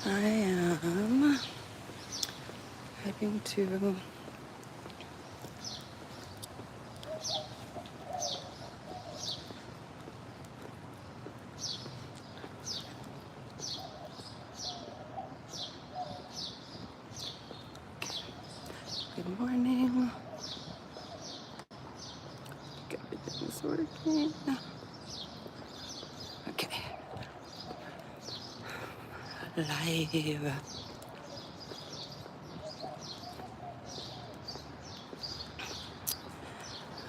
I am heading to good morning. Everything's working. Okay. Live.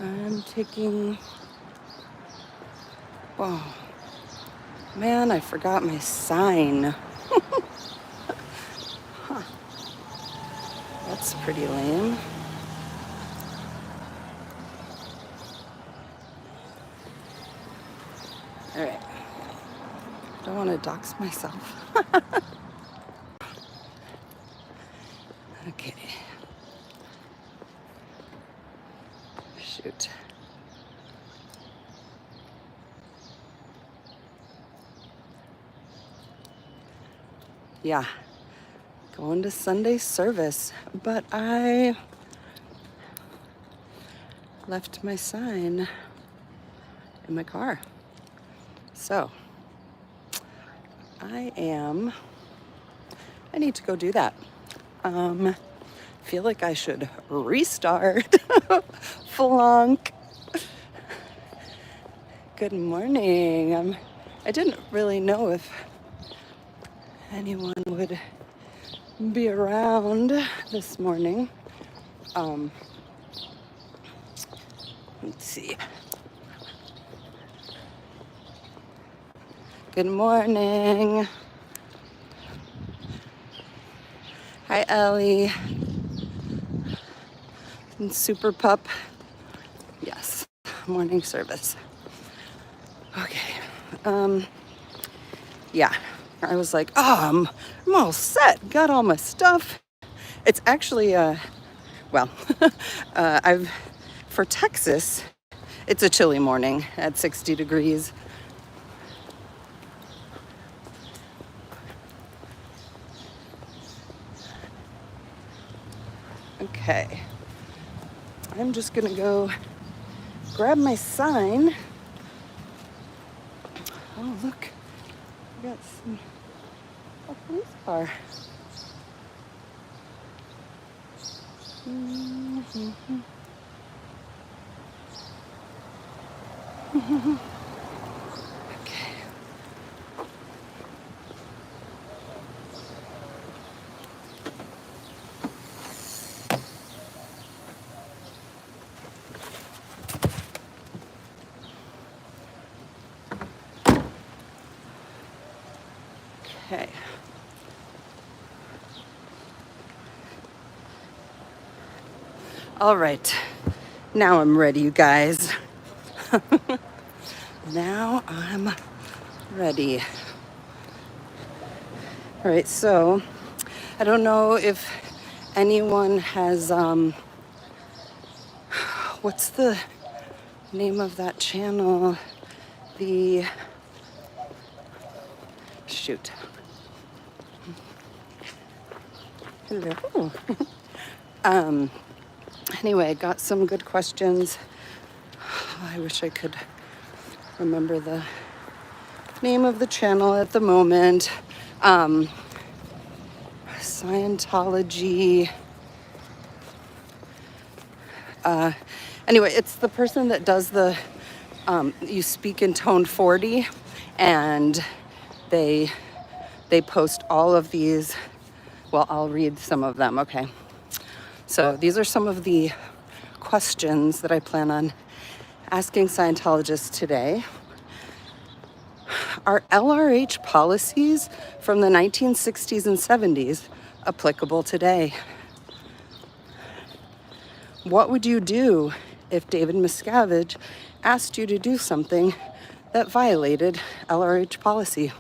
I'm taking, oh man, I forgot my sign. Huh, that's pretty lame. All right, don't want to dox myself. Okay, shoot. Yeah, going to Sunday service, but I left my sign in my car. So I need to go do that. Feel like I should restart. Flunk. Good morning. I didn't really know if anyone would be around this morning. Let's see. Good morning. Hi, Ellie. And Super Pup. Yes, morning service. Okay. Yeah, I was like, oh, I'm all set. Got all my stuff. It's actually, for Texas, it's a chilly morning at 60 degrees. Okay, I'm just gonna go grab my sign. Oh, look, we got a police car. Okay. Okay. All right. Now I'm ready, you guys. Now I'm ready. All right, so I don't know if anyone has, what's the name of that channel? Shoot. Hello. Anyway, got some good questions. I wish I could remember the name of the channel at the moment. Scientology. Anyway, it's the person that does the, you speak in tone 40, and they post all of these. Well, I'll read some of them, okay? So these are some of the questions that I plan on asking Scientologists today. Are LRH policies from the 1960s and 70s applicable today? What would you do if David Miscavige asked you to do something that violated LRH policy?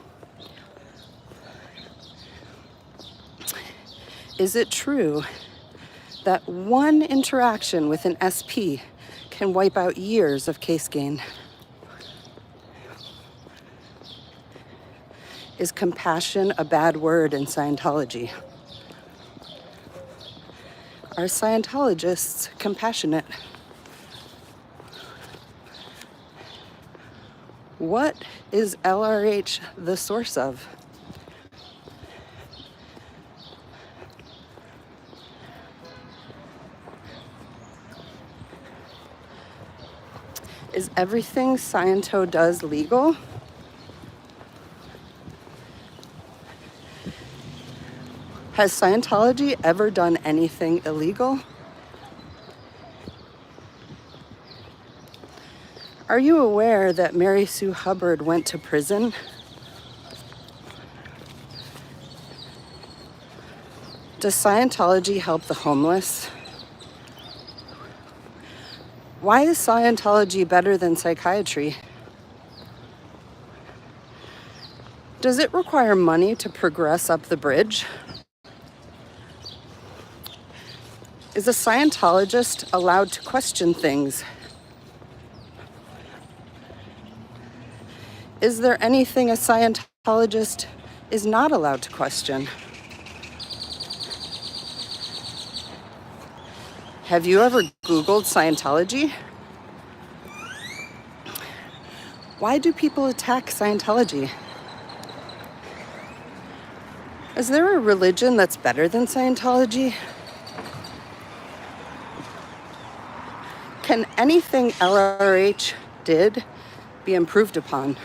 Is it true that one interaction with an SP can wipe out years of case gain? Is compassion a bad word in Scientology? Are Scientologists compassionate? What is LRH the source of? Is everything Sciento does legal? Has Scientology ever done anything illegal? Are you aware that Mary Sue Hubbard went to prison? Does Scientology help the homeless? Why is Scientology better than psychiatry? Does it require money to progress up the bridge? Is a Scientologist allowed to question things? Is there anything a Scientologist is not allowed to question? Have you ever Googled Scientology? Why do people attack Scientology? Is there a religion that's better than Scientology? Can anything LRH did be improved upon?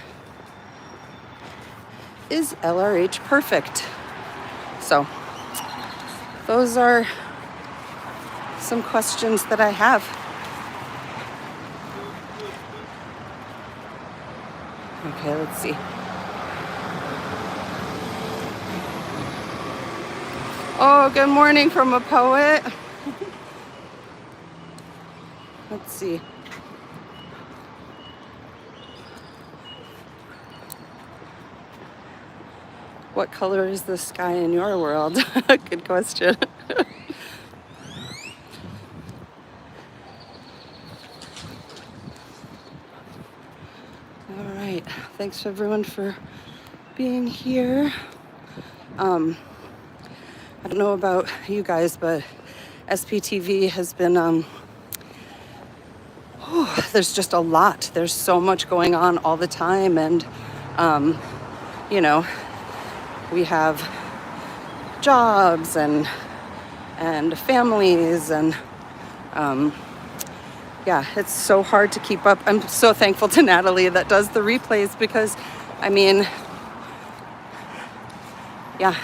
Is LRH perfect? So, those are some questions that I have. Okay, let's see. Oh, good morning from a poet. Let's see. What color is the sky in your world? Good question. All right. Thanks everyone for being here. I don't know about you guys, but SPTV has been there's just a lot. There's so much going on all the time, and you know, we have jobs and families, and yeah, it's so hard to keep up. I'm so thankful to Natalie that does the replays, because I mean, yeah.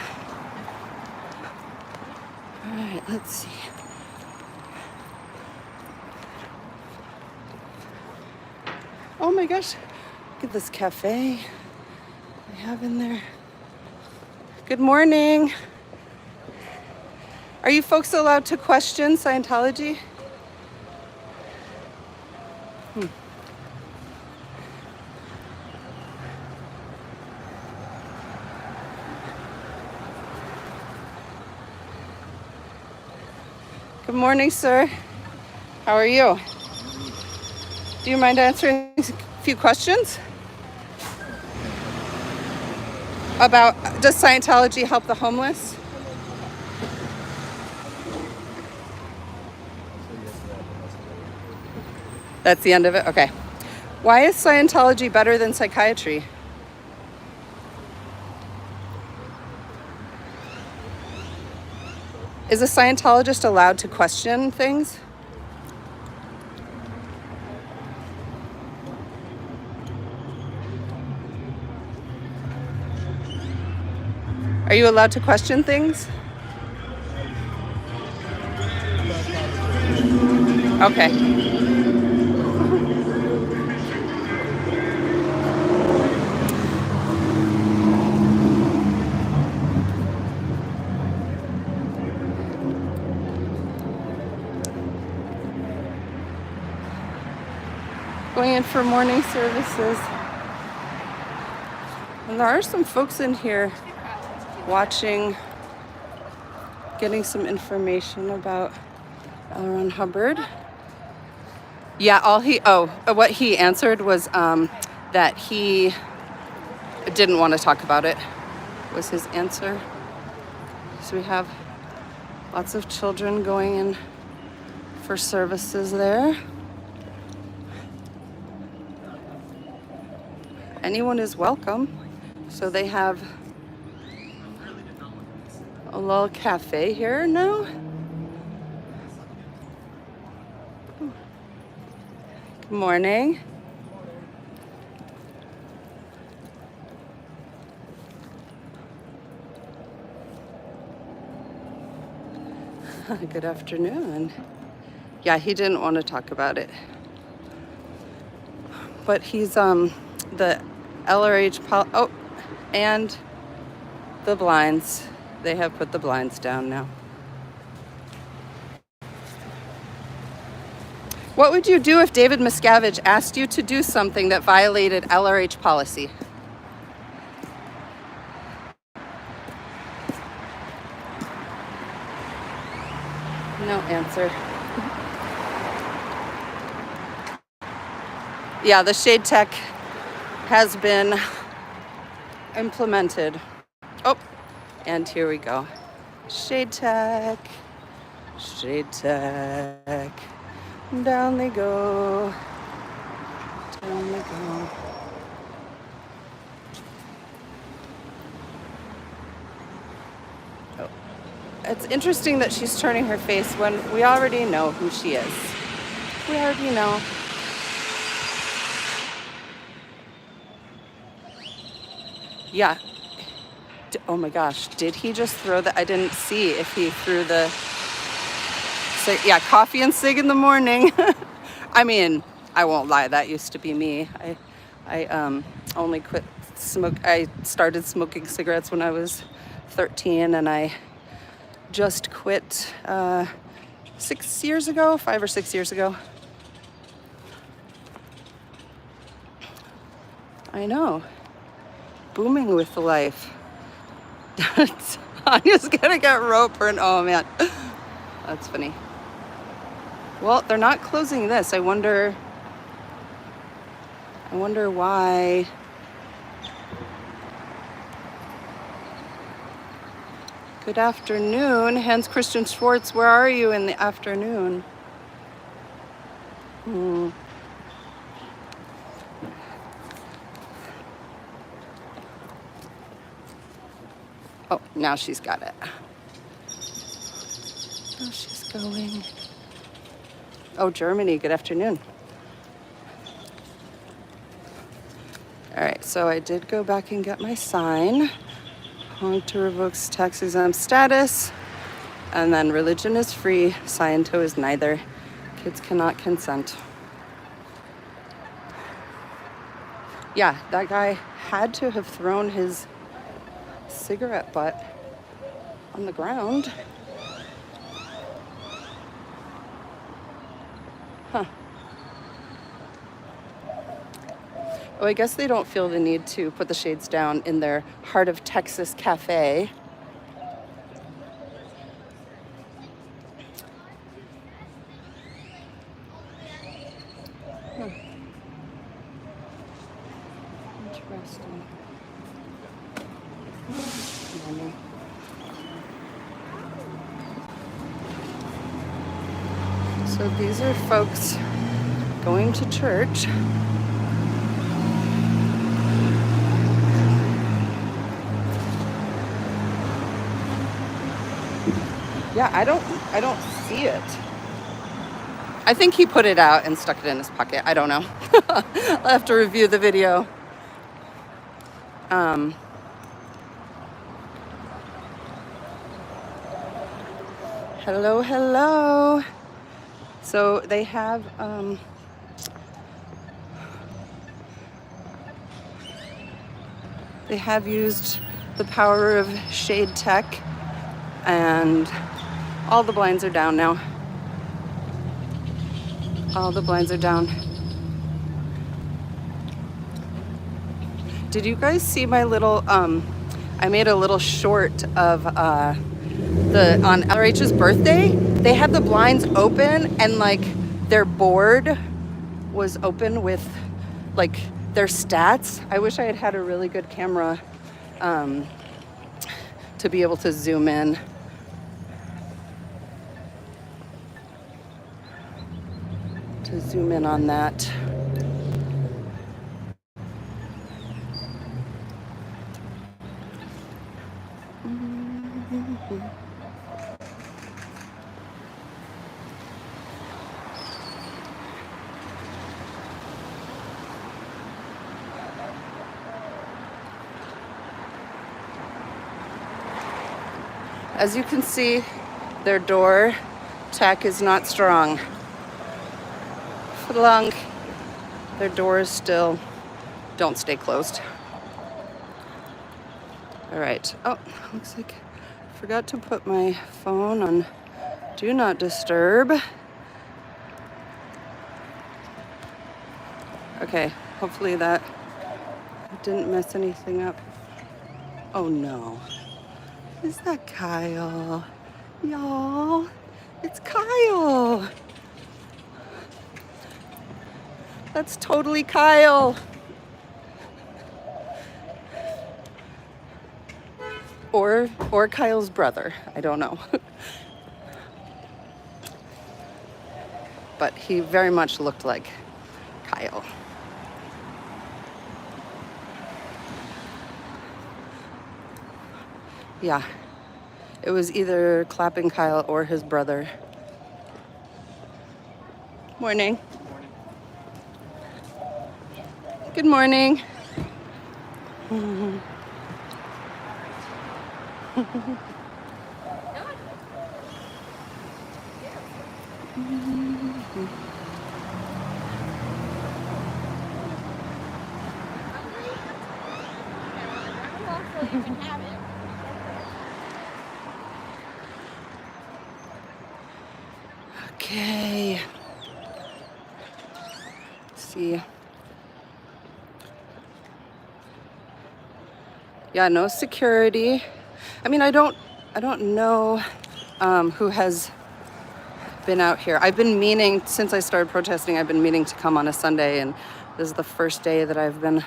All right, let's see. Oh my gosh, look at this cafe they have in there. Good morning. Are you folks allowed to question Scientology? Good morning, sir. How are you? Do you mind answering a few questions? About, does Scientology help the homeless? That's the end of it? Okay. Why is Scientology better than psychiatry? Is a Scientologist allowed to question things? Are you allowed to question things? Okay. Going in for morning services. And there are some folks in here watching, getting some information about L. Ron Hubbard. Yeah, what he answered was that he didn't want to talk about it. was his answer. So we have lots of children going in for services there. Anyone is welcome. So they have a little cafe here now. Good morning. Good afternoon. Yeah, he didn't want to talk about it. But he's the LRH and the blinds. They have put the blinds down now. What would you do if David Miscavige asked you to do something that violated LRH policy? No answer. Yeah, the shade tech has been implemented. Oh, and here we go. Shade tech. Shade tech. Down they go. Down they go. Oh. It's interesting that she's turning her face when we already know who she is. We already know. Yeah. Oh my gosh, did he just throw that? I didn't see if he threw the... Yeah, coffee and cig in the morning. I mean, I won't lie, that used to be me. I only quit smoke. I started smoking cigarettes when I was 13, and I just quit 6 years ago, 5 or 6 years ago. I know. Booming with life. I'm just gonna get rope and oh man, that's funny. Well, they're not closing this. I wonder why. Good afternoon, Hans Christian Schwartz. Where are you in the afternoon? Oh, now she's got it. Oh, she's going. Oh, Germany, good afternoon. All right, so I did go back and get my sign. Hong to revokes tax exempt status. And then religion is free, Sciento is neither. Kids cannot consent. Yeah, that guy had to have thrown his cigarette butt on the ground. Huh. Oh, I guess they don't feel the need to put the shades down in their Heart of Texas cafe. Huh. Interesting. So these are folks going to church. Yeah, I don't see it. I think he put it out and stuck it in his pocket. I don't know. I'll have to review the video. Hello, hello. So they have used the power of shade tech, and all the blinds are down now. All the blinds are down. Did you guys see my little I made a little short of on LRH's birthday. They had the blinds open, and like their board was open with like their stats. I wish I had had a really good camera to be able to zoom in. To zoom in on that. As you can see, their door tack is not strong. Long. Their doors still don't stay closed. All right. Oh, looks like I forgot to put my phone on Do Not Disturb. Okay, hopefully that didn't mess anything up. Oh no. Is that Kyle? Y'all, it's Kyle. That's totally Kyle. Or Kyle's brother. I don't know. But he very much looked like Kyle. Yeah. It was either clapping Kyle or his brother. Morning. Good morning. Okay. Let's see. Yeah, no security. I mean, I don't know who has been out here. I've been meaning, since I started protesting, I've been meaning to come on a Sunday, and this is the first day that I've been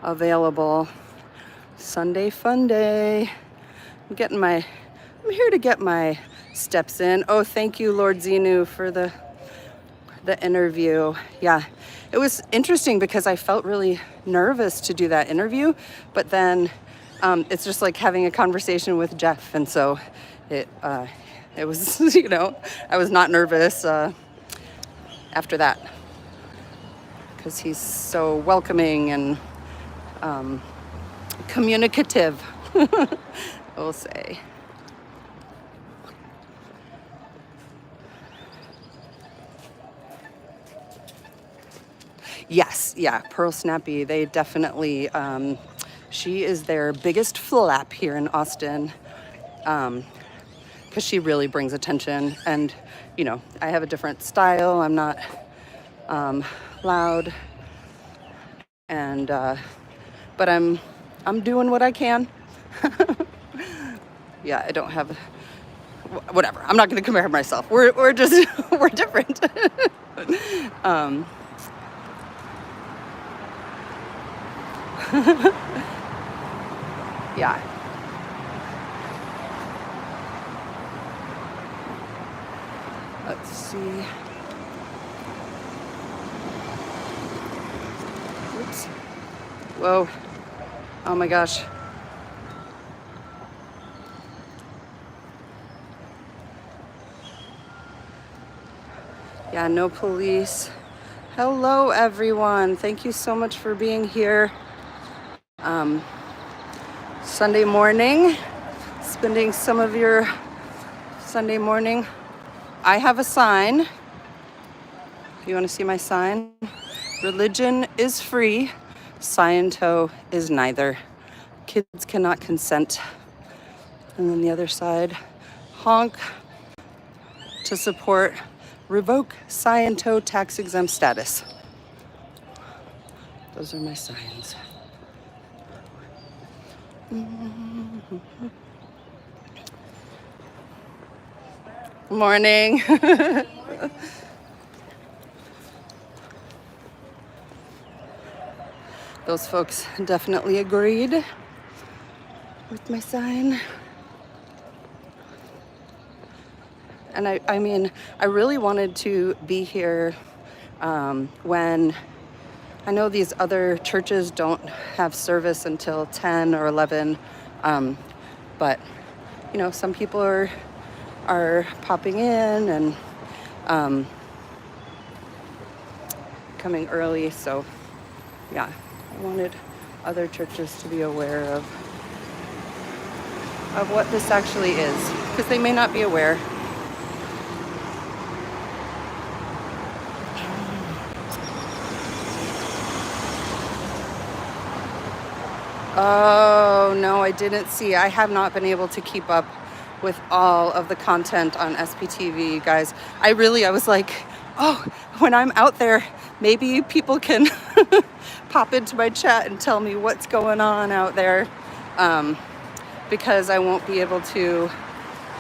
available. Sunday fun day. I'm here to get my steps in. Oh, thank you, Lord Zenu, for the interview. Yeah, it was interesting because I felt really nervous to do that interview, but then it's just like having a conversation with Jeff, and so it was, I was not nervous after that because he's so welcoming and communicative, we'll say. Yes, yeah, Pearl Snappy, they definitely, she is their biggest flap here in Austin, because she really brings attention, and, I have a different style, I'm not loud, and, but I'm doing what I can. Yeah, I don't have, whatever, I'm not going to compare myself, we're just, we're different. Yeah. Let's see. Oops. Whoa. Oh my gosh. Yeah, no police. Hello, everyone. Thank you so much for being here. Sunday morning, spending some of your Sunday morning. I have a sign. You want to see my sign? Religion is free. Sciento is neither. Kids cannot consent. And then the other side, honk to support revoke Sciento tax exempt status. Those are my signs. Morning. Those folks definitely agreed with my sign. And I mean, I really wanted to be here when I know these other churches don't have service until 10 or 11, but you know, some people are popping in and coming early, so yeah, I wanted other churches to be aware of what this actually is, because they may not be aware. Oh, no, I didn't see. I have not been able to keep up with all of the content on SPTV, you guys. I was like, oh, when I'm out there, maybe people can pop into my chat and tell me what's going on out there, because I won't be able to,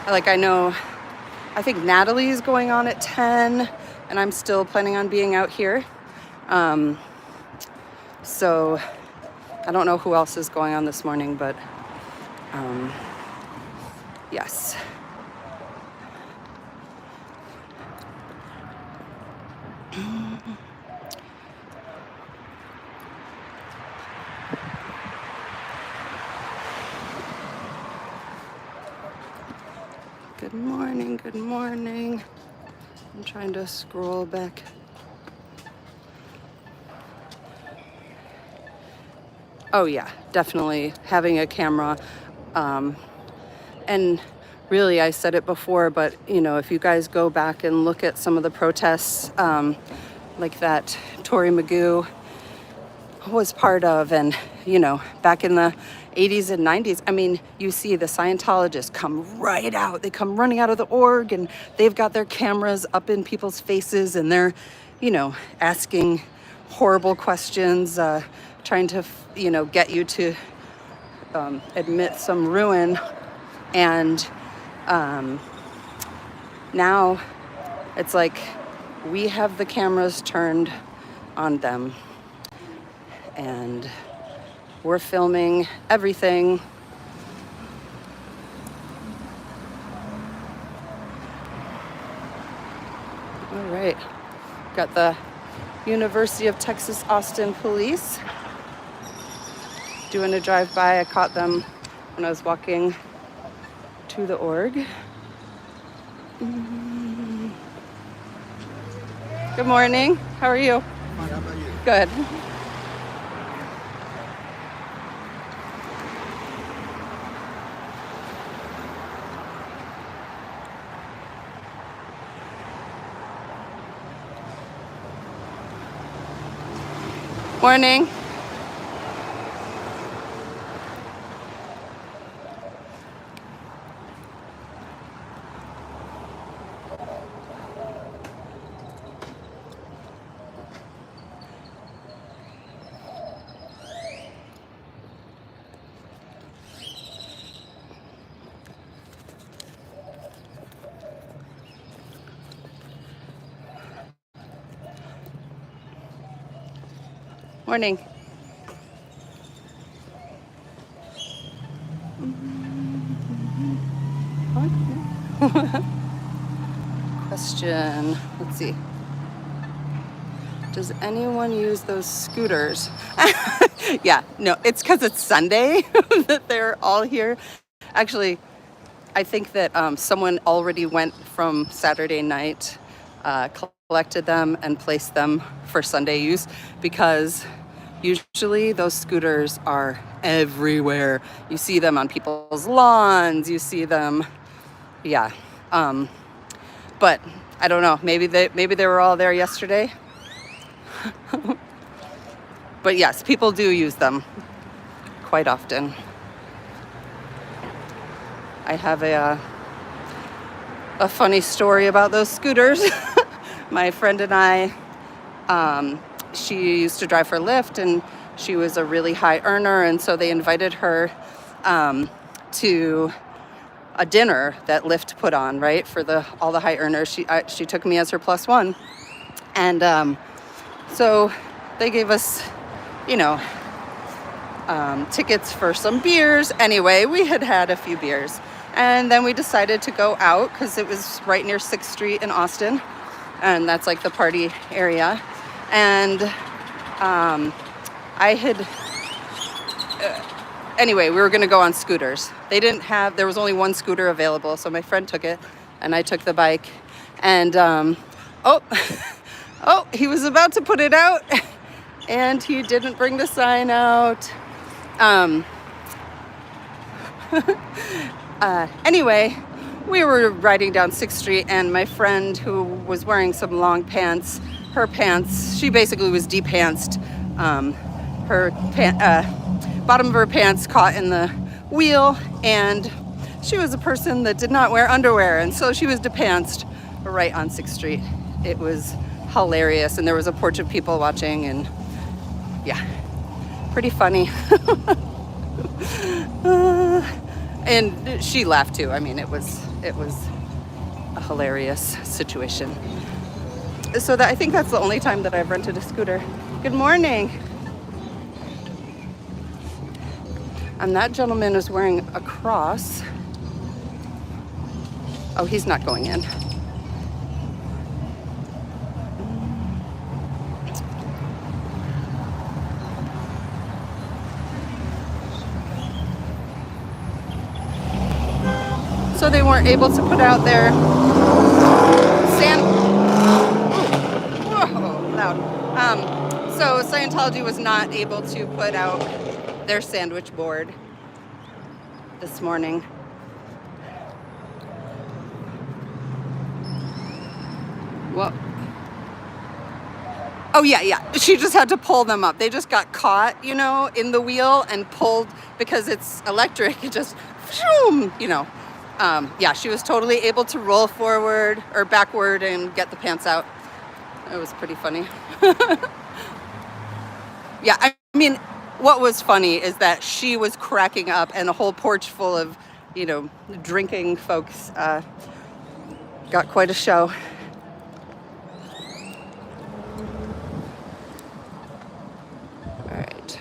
like, I think Natalie's going on at 10, and I'm still planning on being out here. So I don't know who else is going on this morning, but yes. Good morning, good morning. I'm trying to scroll back. Oh yeah, definitely having a camera. And really, I said it before, but you know, if you guys go back and look at some of the protests, like that Tory Magoo was part of, and you know, back in the 80s and 90s, I mean, you see the Scientologists come right out. They come running out of the org, and they've got their cameras up in people's faces, and they're, you know, asking horrible questions, trying to, you know, get you to admit some ruin. And now it's like we have the cameras turned on them, and we're filming everything. All right, got the University of Texas Austin police doing a drive-by. I caught them when I was walking to the org. Good morning. How are you? Fine, how about you? Good. Morning. Morning. Question. Let's see. Does anyone use those scooters? Yeah, no, it's because it's Sunday that they're all here. Actually, I think that someone already went from Saturday night, collected them and placed them for Sunday use, because usually those scooters are everywhere. You see them on people's lawns, you see them, yeah. But I don't know, maybe they were all there yesterday. But yes, people do use them quite often. I have a funny story about those scooters. My friend and I, she used to drive for Lyft, and she was a really high earner, and so they invited her to a dinner that Lyft put on, right, for all the high earners. She took me as her plus one, and so they gave us, you know, tickets for some beers. Anyway, we had a few beers, And then we decided to go out because it was right near 6th Street in Austin. And that's like the party area. And anyway, we were going to go on scooters. There was only one scooter available. So my friend took it and I took the bike. And, he was about to put it out and he didn't bring the sign out. Anyway, we were riding down 6th Street and my friend who was wearing some long pants, she basically was de-pantsed. Bottom of her pants caught in the wheel, and she was a person that did not wear underwear, and so she was de-pantsed right on 6th Street. It was hilarious, and there was a porch of people watching, and yeah, pretty funny. And she laughed too. I mean, it was a hilarious situation. So I think that's the only time that I've rented a scooter. Good morning. And that gentleman is wearing a cross. Oh, he's not going in. So they weren't able to put out their whoa, loud. So Scientology was not able to put out their sandwich board this morning. Well, oh yeah. She just had to pull them up. They just got caught, in the wheel and pulled because it's electric. It just, she was totally able to roll forward or backward and get the pants out. It was pretty funny. Yeah, I mean, what was funny is that she was cracking up and a whole porch full of, drinking folks got quite a show. All right.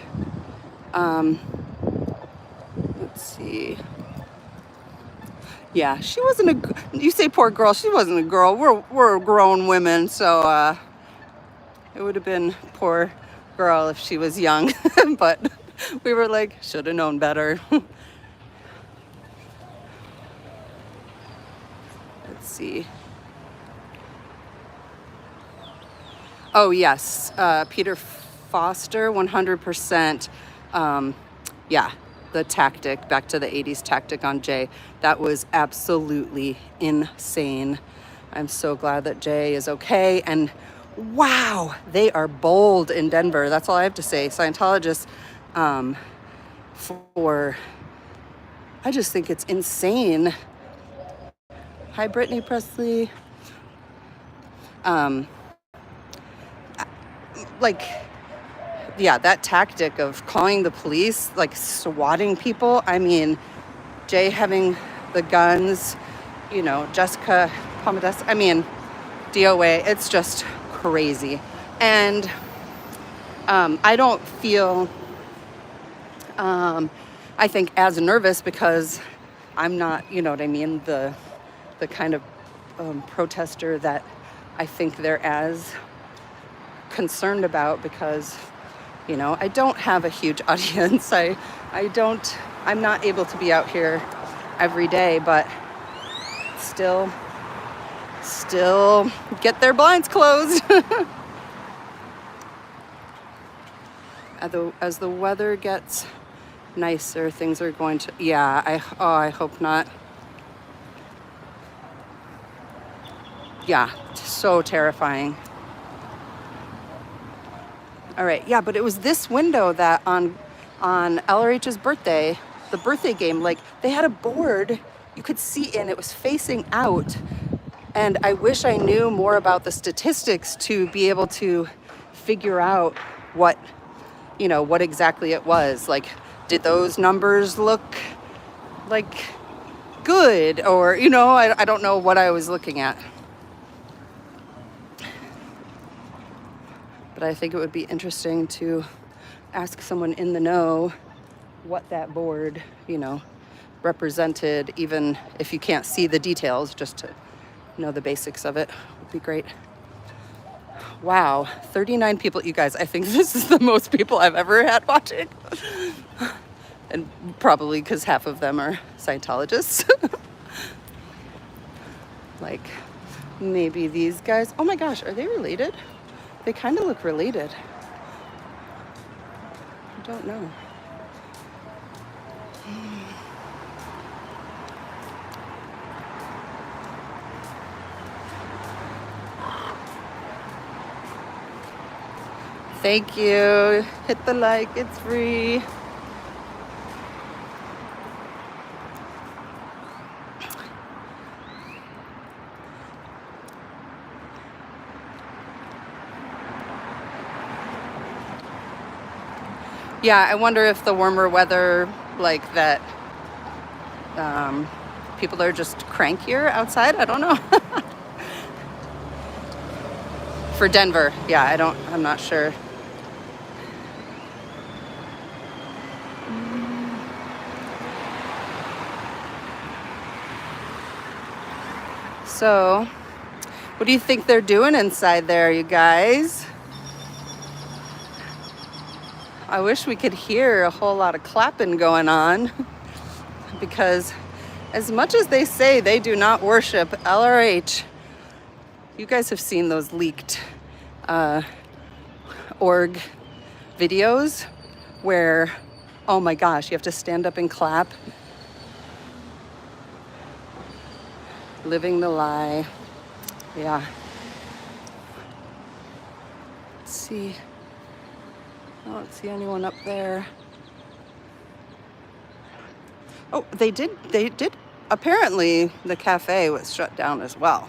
Let's see. Yeah, she wasn't you say poor girl, she wasn't a girl. We're grown women, so it would have been poor girl if she was young. But we were like, should have known better. Let's see. Oh yes, Peter Foster, 100%. The tactic, back to the 80s tactic on Jay, that was absolutely insane. I'm so glad that Jay is okay. And wow, they are bold in Denver. That's all I have to say. Scientologists, I just think it's insane. Hi, Brittany Presley. That tactic of calling the police, like swatting people. I mean, Jay having the guns, Jessica Pomades. I mean, DOA, it's just crazy. And I don't feel, I think, as nervous because I'm not, the kind of protester that I think they're as concerned about because, I don't have a huge audience. I'm not able to be out here every day, but still get their blinds closed. As the weather gets nicer, things are going to, I hope not. Yeah, so terrifying. All right, yeah, but it was this window that on LRH's birthday, the birthday game, like they had a board you could see in, it was facing out. And I wish I knew more about the statistics to be able to figure out what exactly it was. Like, did those numbers look like good? Or, I don't know what I was looking at. But I think it would be interesting to ask someone in the know what that board, represented, even if you can't see the details, just to know the basics of it would be great. Wow, 39 people. You guys, I think this is the most people I've ever had watching. And probably because half of them are Scientologists. Like, maybe these guys. Oh my gosh, are they related? They kind of look related. I don't know. Thank you. Hit the like, it's free. Yeah, I wonder if the warmer weather, like that, people are just crankier outside. I don't know. For Denver, yeah, I'm not sure. So, what do you think they're doing inside there, you guys? I wish we could hear a whole lot of clapping going on because as much as they say they do not worship LRH, you guys have seen those leaked org videos where, oh my gosh, you have to stand up and clap. Living the lie. Yeah. Let's see. I don't see anyone up there. Oh, they did. Apparently, the cafe was shut down as well.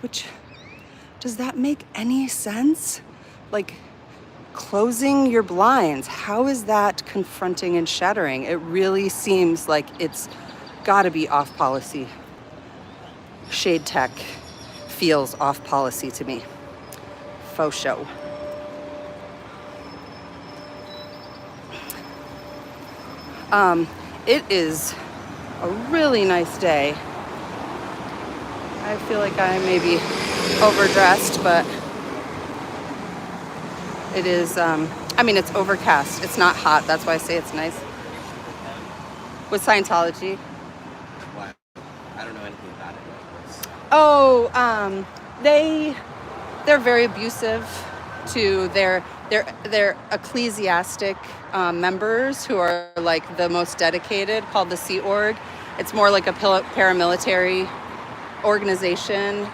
Which, does that make any sense? Like, closing your blinds, how is that confronting and shattering? It really seems like it's gotta be off policy. Shade tech feels off policy to me. Faux show. It is a really nice day. I feel like I may be overdressed, but it is, it's overcast. It's not hot. That's why I say it's nice. With Scientology. Why? I don't know anything about it. Oh, they're very abusive to their ecclesiastic members who are like the most dedicated, called the Sea Org. It's more like a paramilitary organization.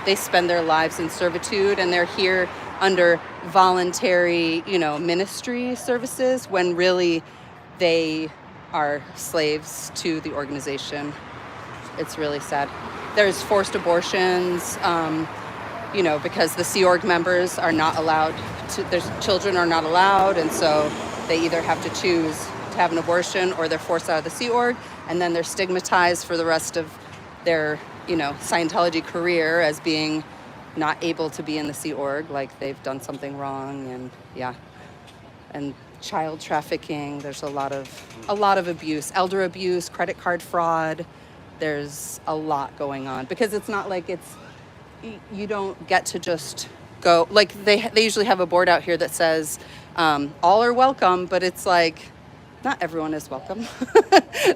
They spend their lives in servitude, and they're here under voluntary, ministry services, when really they are slaves to the organization. It's really sad. There's forced abortions, because the Sea Org members are not allowed to, their children are not allowed, and so they either have to choose to have an abortion or they're forced out of the Sea Org, and then they're stigmatized for the rest of their, Scientology career as being not able to be in the Sea Org, like they've done something wrong, and and child trafficking. There's a lot of abuse, elder abuse, credit card fraud. There's a lot going on because it's not like you don't get to just go, like they usually have a board out here that says all are welcome, but it's like not everyone is welcome.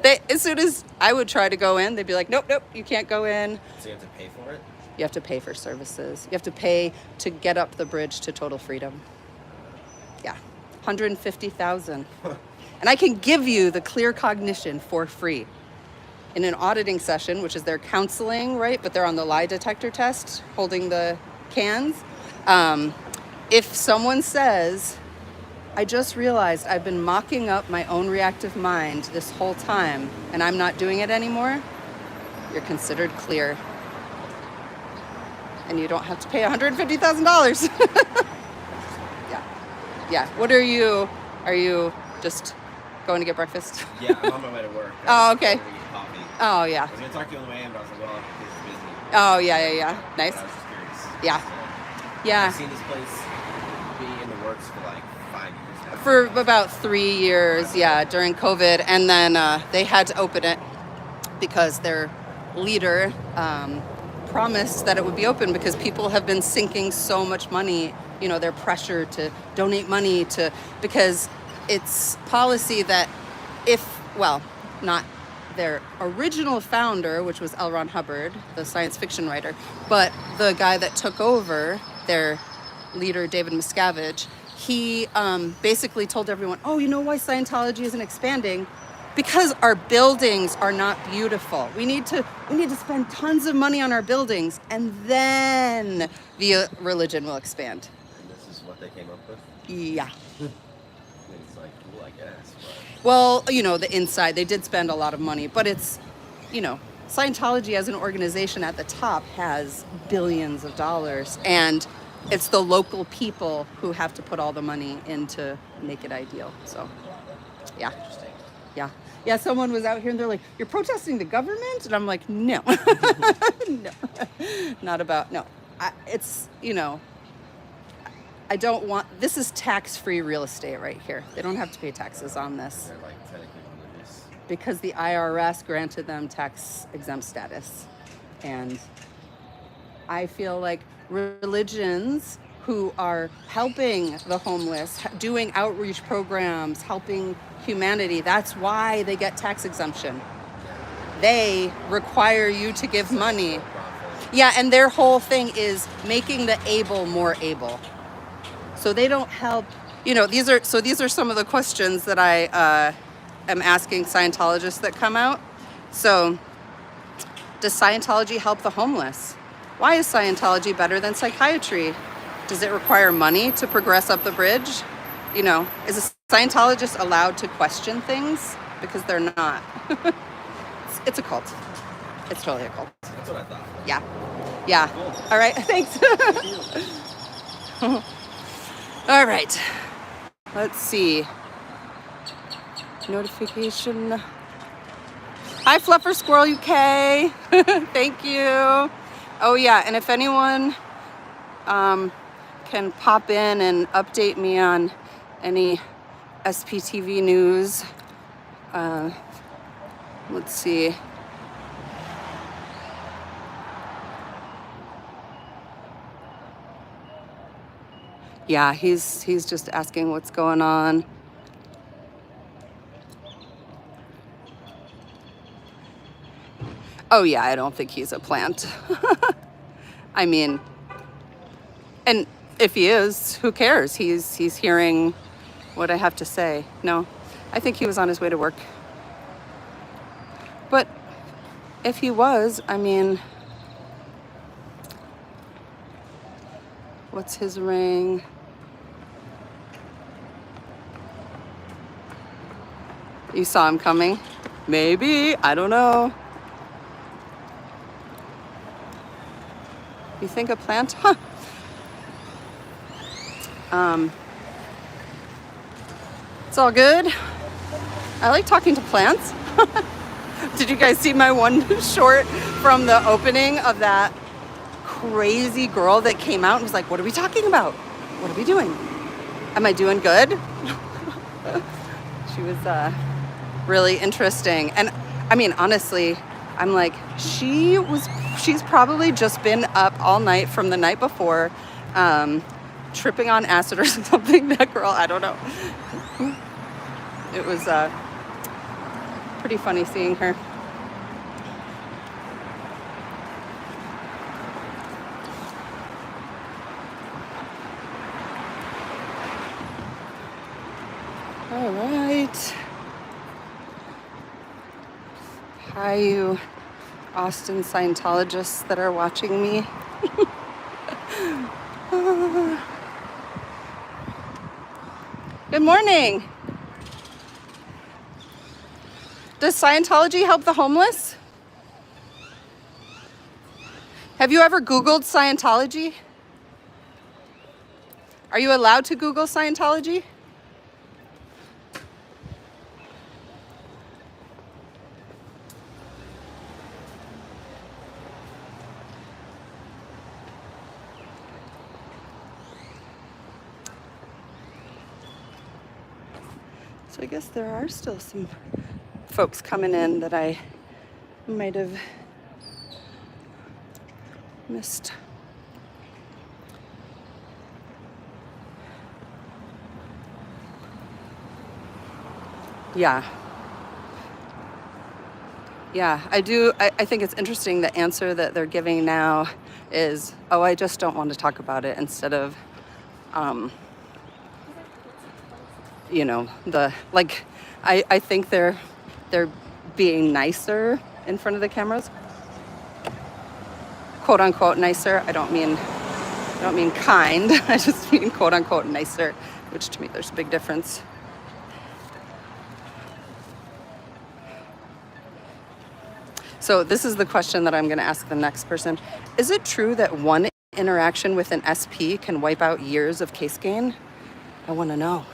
As soon as I would try to go in, they'd be like, nope, you can't go in. So you have to pay for it? You have to pay for services. You have to pay to get up the bridge to total freedom. Yeah, $150,000. And I can give you the clear cognition for free in an auditing session, which is their counseling, right? But they're on the lie detector test, holding the cans. If someone says, I just realized I've been mocking up my own reactive mind this whole time and I'm not doing it anymore, you're considered clear. And you don't have to pay $150,000. Yeah. What are you just going to get breakfast? Yeah, I'm on my way to work. Oh, okay. I'm gonna get coffee. Oh, yeah. I was going to talk to you on the way in, but I was like, well, this is busy. Oh, yeah. Nice. But I was just curious. Yeah. So, Yeah. I've seen this place be in the works for like 5 years now. For about 3 years, yeah, during COVID. And then they had to open it because their leader promised that it would be open because people have been sinking so much money, their pressure to donate money because it's policy that not their original founder, which was L. Ron Hubbard, the science fiction writer, but the guy that took over, their leader, David Miscavige, he basically told everyone, oh, you know why Scientology isn't expanding? Because our buildings are not beautiful. We need to spend tons of money on our buildings, and then the religion will expand. And this is what they came up with? Yeah. It's like, cool, I guess. But... Well, the inside, they did spend a lot of money, but it's, Scientology as an organization at the top has billions of dollars, and it's the local people who have to put all the money in to make it ideal. So, yeah. Interesting. Yeah. Yeah, someone was out here and they're like, you're protesting the government? And I'm like, no. No. Not about, no. I don't want, this is tax-free real estate right here. They don't have to pay taxes on this. They're like technically religious. Because the IRS granted them tax-exempt status. And I feel like religions who are helping the homeless, doing outreach programs, helping humanity, that's why they get tax exemption. They require you to give money. Yeah, and their whole thing is making the able more able. So they don't help, these are some of the questions that I am asking Scientologists that come out. So, does Scientology help the homeless? Why is Scientology better than psychiatry? Does it require money to progress up the bridge? Is a Scientologist allowed to question things? Because they're not. It's a cult. It's totally a cult. That's what I thought. Yeah. Yeah. Cool. All right. Thanks. All right. Let's see. Notification. Hi, Fluffer Squirrel UK. Thank you. Oh, yeah. And if anyone can pop in and update me on any SPTV news. Let's see. Yeah, he's just asking what's going on. Oh yeah, I don't think he's a plant. I mean, and if he is, who cares? He's hearing what I have to say. No, I think he was on his way to work. But if he was, I mean, what's his ring? You saw him coming? Maybe, I don't know. You think a plant? Huh. It's all good. I like talking to plants. Did you guys see my one short from the opening of that crazy girl that came out and was like, what are we talking about? What are we doing? Am I doing good? She was really interesting. And I mean, honestly, I'm like, she's probably just been up all night from the night before, tripping on acid or something. That girl, I don't know. It was pretty funny seeing her. All right. Hi, you Austin Scientologists that are watching me. Good morning. Does Scientology help the homeless? Have you ever Googled Scientology? Are you allowed to Google Scientology? So I guess there are still some folks coming in that I might have missed. Yeah. Yeah, I do. I think it's interesting. The answer that they're giving now is, oh, I just don't want to talk about it, instead of, you know, the, like, I think they're being nicer in front of the cameras, quote unquote nicer. I don't mean kind. I just mean quote unquote nicer, which to me there's a big difference. So this is the question that I'm going to ask the next person. Is it true that one interaction with an SP can wipe out years of case gain? I want to know.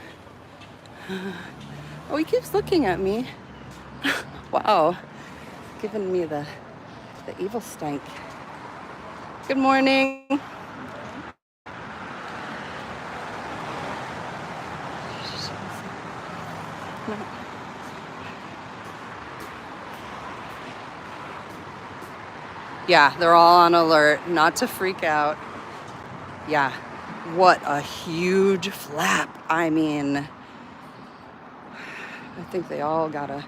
Oh, he keeps looking at me. Wow. Giving me the evil stank. Good morning. Yeah, they're all on alert, not to freak out. Yeah, what a huge flap. I mean, I think they all got a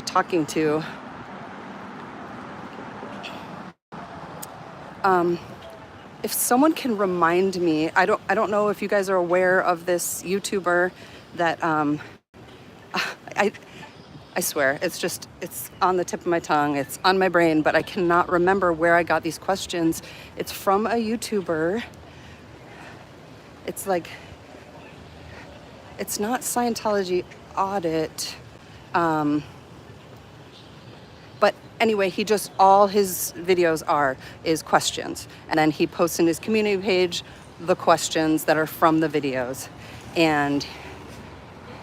talking to. If someone can remind me, I don't know if you guys are aware of this YouTuber that I swear, it's on the tip of my tongue, it's on my brain, but I cannot remember where I got these questions. It's from a YouTuber. It's like, it's not Scientology audit. But anyway, all his videos is questions. And then he posts in his community page the questions that are from the videos. And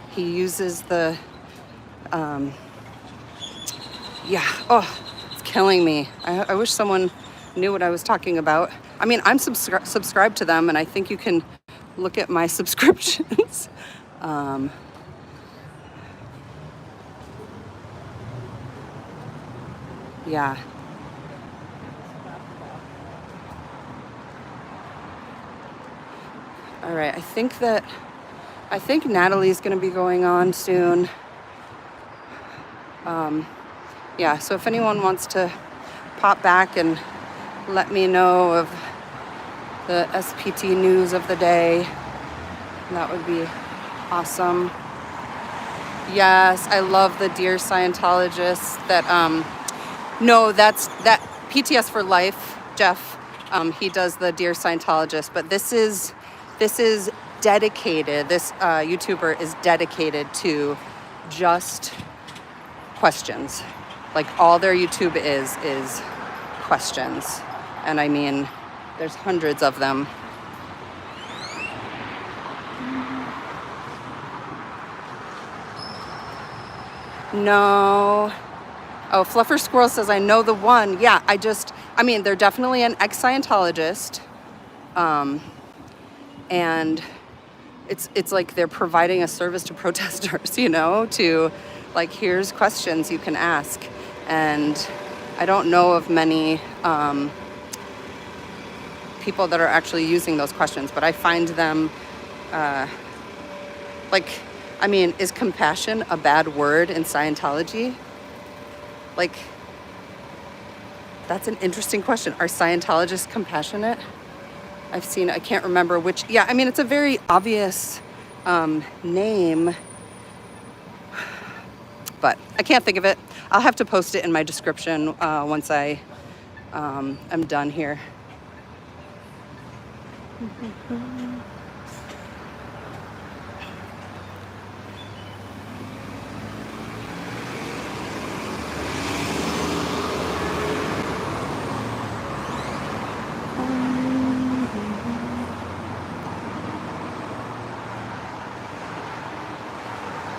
he uses the, it's killing me. I wish someone knew what I was talking about. I mean, I'm subscribed to them, and I think you can look at my subscriptions. Yeah. All right, I think Natalie's going to be going on soon. Yeah, so if anyone wants to pop back and let me know of the SPT news of the day, that would be awesome. Yes, I love the Dear Scientologists that, no, that PTS for Life, Jeff, he does the Dear Scientologist, but this is dedicated, this YouTuber is dedicated to just questions. Like, all their YouTube is questions. And I mean, there's hundreds of them. No. Oh, Fluffer Squirrel says, I know the one. Yeah, I mean, they're definitely an ex-Scientologist. And it's like they're providing a service to protesters, you know, to, like, here's questions you can ask. And I don't know of many people that are actually using those questions, but I find them, I mean, is compassion a bad word in Scientology? Like, that's an interesting question. Are Scientologists compassionate? I can't remember which. Yeah, I mean, it's a very obvious name, but I can't think of it. I'll have to post it in my description once I am done here.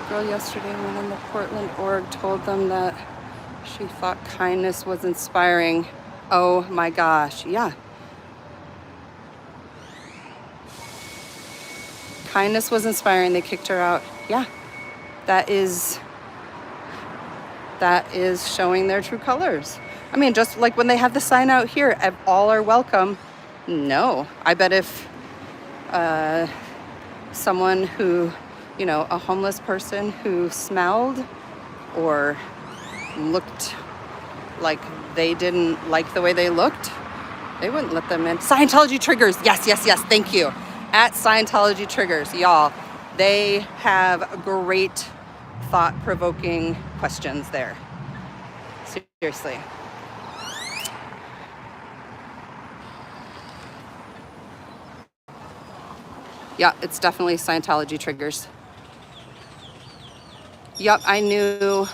Girl yesterday went in the Portland org, told them that she thought kindness was inspiring. Oh my gosh, yeah. Kindness was inspiring, they kicked her out. Yeah, that is showing their true colors. I mean, just like when they have the sign out here, all are welcome. No, I bet if someone who, a homeless person who smelled or looked like they didn't like the way they looked, they wouldn't let them in. Scientology triggers. Yes, yes, yes. Thank you. At Scientology triggers, y'all. They have great thought-provoking questions there. Seriously. Yeah, it's definitely Scientology triggers. Yep, I knew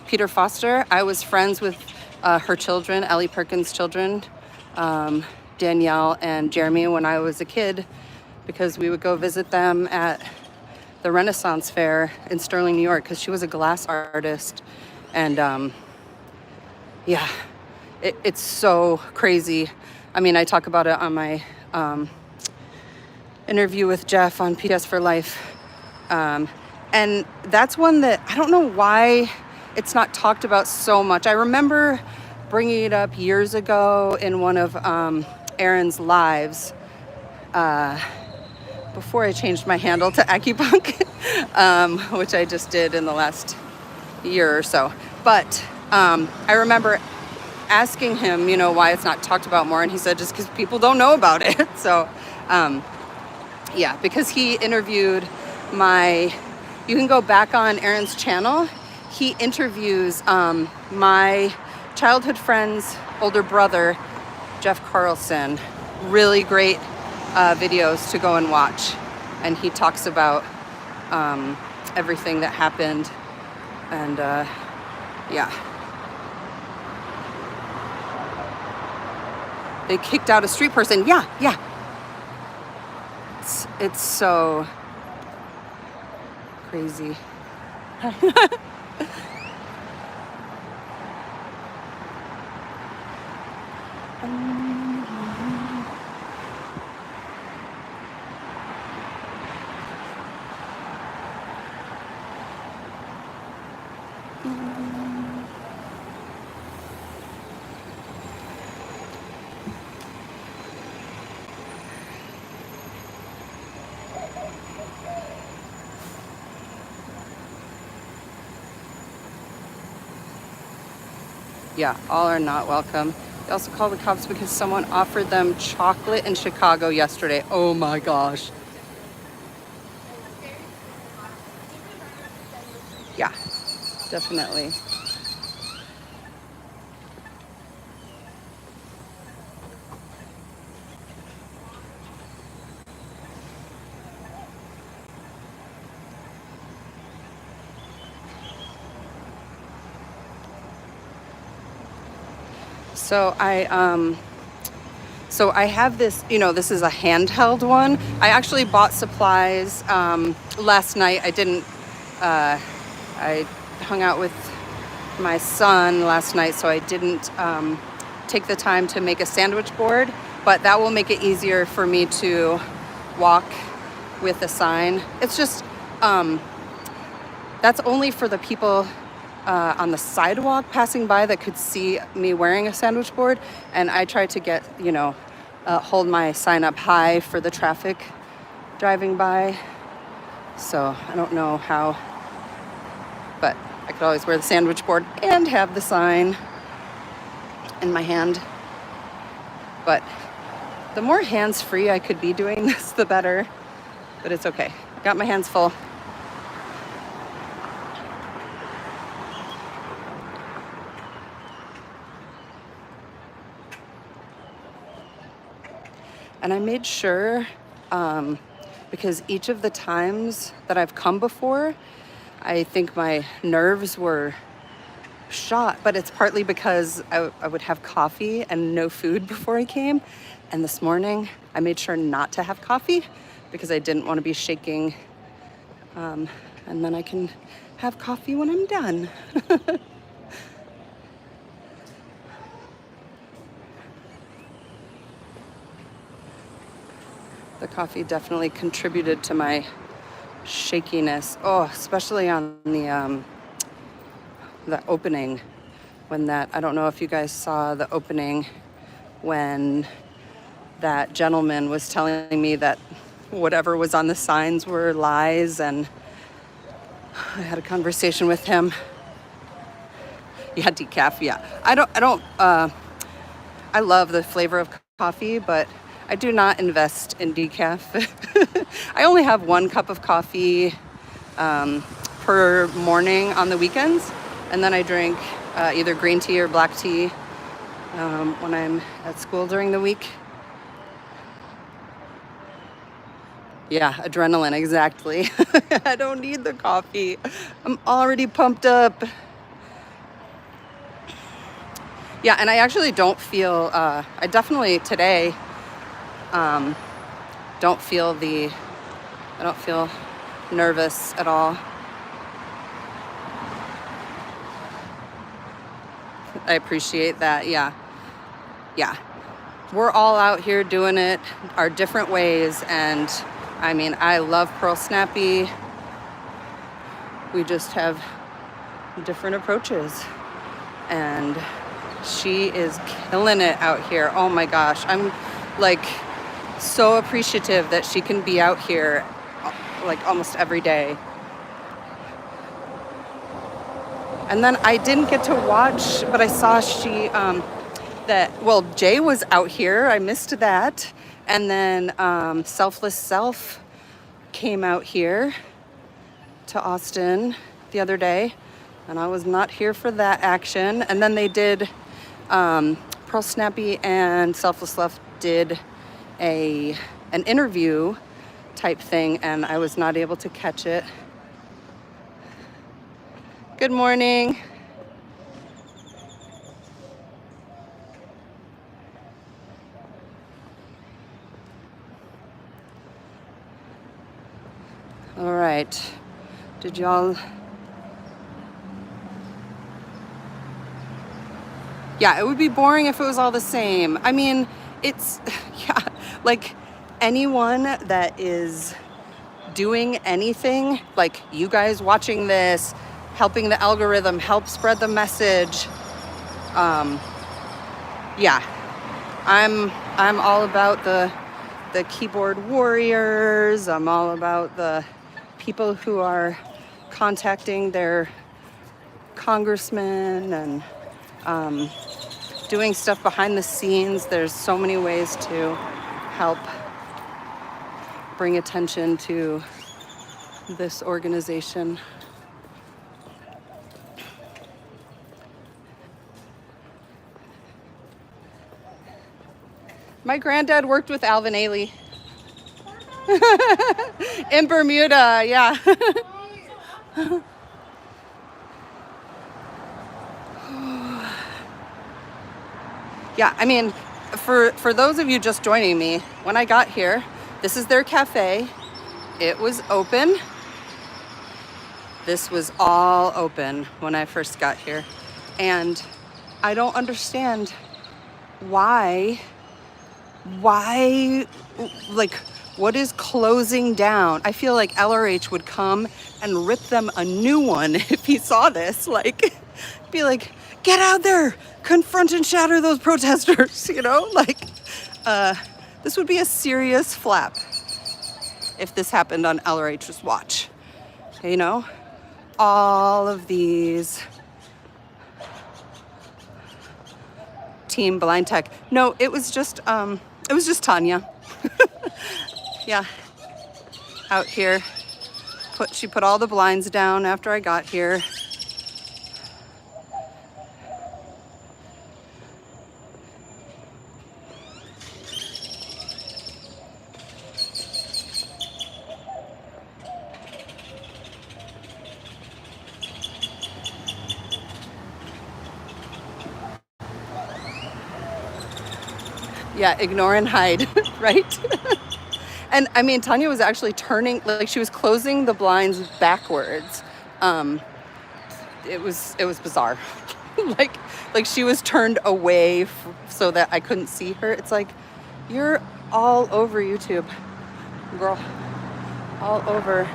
Peter Foster. I was friends with her children, Ellie Perkins' children, Danielle and Jeremy, when I was a kid, because we would go visit them at the Renaissance Fair in Sterling, New York, because she was a glass artist. And yeah, it's so crazy. I mean, I talk about it on my interview with Jeff on PTS for Life. And that's one that I don't know why it's not talked about so much. I remember bringing it up years ago in one of Aaron's lives before I changed my handle to Accupunk, which I just did in the last year or so. But I remember asking him, why it's not talked about more, and he said just because people don't know about it. So yeah, because he interviewed you can go back on Aaron's channel. He interviews my childhood friend's older brother, Jeff Carlson. Really great videos to go and watch. And he talks about everything that happened. And yeah. They kicked out a street person. Yeah. It's so crazy. Yeah, all are not welcome. They also called the cops because someone offered them chocolate in Chicago yesterday. Oh my gosh. Yeah, definitely. So I have this, this is a handheld one. I actually bought supplies last night. I hung out with my son last night, so I didn't take the time to make a sandwich board, but that will make it easier for me to walk with a sign. It's just, that's only for the people on the sidewalk passing by that could see me wearing a sandwich board. And I try to get, hold my sign up high for the traffic driving by. So I don't know how, but I could always wear the sandwich board and have the sign in my hand. But the more hands-free I could be doing this, the better. But it's okay. Got my hands full. And I made sure, because each of the times that I've come before, I think my nerves were shot, but it's partly because I would have coffee and no food before I came. And this morning, I made sure not to have coffee because I didn't want to be shaking. And then I can have coffee when I'm done. The coffee definitely contributed to my shakiness. Oh, especially on the opening, when that, I don't know if you guys saw the opening when that gentleman was telling me that whatever was on the signs were lies, and I had a conversation with him. Yeah, decaf, yeah. I love the flavor of coffee, but I do not invest in decaf. I only have 1 cup of coffee per morning on the weekends, and then I drink either green tea or black tea when I'm at school during the week. Yeah, adrenaline, exactly. I don't need the coffee. I'm already pumped up. Yeah, and I actually don't feel, I definitely today I don't feel nervous at all. I appreciate that, yeah. Yeah. We're all out here doing it our different ways, and I mean, I love Pearl Snappy. We just have different approaches, and she is killing it out here. Oh my gosh, I'm like so appreciative that she can be out here like almost every day. And then I didn't get to watch, but I saw Jay was out here. I missed that. And then Selfless Self came out here to Austin the other day, and I was not here for that action. And then they did, Pearl Snappy and Selfless Self did an interview type thing, and I was not able to catch it. Good morning. All right. Did y'all? Yeah, it would be boring if it was all the same. I mean, it's, yeah, like anyone that is doing anything, like you guys watching this, helping the algorithm, help spread the message. Yeah, I'm all about the keyboard warriors. I'm all about the people who are contacting their congressmen and doing stuff behind the scenes. There's so many ways to help bring attention to this organization. My granddad worked with Alvin Ailey in Bermuda, yeah. Yeah, I mean, for those of you just joining me, when I got here, this is their cafe. It was open. This was all open when I first got here. And I don't understand why, like, what is closing down? I feel like LRH would come and rip them a new one if he saw this. Like, be like, get out there, confront and shatter those protesters, you know? Like, this would be a serious flap if this happened on LRH's watch, you know? All of these Team Blind Tech. No, it was just Tanya. Yeah, out here. She put all the blinds down after I got here. Yeah, ignore and hide, right? And I mean, Tanya was actually turning, like she was closing the blinds backwards. It was bizarre. like she was turned away so that I couldn't see her. It's like, you're all over YouTube, girl, all over.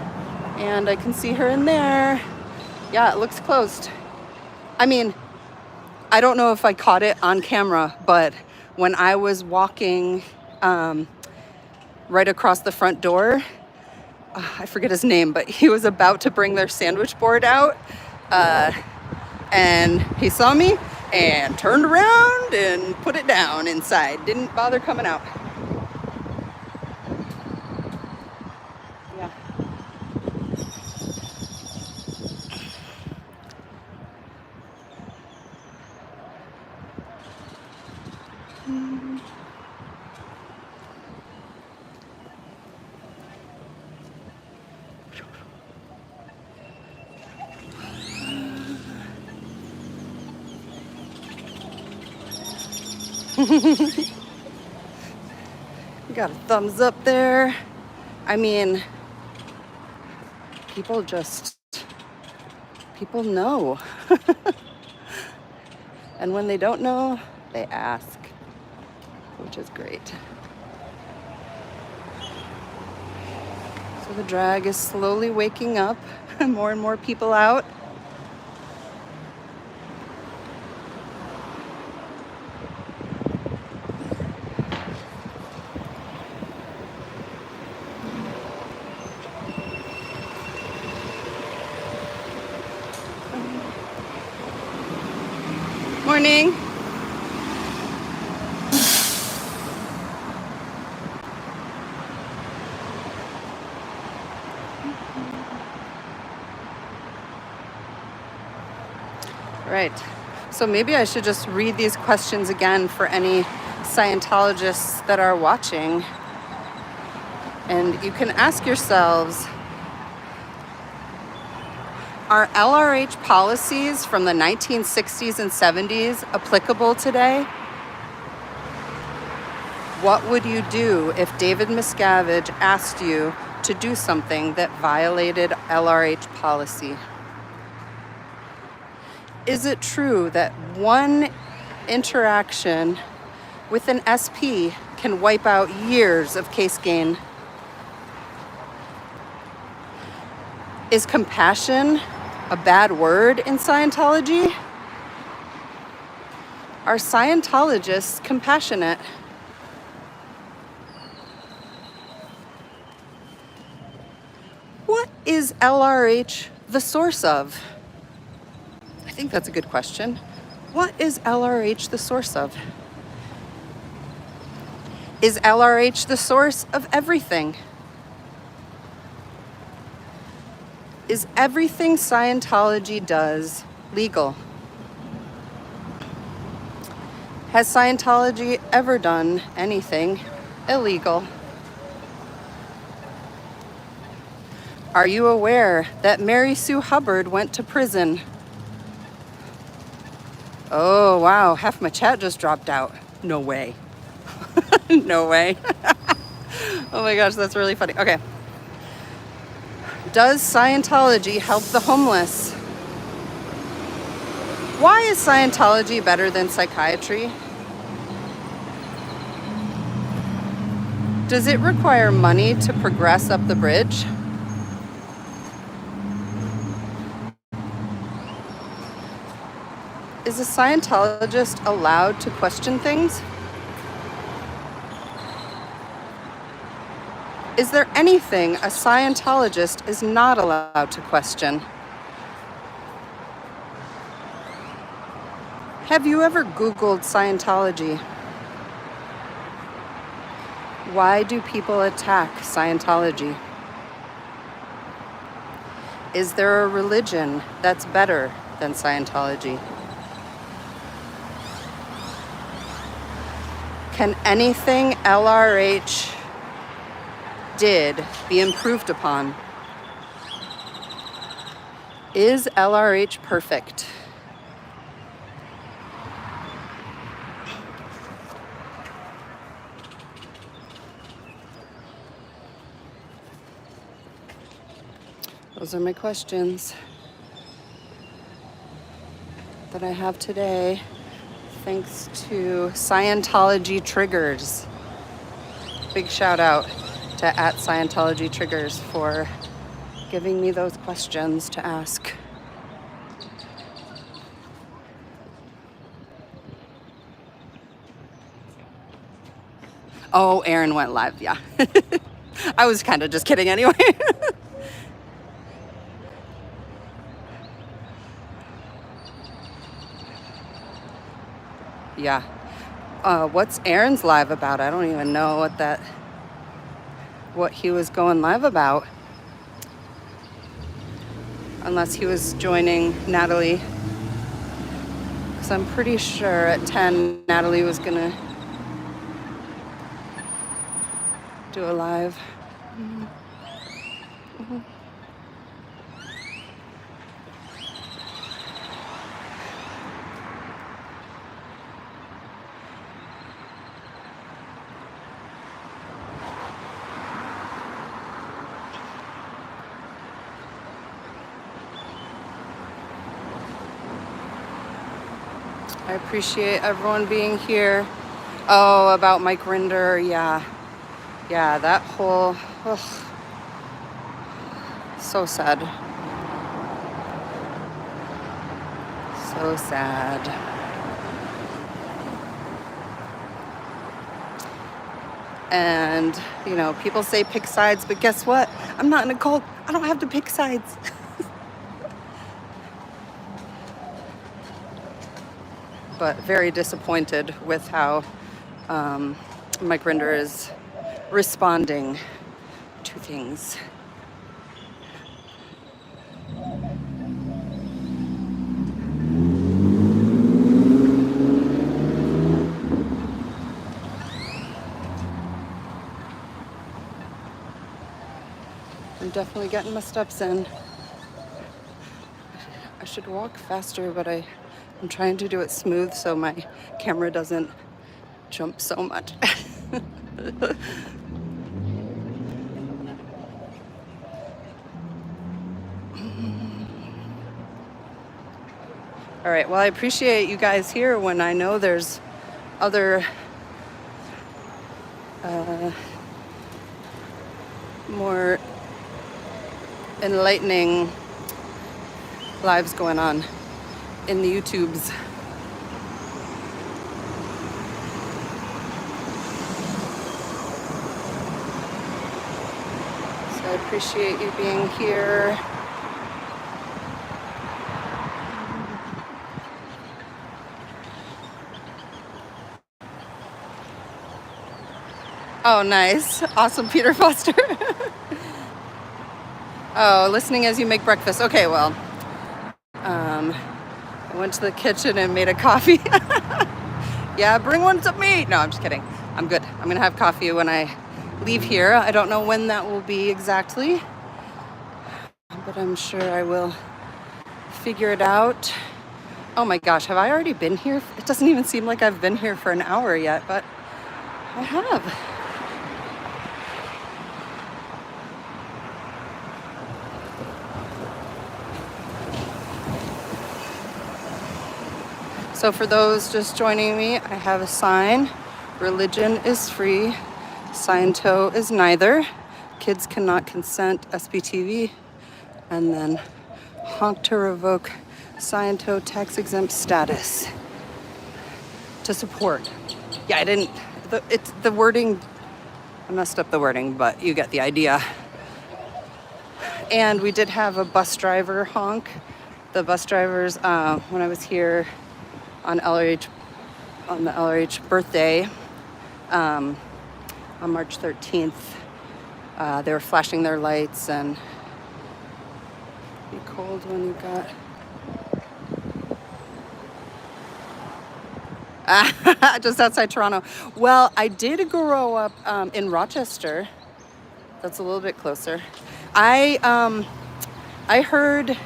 And I can see her in there. Yeah, it looks closed. I mean, I don't know if I caught it on camera, but when I was walking right across the front door, I forget his name, but he was about to bring their sandwich board out. And he saw me and turned around and put it down inside. Didn't bother coming out. Yeah. Got a thumbs up there. I mean, people know. And when they don't know, they ask, which is great. So the drag is slowly waking up, more and more people out. Morning. Right. So maybe I should just read these questions again for any Scientologists that are watching. And you can ask yourselves, are LRH policies from the 1960s and 70s applicable today? What would you do if David Miscavige asked you to do something that violated LRH policy? Is it true that one interaction with an SP can wipe out years of case gain? Is compassion a bad word in Scientology? Are Scientologists compassionate? What is LRH the source of? I think that's a good question. What is LRH the source of? Is LRH the source of everything? Is everything Scientology does legal? Has Scientology ever done anything illegal? Are you aware that Mary Sue Hubbard went to prison? Oh, wow, half my chat just dropped out. No way. No way. Oh my gosh, that's really funny. Okay. Does Scientology help the homeless? Why is Scientology better than psychiatry? Does it require money to progress up the bridge? Is a Scientologist allowed to question things? Is there anything a Scientologist is not allowed to question? Have you ever Googled Scientology? Why do people attack Scientology? Is there a religion that's better than Scientology? Can anything LRH did be improved upon? Is LRH perfect? Those are my questions that I have today. Thanks to Scientology Triggers. Big shout out to @Scientology Triggers for giving me those questions to ask. Oh, Aaron went live, yeah. I was kind of just kidding anyway. Yeah. What's Aaron's live about? I don't even know what he was going live about. Unless he was joining Natalie. Because I'm pretty sure at 10, Natalie was gonna do a live. I appreciate everyone being here. Oh, about Mike Rinder, yeah. Yeah, that whole, ugh, so sad. So sad. And, you know, people say pick sides, but guess what? I'm not in a cult. I don't have to pick sides. But very disappointed with how Mike Rinder is responding to things. I'm definitely getting my steps in. I should walk faster, but I'm trying to do it smooth so my camera doesn't jump so much. All right, well, I appreciate you guys here when I know there's other more enlightening lives going on in the YouTubes. So I appreciate you being here. Oh, nice. Awesome, Peter Foster. Oh, listening as you make breakfast. Okay, well, I went to the kitchen and made a coffee. Yeah, bring one to me. No, I'm just kidding. I'm good. I'm gonna have coffee when I leave here. I don't know when that will be exactly, but I'm sure I will figure it out. Oh my gosh, have I already been here? It doesn't even seem like I've been here for an hour yet, but I have. So for those just joining me, I have a sign. Religion is free. Sciento is neither. Kids cannot consent. SPTV. And then honk to revoke Sciento tax exempt status. To support. Yeah, I didn't. It's the wording. I messed up the wording, but you get the idea. And we did have a bus driver honk. The bus drivers, when I was here on the LRH birthday, on March 13th, they were flashing their lights and be cold when you got just outside Toronto. Well, I did grow up in Rochester. That's a little bit closer. I heard,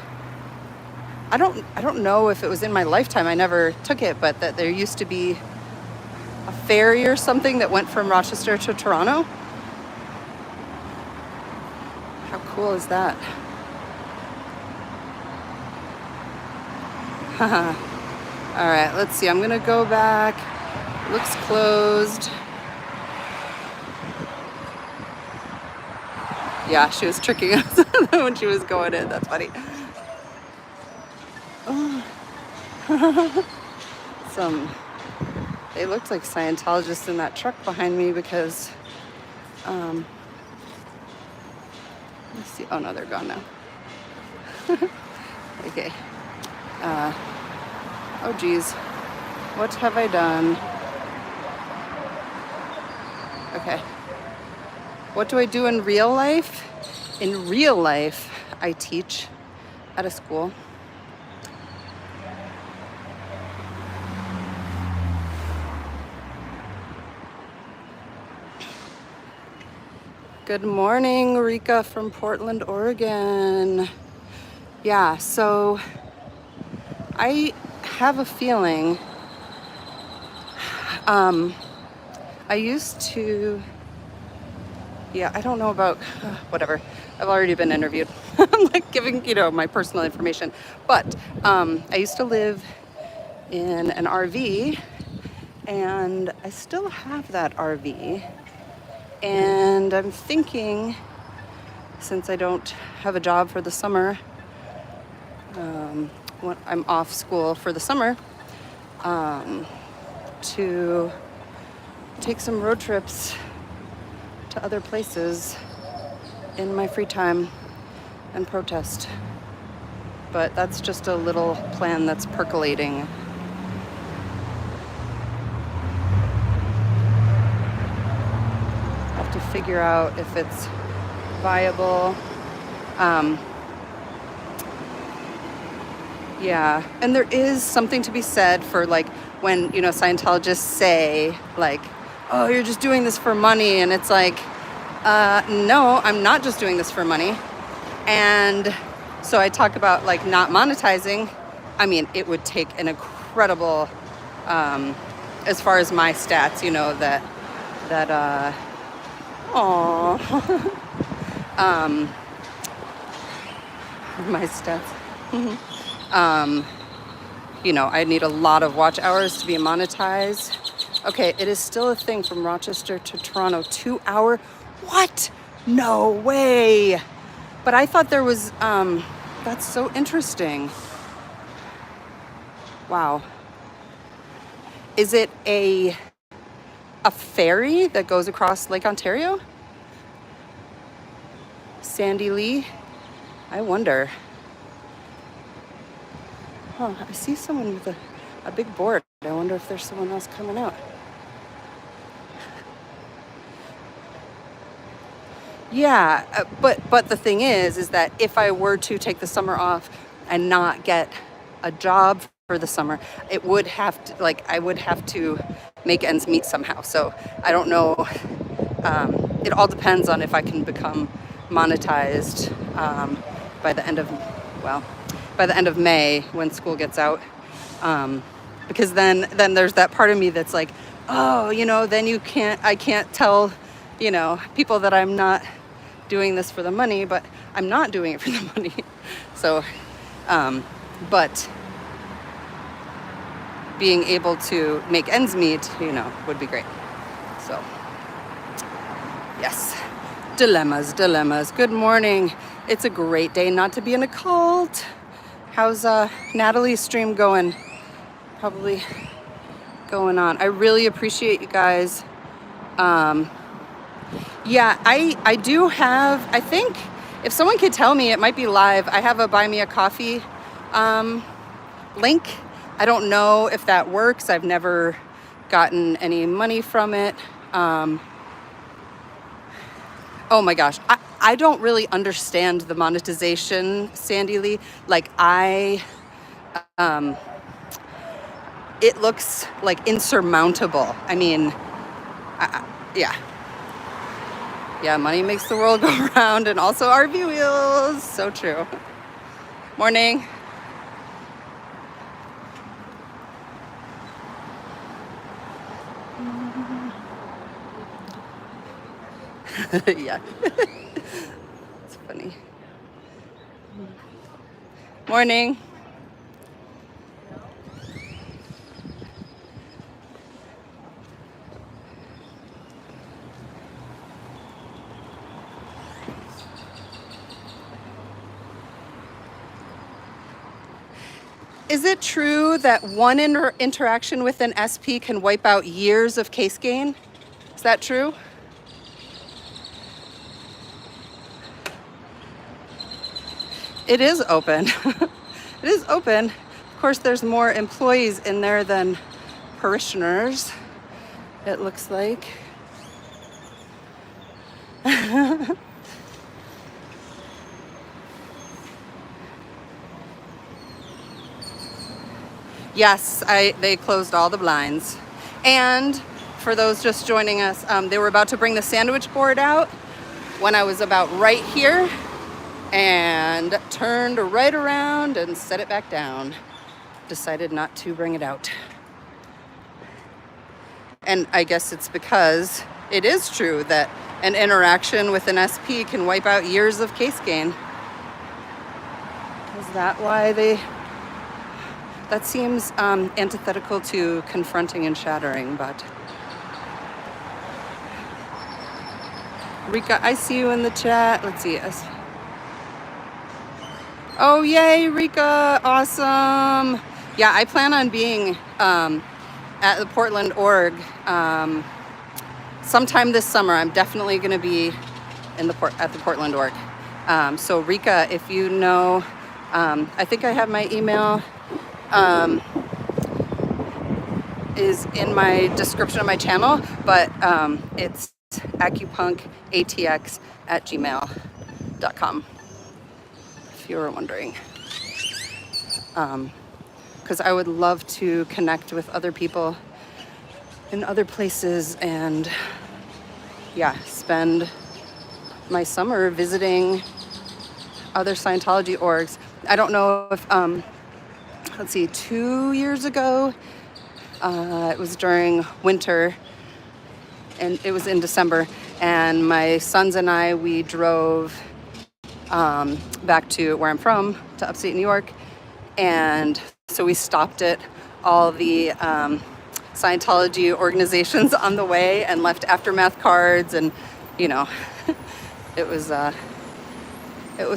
I don't know if it was in my lifetime, I never took it, but that there used to be a ferry or something that went from Rochester to Toronto. How cool is that? All right, let's see. I'm gonna go back. Looks closed. Yeah, she was tricking us. That when she was going in. That's funny. They looked like Scientologists in that truck behind me because, let's see. Oh no, they're gone now. Okay. Oh geez. What have I done? Okay. What do I do in real life? In real life, I teach at a school. Good morning, Rika from Portland, Oregon. Yeah, so I have a feeling I used to, yeah, I don't know about, whatever. I've already been interviewed. I'm like giving, my personal information. But I used to live in an RV, and I still have that RV. And I'm thinking, since I don't have a job for the summer, when I'm off school for the summer, to take some road trips to other places in my free time and protest. But that's just a little plan that's percolating. I have to figure out if it's viable. Yeah, and there is something to be said for like when, Scientologists say like, oh, you're just doing this for money. And it's like, no, I'm not just doing this for money. And so I talk about like not monetizing. I mean, it would take an incredible, as far as my stats, my stats. I need a lot of watch hours to be monetized. Okay, it is still a thing from Rochester to Toronto. 2 hour? What? No way. But I thought there was, that's so interesting. Wow. Is it a ferry that goes across Lake Ontario? Sandy Lee? I wonder. Oh, I see someone with a big board. I wonder if there's someone else coming out. Yeah, but the thing is that if I were to take the summer off and not get a job for the summer, it would have to, I would have to make ends meet somehow. So I don't know. It all depends on if I can become monetized by the end of May when school gets out. Because then there's that part of me that's like, oh, then I can't tell, people that I'm not doing this for the money, but I'm not doing it for the money. So, but being able to make ends meet, would be great. So, yes, dilemmas. Good morning. It's a great day not to be in a cult. How's Natalie's stream going? Probably going on. I really appreciate you guys. Yeah, I do have, I think if someone could tell me, it might be live. I have a buy me a coffee link. I don't know if that works. I've never gotten any money from it. Oh my gosh. I don't really understand the monetization, Sandy Lee. It looks like insurmountable. I mean, yeah. Yeah, money makes the world go round, and also RV wheels. So true. Morning. Yeah. It's funny. Morning. Is it true that one interaction with an SP can wipe out years of case gain? Is that true? It is open. It is open. Of course, there's more employees in there than parishioners, it looks like. Yes, they closed all the blinds. And for those just joining us, they were about to bring the sandwich board out when I was about right here and turned right around and set it back down. Decided not to bring it out. And I guess it's because it is true that an interaction with an SP can wipe out years of case gain. Is that why that seems antithetical to confronting and shattering, but. Rika, I see you in the chat. Let's see. Oh, yay, Rika. Awesome. Yeah, I plan on being at the Portland org sometime this summer. I'm definitely going to be at the Portland org. So Rika, if you know, I think I have my email is in my description of my channel, but it's acupunkatx@gmail.com, if you were wondering. Because I would love to connect with other people in other places and, yeah, spend my summer visiting other Scientology orgs. I don't know if, let's see, 2 years ago, it was during winter, and it was in December, and my sons and I, we drove back to where I'm from, to upstate New York, and so we stopped at all the Scientology organizations on the way and left aftermath cards, and you know, it was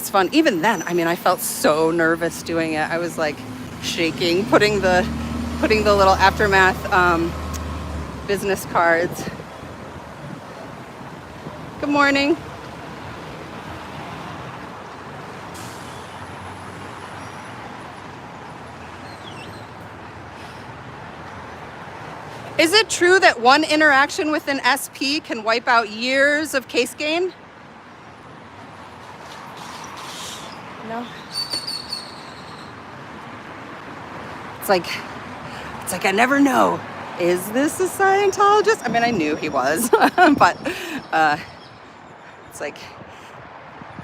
fun. Even then, I mean, I felt so nervous doing it. I was like shaking, putting the little aftermath business cards. Good morning. Is it true that one interaction with an SP can wipe out years of case gain? No. It's like I never know. Is this a Scientologist? I mean, I knew he was, but it's like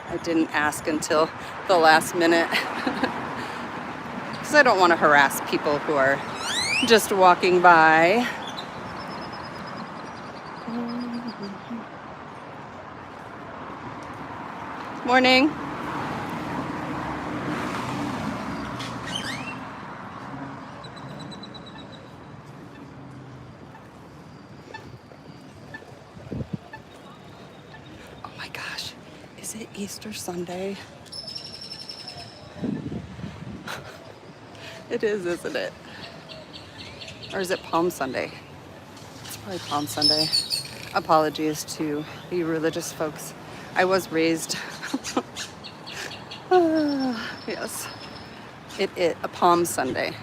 I didn't ask until the last minute because I don't want to harass people who are just walking by. Morning. Oh my gosh, is it Easter Sunday? It is, isn't it? Or is it Palm Sunday? It's probably Palm Sunday. Apologies to the religious folks. I was raised. Yes. It a Palm Sunday.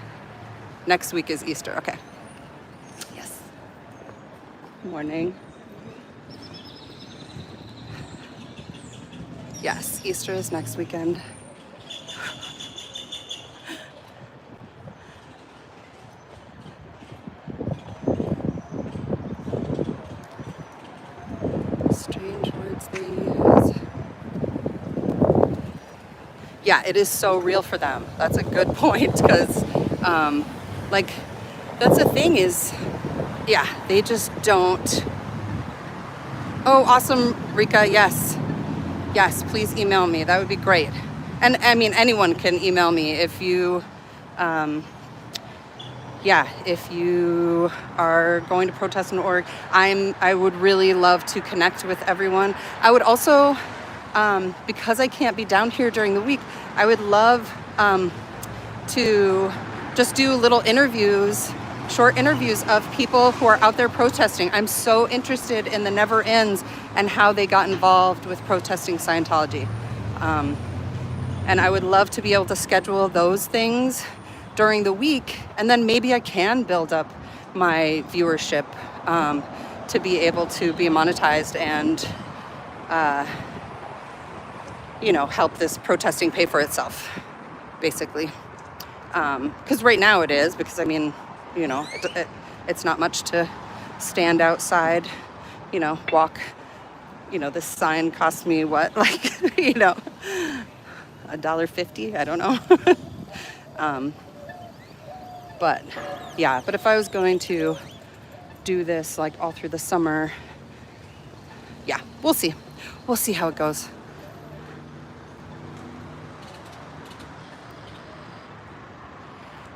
Next week is Easter. Okay. Yes. Morning. Yes, Easter is next weekend. Strange words they use. Yeah, it is so real for them. That's a good point, because like, that's the thing is, yeah, they just don't. Oh, awesome, Rika. Yes, please email me. That would be great. And I mean, anyone can email me if you if you are going to protest an org. I would really love to connect with everyone. I would also, because I can't be down here during the week, I would love to just do little interviews, short interviews of people who are out there protesting. I'm so interested in the Never Ends and how they got involved with protesting Scientology. And I would love to be able to schedule those things during the week, and then maybe I can build up my viewership to be able to be monetized and help this protesting pay for itself, basically. Because right now it is, because it's not much to stand outside, walk. This sign cost me what, like, $1.50, I don't know. But if I was going to do this like all through the summer, we'll see how it goes.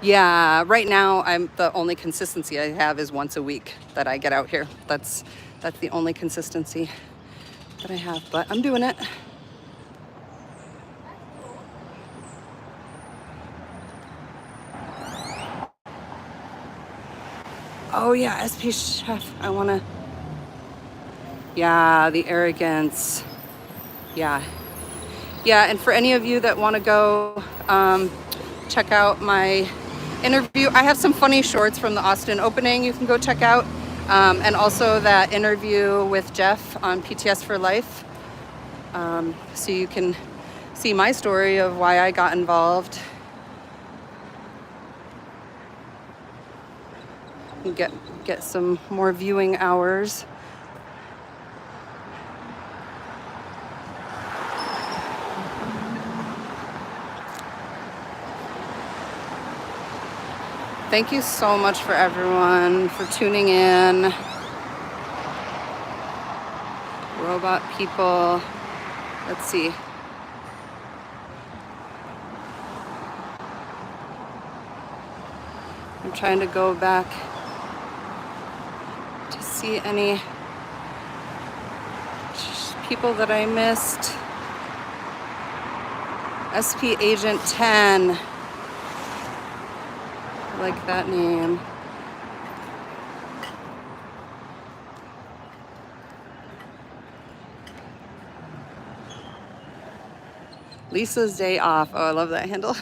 Yeah, right now the only consistency I have is once a week that I get out here. That's the only consistency that I have, but I'm doing it. Oh yeah, SP Chef. I wanna. Yeah, the arrogance. Yeah. And for any of you that want to go check out my interview, I have some funny shorts from the Austin opening you can go check out, and also that interview with Jeff on PTS for Life, so you can see my story of why I got involved and get some more viewing hours. Thank you so much for everyone for tuning in. Robot people. Let's see. I'm trying to go back to see any people that I missed. SP Agent 10. I like that name. Lisa's Day Off. Oh, I love that handle.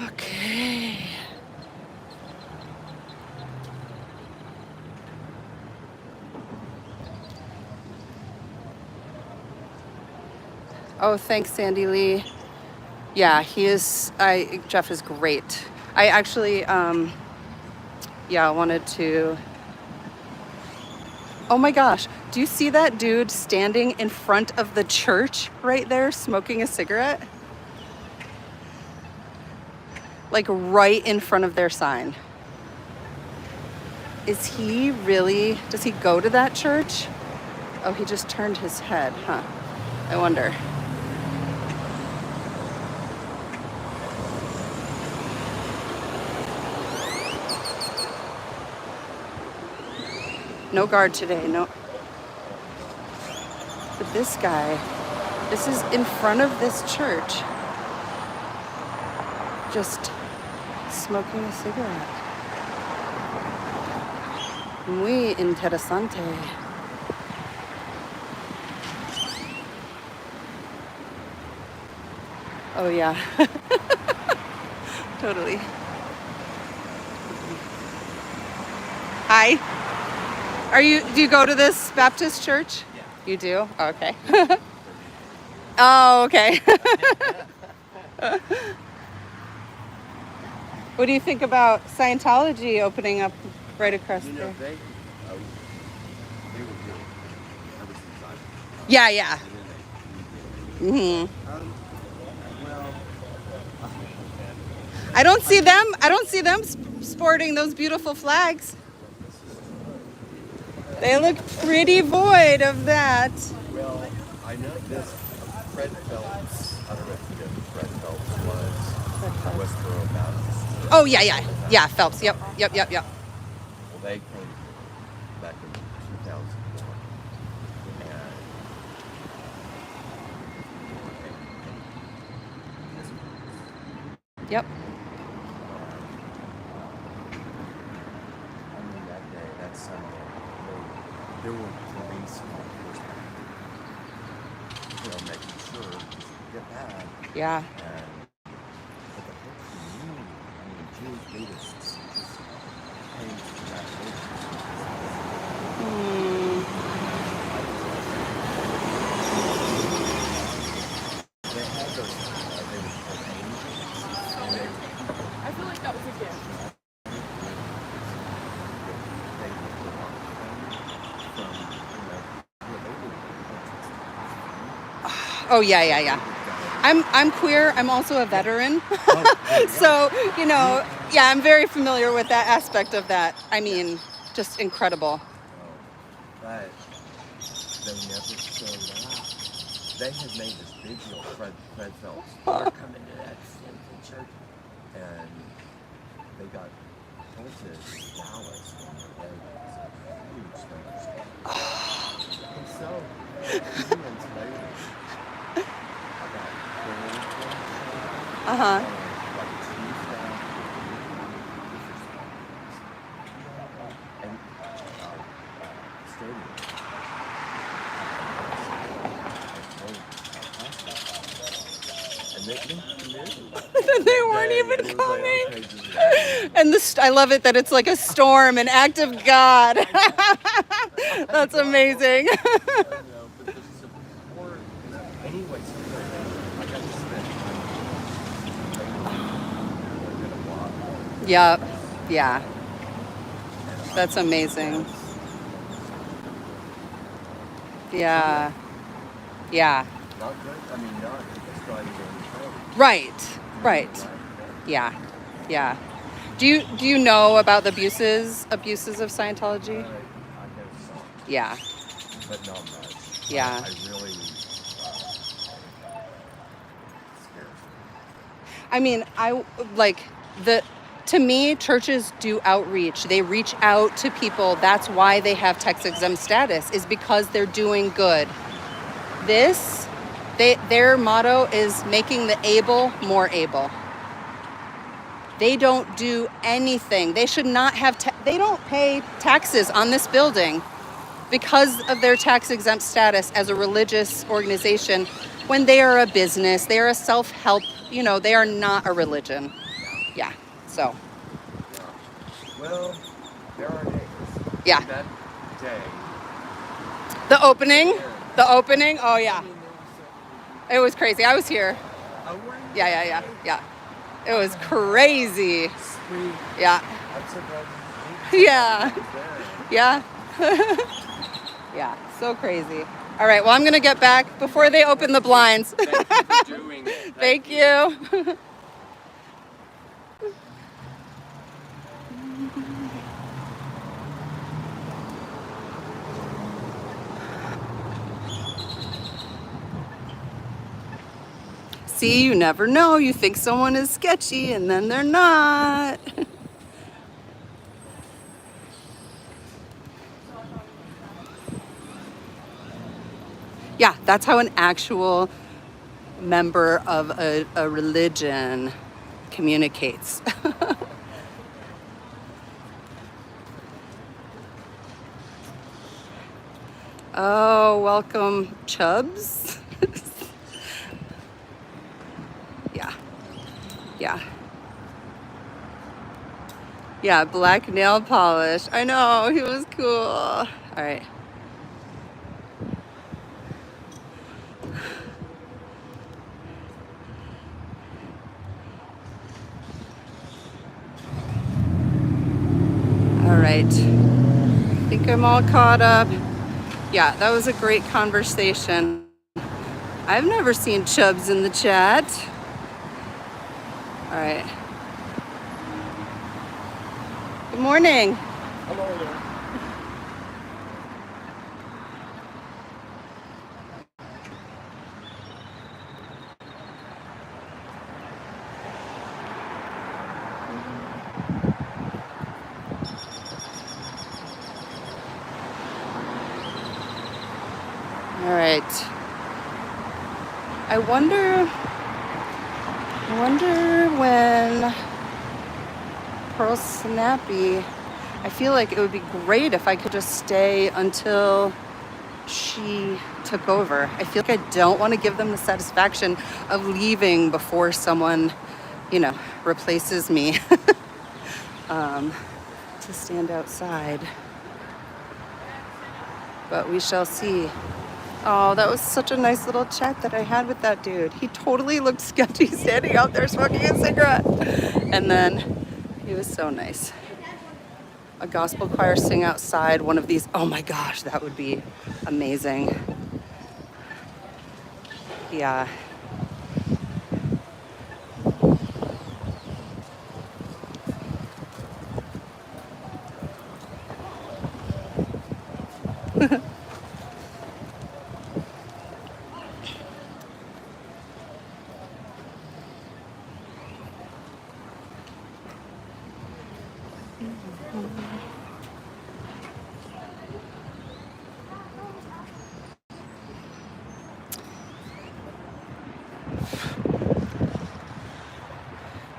Okay. Oh, thanks, Sandy Lee. Yeah, Jeff is great. I actually, wanted to. Oh my gosh, do you see that dude standing in front of the church right there smoking a cigarette? Like right in front of their sign. Does he go to that church? Oh, he just turned his head, huh? I wonder. No guard today, no. But this guy, this is in front of this church, just smoking a cigarette. Muy interesante. Oh yeah, totally. Hi. Do you go to this Baptist church? Yeah. You do? Oh, okay. Oh, okay. What do you think about Scientology opening up right across there? They were good ever since I. Yeah. And then Well, I don't see them sporting those beautiful flags. They look pretty void of that. Well, I know this. Fred Phelps. I don't know if you know who Fred Phelps was. Westboro Baptist. Oh yeah, Phelps. Yep. Well, They came back in 2004, and Yep. I mean, that day, that Sunday, there were police on horseback, making sure you get back. Yeah. And but the whole community, I mean, Jewish Buddhists just came to that place. They had those, they were called angels, and they I feel like that was a gift. they were Oh yeah, yeah, yeah. I'm queer. I'm also a veteran. So, yeah, I'm very familiar with that aspect of that. I mean, just incredible. But they never showed up. They had made this big deal, Fred Phelps. They're coming to that Simpson church. And they got told to Dallas on their way. It was a huge thunderstorm. And so, 2 months later, I got Uh-huh. like Tuesday, and stadium. And they knew. They weren't even It was like, coming. okay, this is And I love it that it's like a storm, an act of God. That's amazing. I know, but the support. Anyway, so I got to spend time. Yep. Yeah. That's amazing. Yeah. Yeah. Not good. I mean, not just trying to go in Right. Right. Yeah. Yeah. Do you know about the abuses of Scientology? I know some, Yeah. but not much. Yeah. I really scares me. I mean, to me, churches do outreach. They reach out to people. That's why they have tax exempt status, is because they're doing good. Their motto is making the able more able. They don't do anything. They should not have, they don't pay taxes on this building because of their tax exempt status as a religious organization when they are a business, they are a self-help, they are not a religion. Yeah, so. Well, there are days. Yeah. That day. The opening, oh yeah. It was crazy. I was here. Yeah. It was crazy. Sweet. Yeah. I'm so glad Yeah. Yeah. Yeah. So crazy. All right. Well, I'm going to get back before they open the blinds. Thank you for doing it. Thank you. See, you never know. You think someone is sketchy and then they're not. Yeah, that's how an actual member of a religion communicates. Oh, welcome, Chubbs. Yeah, black nail polish. I know, he was cool. All right. All right. I think I'm all caught up. Yeah, that was a great conversation. I've never seen Chubbs in the chat. All right. Good morning. Hello there. All right. I wonder when Pearl Snappy, I feel like it would be great if I could just stay until she took over. I feel like I don't want to give them the satisfaction of leaving before someone, replaces me to stand outside. But we shall see. Oh, that was such a nice little chat that I had with that dude. He totally looked sketchy standing out there smoking a cigarette. And then he was so nice. A gospel choir sing outside one of these. Oh my gosh, that would be amazing. Yeah.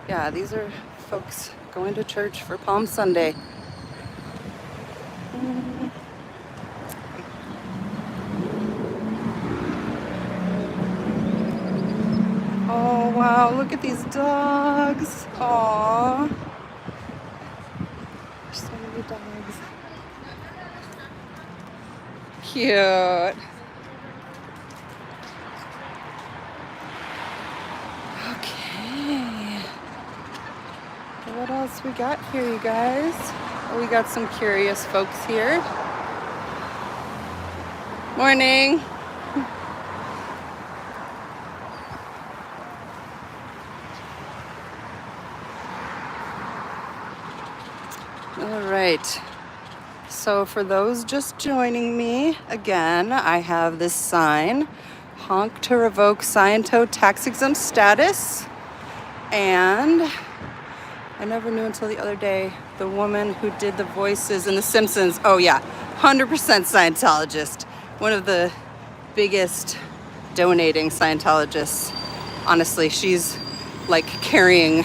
Yeah, these are folks going to church for Palm Sunday. Oh wow, look at these dogs. Aww. There's so many dogs. Cute. Okay. What else we got here, you guys? Oh, we got some curious folks here. Morning. All right. So for those just joining me, again, I have this sign, honk to revoke Scientology tax exempt status. And I never knew until the other day, the woman who did the voices in The Simpsons, oh yeah, 100% Scientologist. One of the biggest donating Scientologists. Honestly, she's like carrying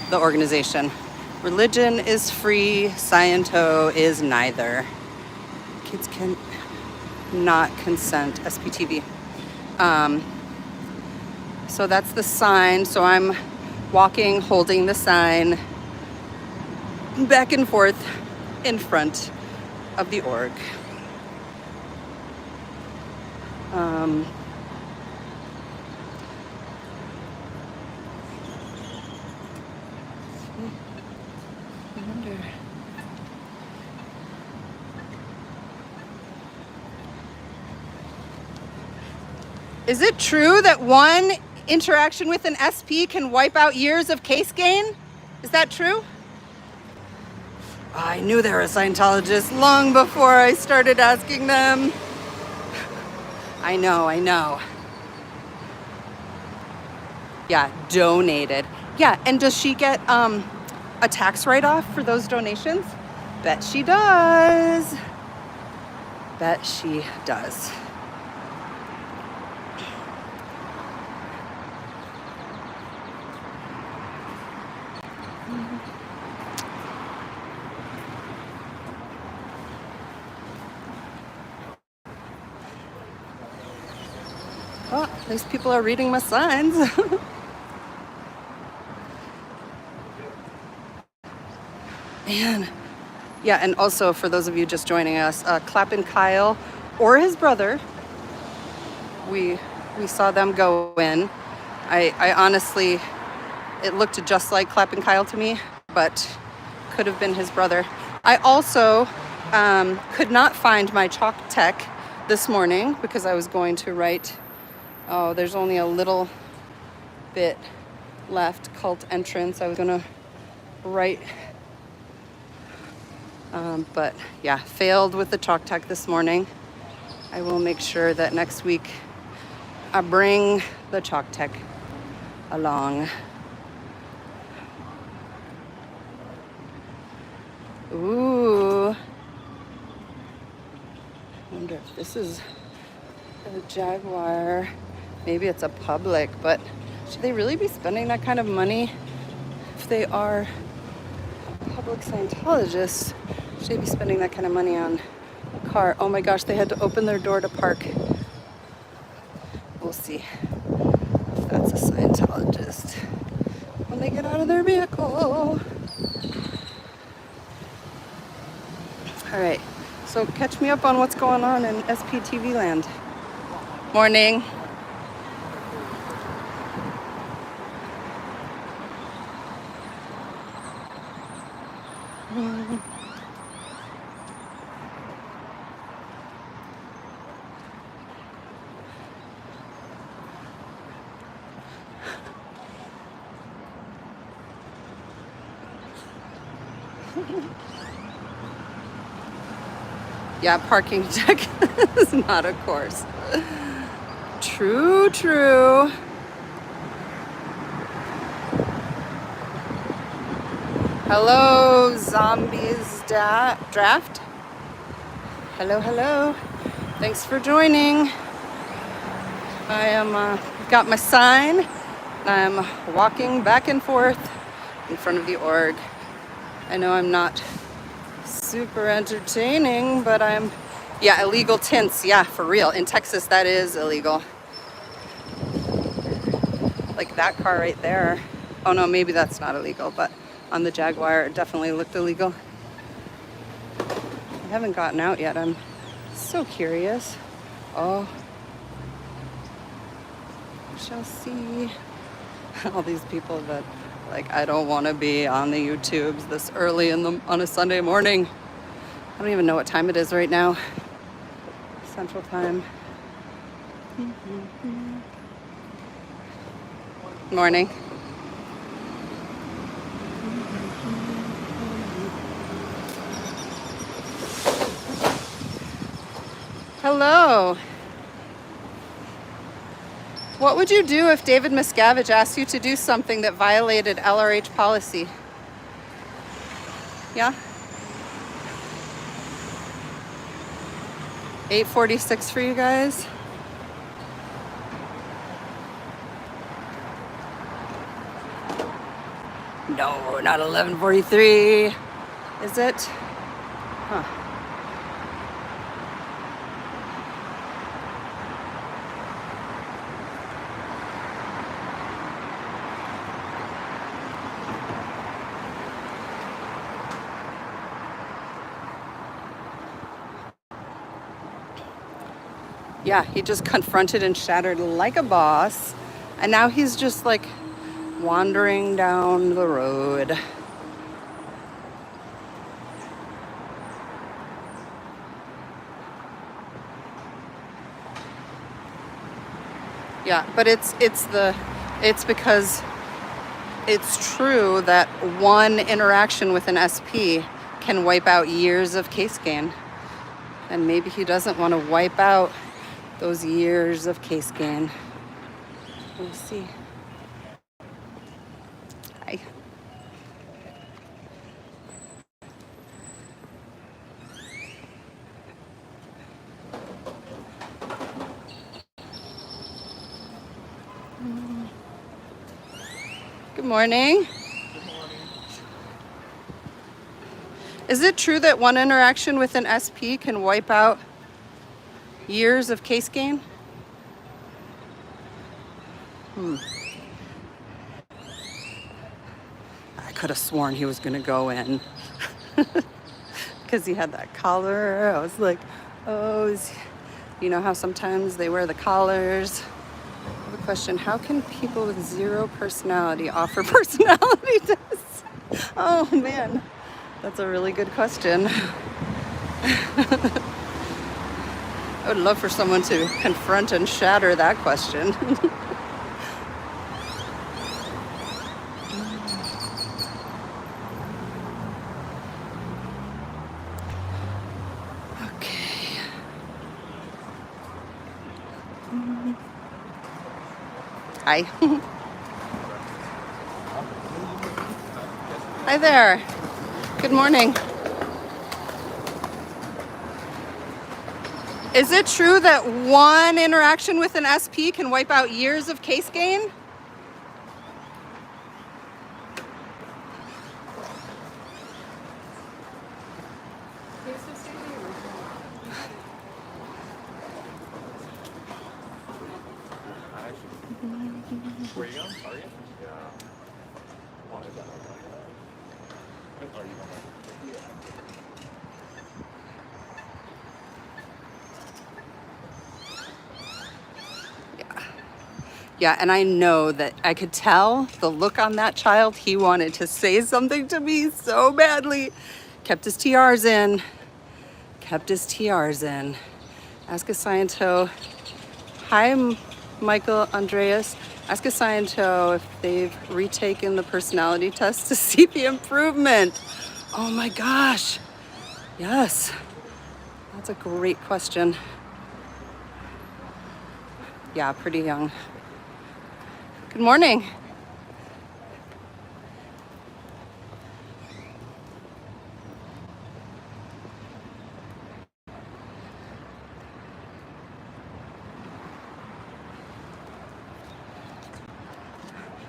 the organization. Religion is free, Sciento is neither. Kids can not consent, SPTV. So that's the sign. So I'm walking, holding the sign back and forth in front of the org. I wonder. Is it true that one interaction with an SP can wipe out years of case gain? Is that true? I knew they were a Scientologist long before I started asking them. I know. Yeah, donated. Yeah, and does she get a tax write-off for those donations? Bet she does. Bet she does. Oh, at least people are reading my signs. Man. Yeah, and also for those of you just joining us, Clappin' Kyle or his brother, we saw them go in. I honestly, it looked just like Clappin' Kyle to me, but could have been his brother. I also could not find my chalk tech this morning because I was going to write, oh, there's only a little bit left, cult entrance. I was gonna write, but yeah, failed with the chalk tech this morning. I will make sure that next week I bring the chalk tech along. Ooh. I wonder if this is The Jaguar. Maybe it's a public, but should they really be spending that kind of money if they are public Scientologists? Should they be spending that kind of money on a car? Oh my gosh, they had to open their door to park. We'll see if that's a Scientologist when they get out of their vehicle. All right, so catch me up on what's going on in SPTV land. Morning. Yeah, parking deck is not a course. True, true. Hello, zombies draft. Hello, hello. Thanks for joining. I am got my sign. I'm walking back and forth in front of the org. I know I'm not super entertaining, but yeah, illegal tints. Yeah, for real. In Texas, that is illegal. Like that car right there. Oh no, maybe that's not illegal, but on the Jaguar, it definitely looked illegal. I haven't gotten out yet. I'm so curious. Oh, we shall see. All these people that, like, I don't want to be on the YouTubes this early on a Sunday morning. I don't even know what time it is right now. Central Time. Morning. Hello. What would you do if David Miscavige asked you to do something that violated LRH policy? Yeah? 8:46 for you guys. No, not 11:43. Is it? Huh. Yeah, he just confronted and shattered like a boss. And now he's just like wandering down the road. Yeah, but it's because it's true that one interaction with an SP can wipe out years of case gain. And maybe he doesn't want to wipe out those years of case gain. We'll see. Hi. Good morning. Good morning. Is it true that one interaction with an SP can wipe out years of case gain? I could have sworn he was going to go in because he had that collar. I was like, oh, you know how sometimes they wear the collars? I have a question. How can people with zero personality offer personality tests? Oh, man. That's a really good question. I would love for someone to confront and shatter that question. Okay. Hi. Hi there. Good morning. Is it true that one interaction with an SP can wipe out years of case gain? Where you going? Are you? Yeah. Are you Yeah, and I know that I could tell the look on that child. He wanted to say something to me so badly. Kept his TRs in. Kept his TRs in. Ask a Sciento. Hi, Michael Andreas. Ask a Sciento if they've retaken the personality test to see the improvement. Oh my gosh. Yes. That's a great question. Yeah, pretty young. Good morning.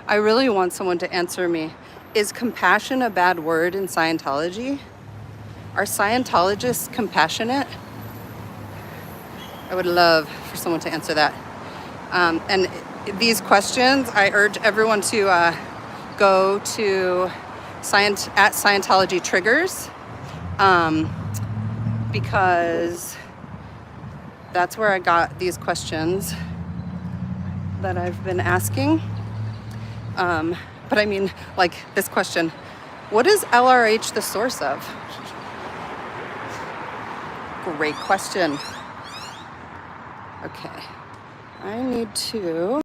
I really want someone to answer me. Is compassion a bad word in Scientology? Are Scientologists compassionate? I would love for someone to answer that. And these questions, I urge everyone to go to at Scientology Triggers, because that's where I got these questions that I've been asking. But I mean, like this question, what is LRH the source of? Great question. Okay, I need to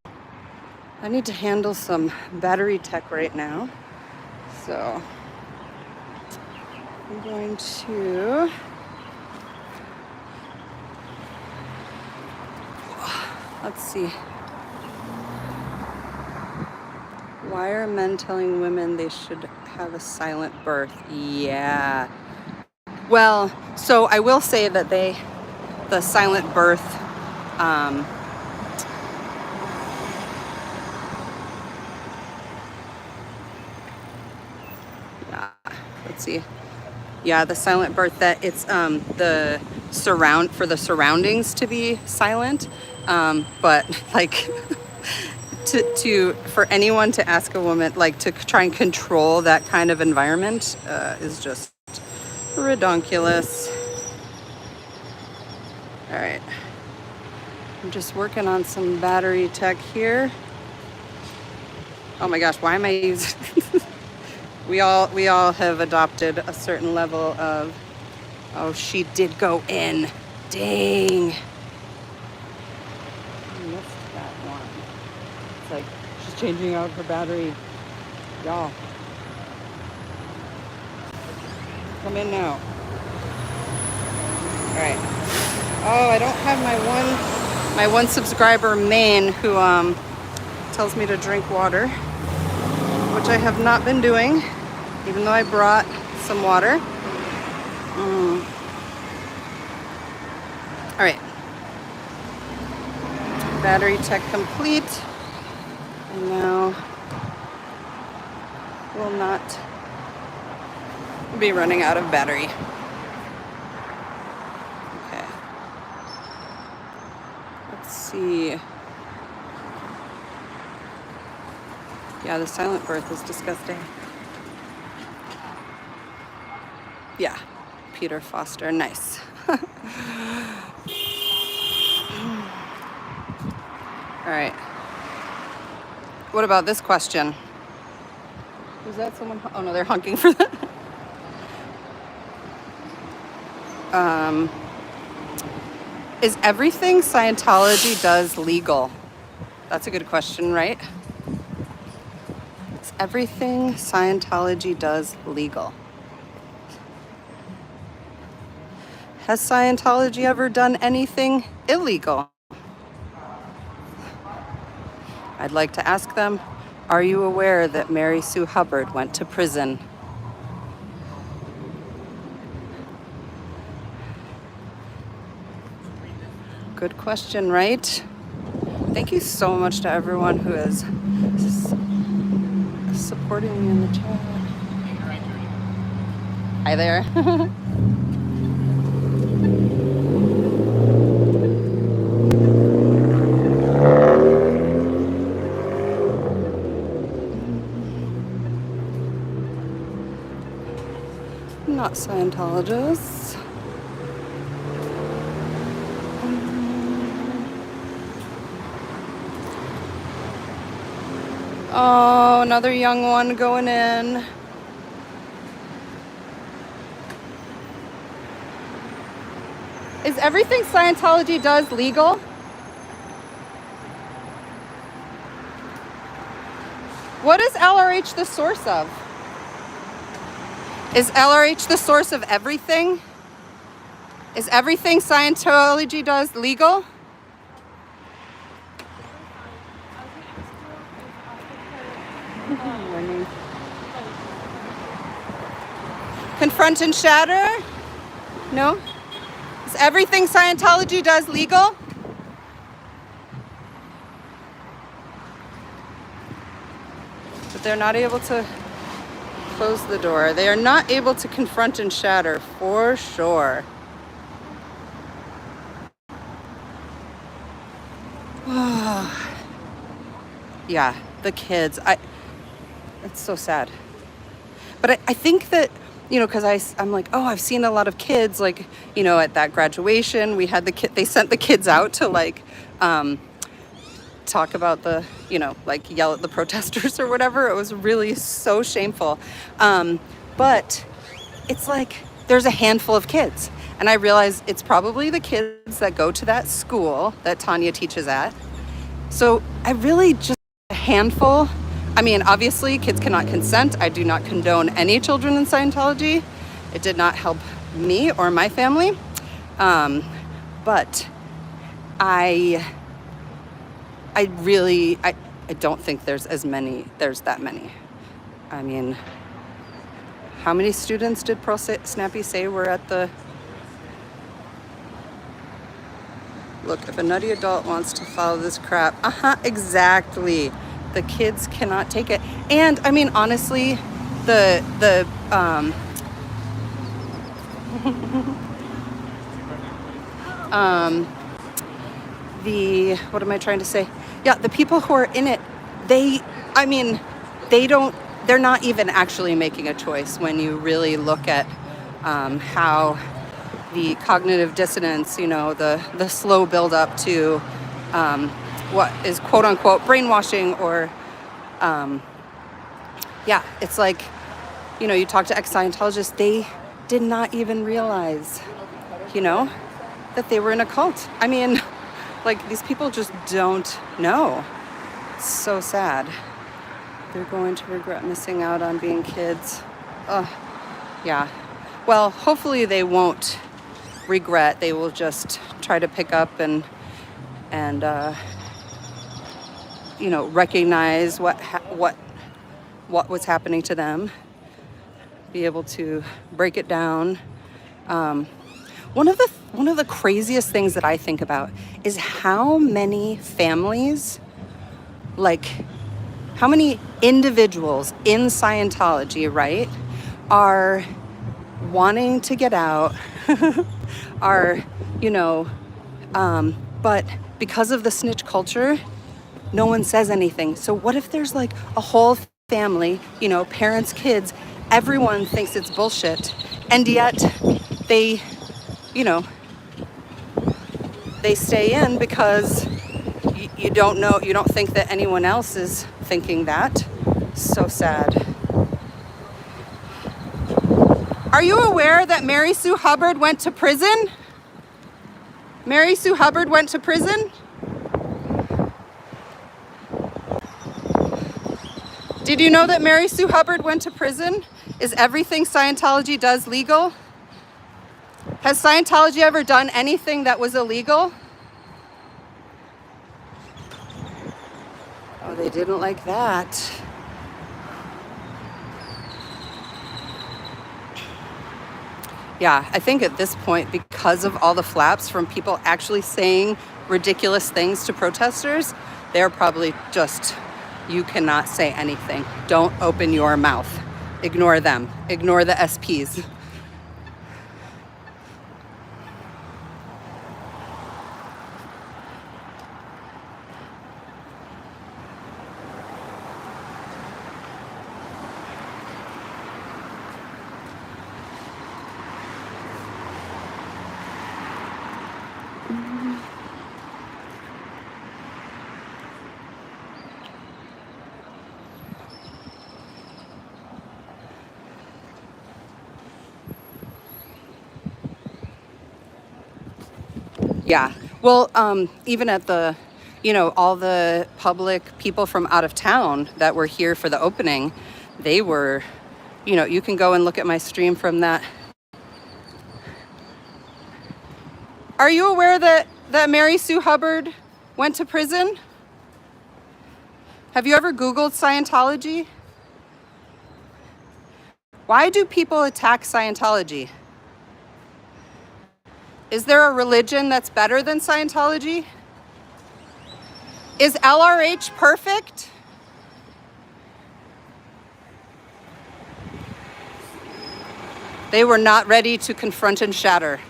handle some battery tech right now. So I'm going to, let's see. Why are men telling women they should have a silent birth? Yeah. Well, so I will say that the silent birth, yeah, let's see. Yeah, the silent birth, that it's the surroundings to be silent, but like for anyone to ask a woman, like, to try and control that kind of environment is just redonkulous. All right, I'm just working on some battery tech here. Oh my gosh, why am I using we all have adopted a certain level of, oh, she did go in, dang, I missed that one. It's like she's changing out her battery, y'all. Come in now. All right. Oh, I don't have my one subscriber main who tells me to drink water, which I have not been doing, even though I brought some water. All right. Battery tech complete. And now will not be running out of battery. Okay. Let's see. Yeah, the silent birth is disgusting. Yeah, Peter Foster, nice. All right. What about this question? Was that someone? Oh no, they're honking for that. Is everything Scientology does legal? That's a good question, right? Is everything Scientology does legal? Has Scientology ever done anything illegal? I'd like to ask them, are you aware that Mary Sue Hubbard went to prison? Good question, right? Thank you so much to everyone who is supporting me in the chat. Hi there. I'm not Scientologists. Oh, another young one going in. Is everything Scientology does legal? What is LRH the source of? Is LRH the source of everything? Is everything Scientology does legal? Confront and shatter? No? Is everything Scientology does legal? But they're not able to close the door. They are not able to confront and shatter, for sure. Yeah, the kids. It's so sad. But I think that, because I'm like, oh, I've seen a lot of kids, like, at that graduation, we had they sent the kids out to, like, talk about like yell at the protesters or whatever. It was really so shameful. But it's like, there's a handful of kids. And I realize it's probably the kids that go to that school that Tanya teaches at. So I really just a handful. I mean, obviously, kids cannot consent. I do not condone any children in Scientology. It did not help me or my family. But I don't think there's that many. I mean, how many students did Pearl Snappy say were at the... Look, if a nutty adult wants to follow this crap, exactly. The kids cannot take it. And I mean, honestly, what am I trying to say? Yeah, the people who are in it, they're not even actually making a choice when you really look at how the cognitive dissonance, the slow build up to what is quote unquote brainwashing or, it's like, you talk to ex-Scientologists, they did not even realize, that they were in a cult. I mean, like, these people just don't know. It's so sad. They're going to regret missing out on being kids. Yeah. Well, hopefully they won't regret. They will just try to pick up and recognize what was happening to them, be able to break it down. One of the craziest things that I think about is how many families, like how many individuals in Scientology, right, are wanting to get out, but because of the snitch culture, no one says anything. So what if there's like a whole family, parents, kids, everyone thinks it's bullshit, and yet they stay in because you don't think that anyone else is thinking that. So sad. Are you aware that Mary Sue Hubbard went to prison? Mary Sue Hubbard went to prison? Did you know that Mary Sue Hubbard went to prison? Is everything Scientology does legal? Has Scientology ever done anything that was illegal? Oh, they didn't like that. Yeah, I think at this point, because of all the flaps from people actually saying ridiculous things to protesters, they're probably just, you cannot say anything. Don't open your mouth. Ignore them. Ignore the SPs. Yeah. Well, even at the, all the public people from out of town that were here for the opening, they were, you can go and look at my stream from that. Are you aware that Mary Sue Hubbard went to prison? Have you ever Googled Scientology? Why do people attack Scientology? Is there a religion that's better than Scientology? Is LRH perfect? They were not ready to confront and shatter.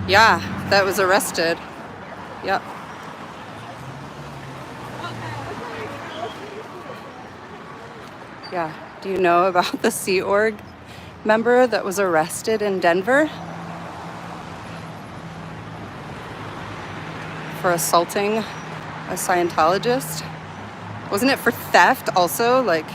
Yeah, that was arrested. Yep. Yeah. Do you know about the Sea Org member that was arrested in Denver for assaulting a Scientologist? Wasn't it for theft also? Like,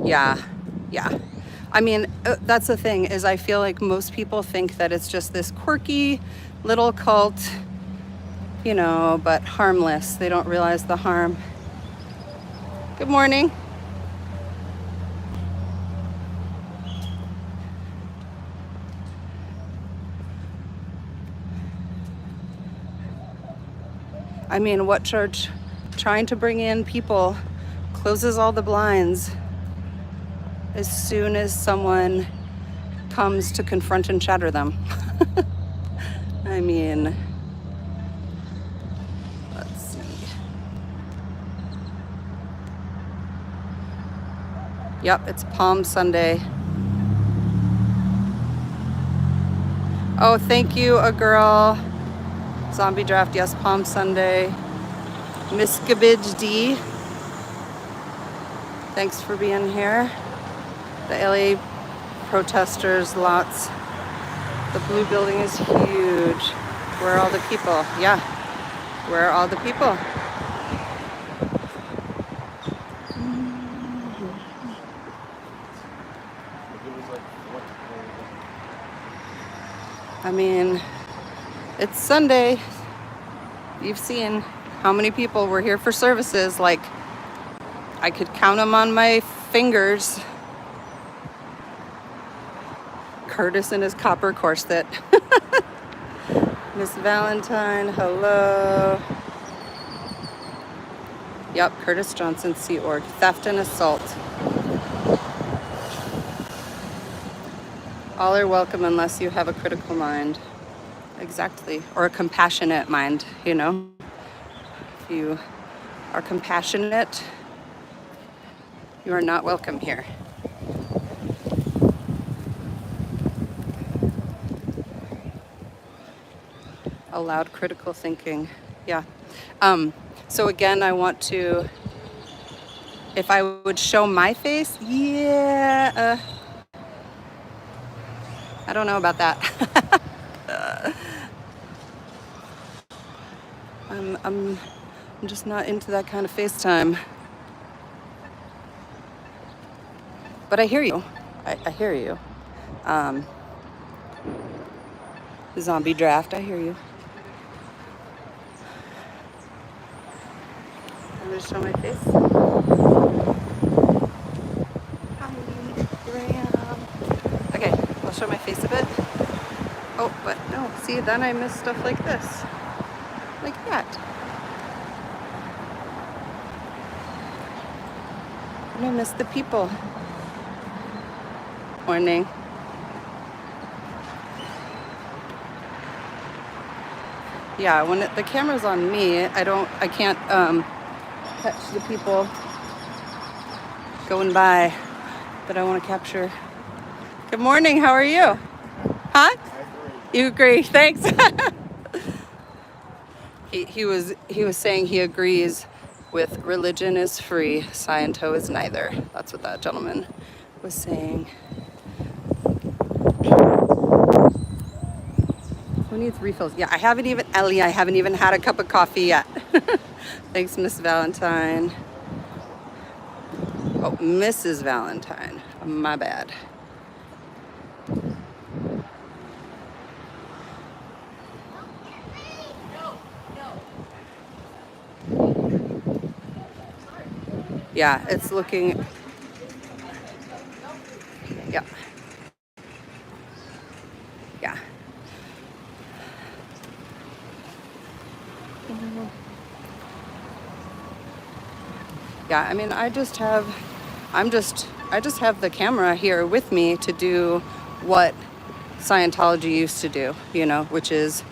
yeah, yeah. I mean, that's the thing, is I feel like most people think that it's just this quirky little cult, but harmless. They don't realize the harm. Good morning. I mean, what church trying to bring in people closes all the blinds as soon as someone comes to confront and shatter them? I mean, let's see. Yep, it's Palm Sunday. Oh, thank you, a girl. Zombie Draft, yes, Palm Sunday. Miss Gabbage D, thanks for being here. The LA protesters, lots. The blue building is huge. Where are all the people? Yeah, where are all the people? I mean, it's Sunday. You've seen how many people were here for services. Like, I could count them on my fingers. Curtis in his copper corset. Miss Valentine, hello. Yep, Curtis Johnson, Sea Org. Theft and assault. All are welcome unless you have a critical mind. Exactly. Or a compassionate mind, If you are compassionate, you are not welcome here. Allowed critical thinking. Yeah. So again, I want to, if I would show my face, yeah. I don't know about that. I'm just not into that kind of FaceTime. But I hear you. I hear you. Zombie draft, I hear you. I'm gonna show my face. Hi, here I am. Okay, I'll show my face a bit. Oh, but no, see, then I miss stuff like this. Like that. And I miss the people. Morning. Yeah, when the camera's on me, I can't catch the people going by that I want to capture. Good morning, how are you? Huh? You agree, thanks. he was saying he agrees with religion is free, Scientology is neither. That's what that gentleman was saying. Who needs refills? Yeah, Ellie, I haven't even had a cup of coffee yet. Thanks, Miss Valentine. Oh, Mrs. Valentine. My bad. Yeah, it's looking... Yeah. Yeah. Yeah, I mean, I just have the camera here with me to do what Scientology used to do, which is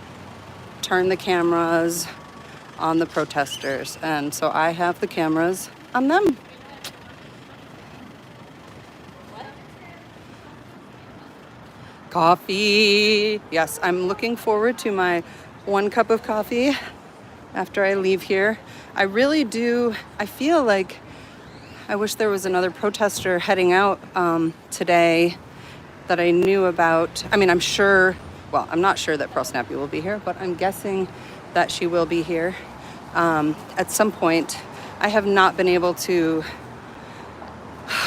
turn the cameras on the protesters. And so I have the cameras on them. Coffee. Yes, I'm looking forward to my 1 cup of coffee after I leave here. I really do. I feel like I wish there was another protester heading out today that I knew about. I mean, I'm not sure that Pearl Snappy will be here, but I'm guessing that she will be here at some point. I have not been able to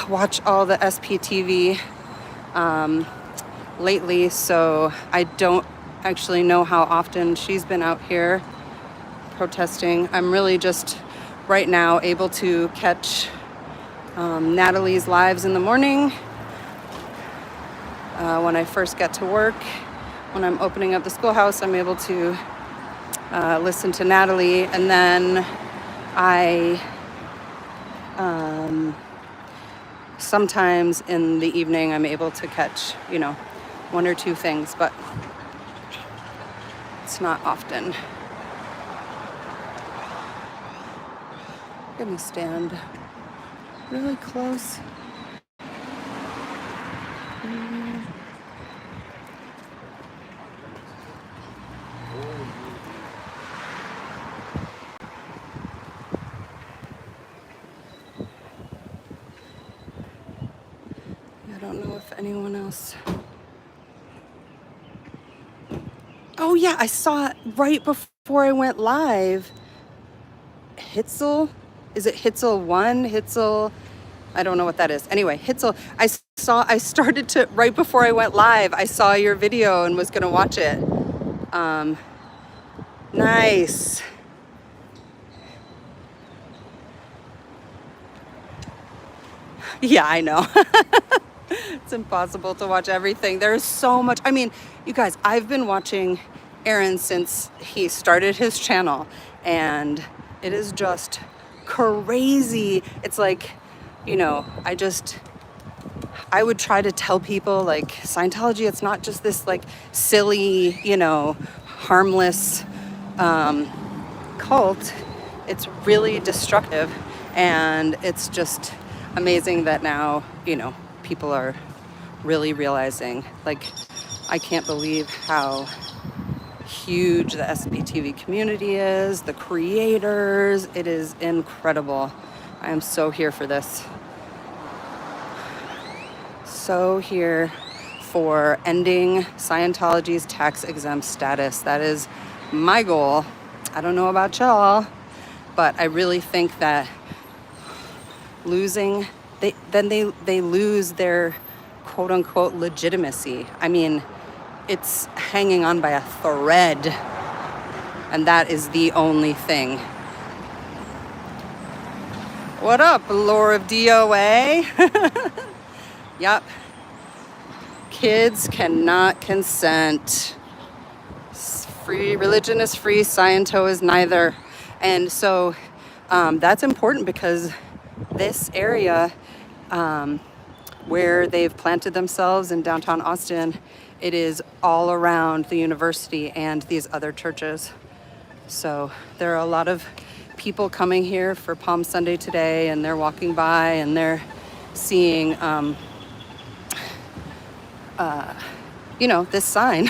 watch all the SPTV lately, so I don't actually know how often she's been out here protesting. I'm really just right now able to catch Natalie's lives in the morning when I first get to work. When I'm opening up the schoolhouse, I'm able to listen to Natalie, and then I sometimes in the evening I'm able to catch 1 or 2 things, but it's not often. I'm gonna stand really close. I don't know if anyone else. Oh yeah, I saw it right before I went live. Hitzel? Is it Hitzel 1? Hitzel? I don't know what that is. Anyway, Hitzel, I started to, right before I went live, I saw your video and was gonna watch it. Nice. Yeah, I know. It's impossible to watch everything. There's so much. I mean, you guys, I've been watching Aaron since he started his channel, and it is just crazy. It's like, I would try to tell people like Scientology, it's not just this like silly, harmless cult. It's really destructive, and it's just amazing that now, people are really realizing, like, I can't believe how huge the SPTV community is, the creators. It is incredible. I am so here for this. So here for ending Scientology's tax-exempt status. That is my goal. I don't know about y'all, but I really think that they lose their quote-unquote legitimacy. I mean, it's hanging on by a thread, and that is the only thing. What up, lore of DOA? Yep. Kids cannot consent. Free religion is free, Sciento is neither. And so that's important because this area where they've planted themselves in downtown Austin, it is all around the university and these other churches. So there are a lot of people coming here for Palm Sunday today, and they're walking by and they're seeing this sign,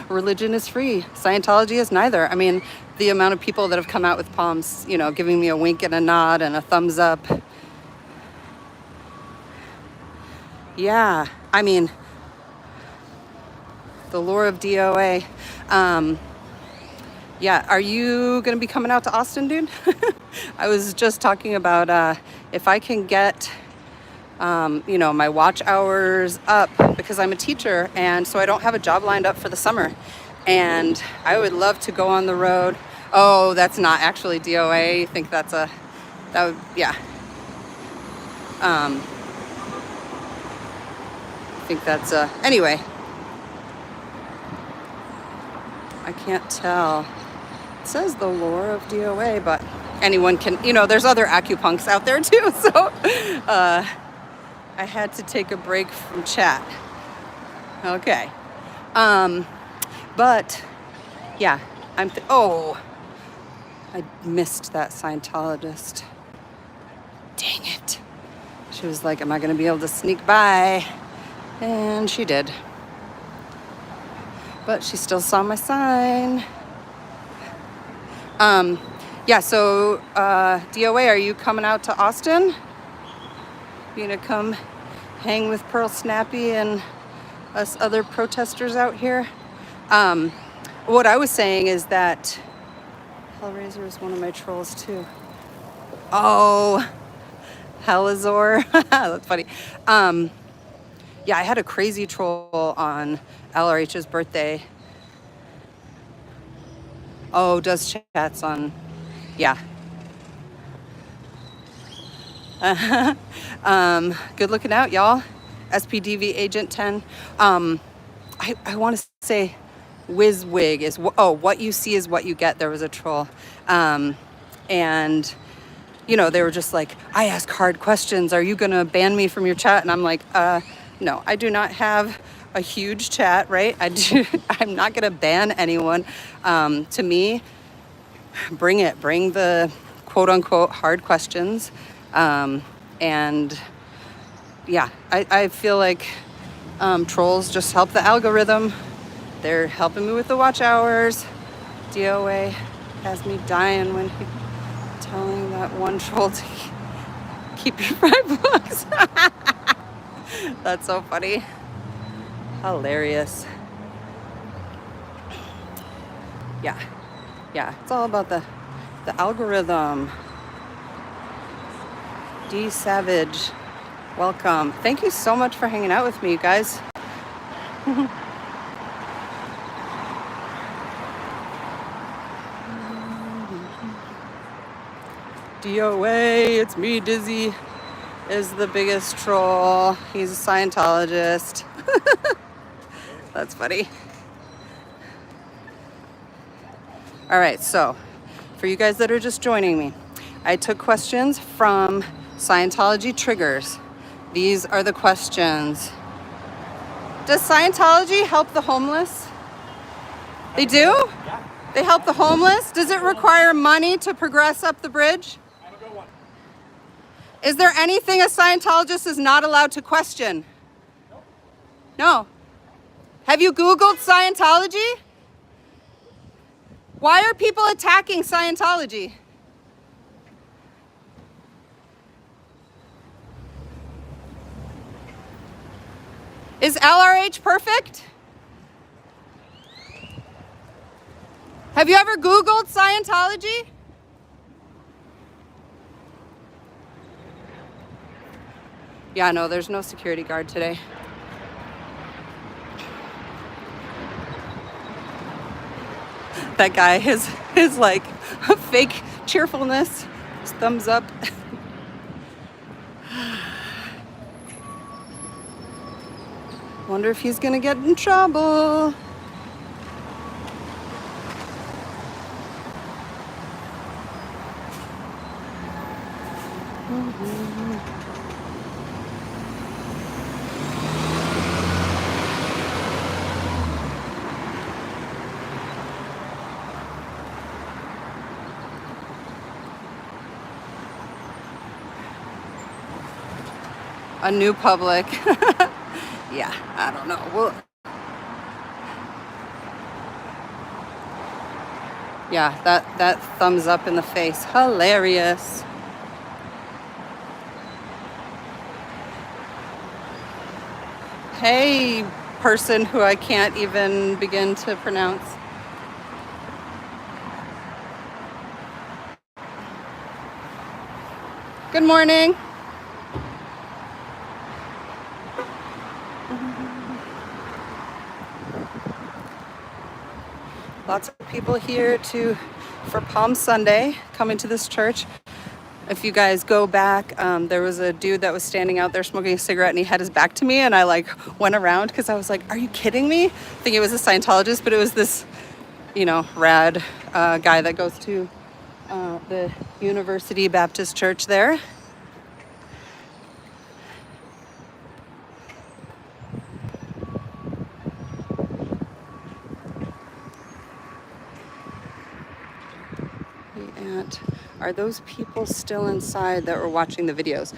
religion is free, Scientology is neither. I mean, the amount of people that have come out with palms, giving me a wink and a nod and a thumbs up. Yeah, I mean, the lore of DOA. Yeah, are you going to be coming out to Austin, dude? I was just talking about if I can get my watch hours up, because I'm a teacher, and so I don't have a job lined up for the summer, and I would love to go on the road. Oh, that's not actually DOA. I think yeah. I think that's anyway. I can't tell. It says the lore of DOA, but anyone can, there's other acupuncts out there too, so I had to take a break from chat. Okay. But yeah, I missed that Scientologist. Dang it. She was like, am I going to be able to sneak by? And she did. But she still saw my sign. Yeah, so DOA, are you coming out to Austin? You gonna come hang with Pearl Snappy and us other protesters out here? What I was saying is that Hellraiser is one of my trolls too. Oh, Helazor. That's funny. Yeah, I had a crazy troll on LRH's birthday. Oh, does chats on, yeah. Good looking out, y'all. SPDV Agent 10. I want to say WizWig is, what you see is what you get. There was a troll. And, they were just like, I ask hard questions. Are you going to ban me from your chat? And I'm like, no, I do not have a huge chat, right? I'm not going to ban anyone. To me, bring it. Bring the quote unquote hard questions. And yeah, I feel like trolls just help the algorithm. They're helping me with the watch hours. DOA has me dying when he telling that one troll to keep your fried books. That's so funny. Hilarious. Yeah, it's all about the algorithm. D Savage, welcome. Thank you so much for hanging out with me, you guys. DOA, it's me, Dizzy, is the biggest troll. He's a Scientologist. That's funny. All right, so for you guys that are just joining me, I took questions from Scientology Triggers. These are the questions. Does Scientology help the homeless? They do? Yeah. They help the homeless? Does it require money to progress up the bridge? Have a good one. Is there anything a Scientologist is not allowed to question? Nope. No. Have you Googled Scientology? Why are people attacking Scientology? Is LRH perfect? Have you ever Googled Scientology? Yeah, no, there's no security guard today. That guy, his like fake cheerfulness, his thumbs up. Wonder if he's gonna get in trouble. A new public. Yeah, I don't know. Yeah, that thumbs up in the face. Hilarious. Hey, person who I can't even begin to pronounce. Good morning. Lots of people here for Palm Sunday coming to this church. If you guys go back, there was a dude that was standing out there smoking a cigarette and he had his back to me, and I like went around because I was like, are you kidding me? I think it was a Scientologist, but it was this, rad guy that goes to the University Baptist Church there. And are those people still inside that were watching the videos?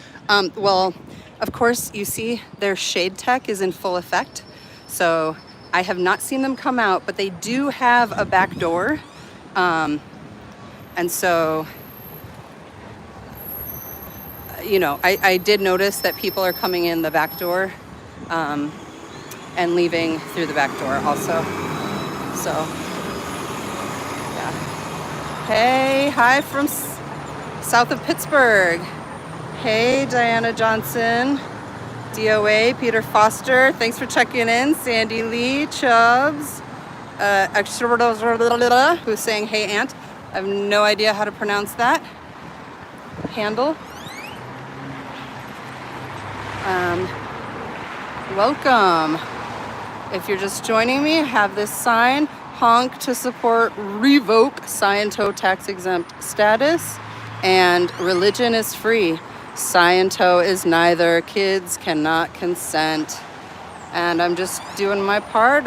Well, of course, you see their shade tech is in full effect. So I have not seen them come out, but they do have a back door. And so, I did notice that people are coming in the back door and leaving through the back door also. So, yeah. Hey, hi from south of Pittsburgh. Hey, Diana Johnson, DOA, Peter Foster, thanks for checking in. Sandy Lee, Chubbs, who's saying, hey, Aunt. I have no idea how to pronounce that handle. Welcome. If you're just joining me, I have this sign, honk to support revoke Sciento tax exempt status, and religion is free. Sciento is neither. Kids cannot consent. And I'm just doing my part.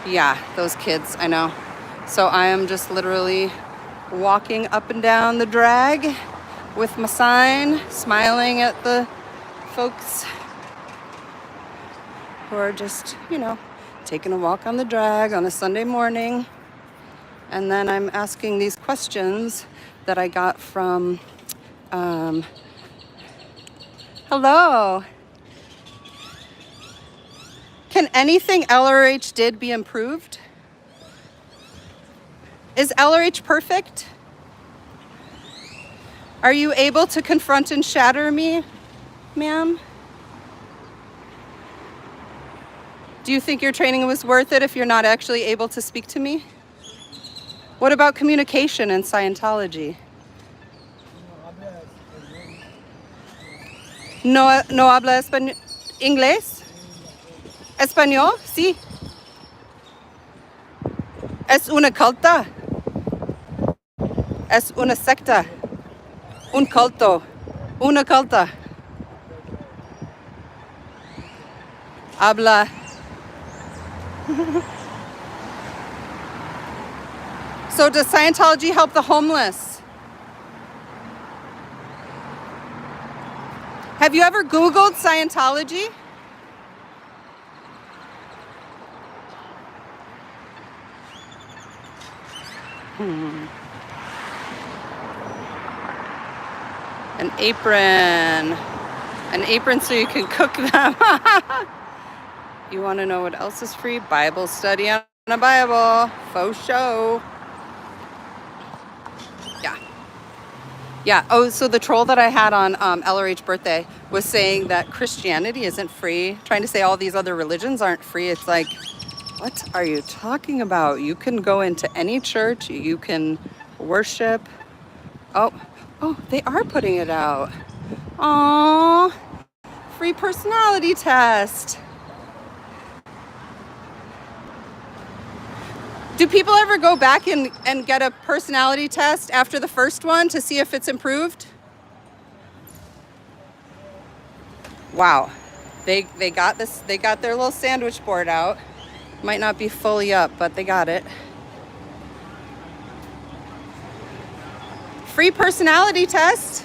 Yeah, those kids, I know. So I am just literally walking up and down the drag with my sign, smiling at the folks who are just, taking a walk on the drag on a Sunday morning. And then I'm asking these questions that I got from, hello. Can anything LRH did be improved? Is LRH perfect? Are you able to confront and shatter me, ma'am? Do you think your training was worth it if you're not actually able to speak to me? What about communication in Scientology? No habla inglés? Español? Sí. Es una culta. Es una secta. Un culto. Una culta. Habla. So does Scientology help the homeless? Have you ever Googled Scientology? An apron so you can cook them. You want to know what else is free? Bible study on a Bible. Faux show. Yeah. Yeah. Oh, so the troll that I had on LRH birthday was saying that Christianity isn't free, trying to say all these other religions aren't free. It's like, what are you talking about? You can go into any church, you can worship. Oh, they are putting it out. Aww, free personality test. Do people ever go back and get a personality test after the first one to see if it's improved? Wow, they got this. They got their little sandwich board out. Might not be fully up, but they got it. Free personality test.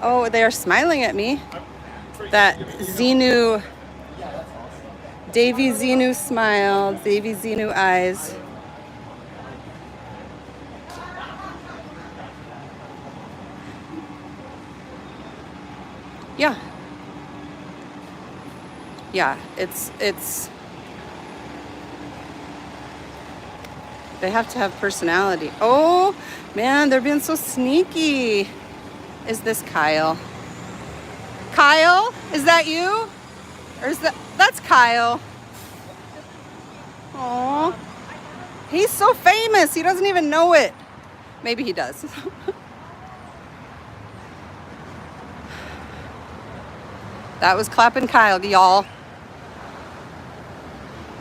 Oh, they are smiling at me. That Xenu, Davy Xenu smile, Davy Xenu eyes. Yeah. Yeah, it's they have to have personality. Oh, man, they're being so sneaky. Is this Kyle? Kyle, is that you? Or is that's Kyle? Oh, he's so famous. He doesn't even know it. Maybe he does. That was clapping Kyle, y'all.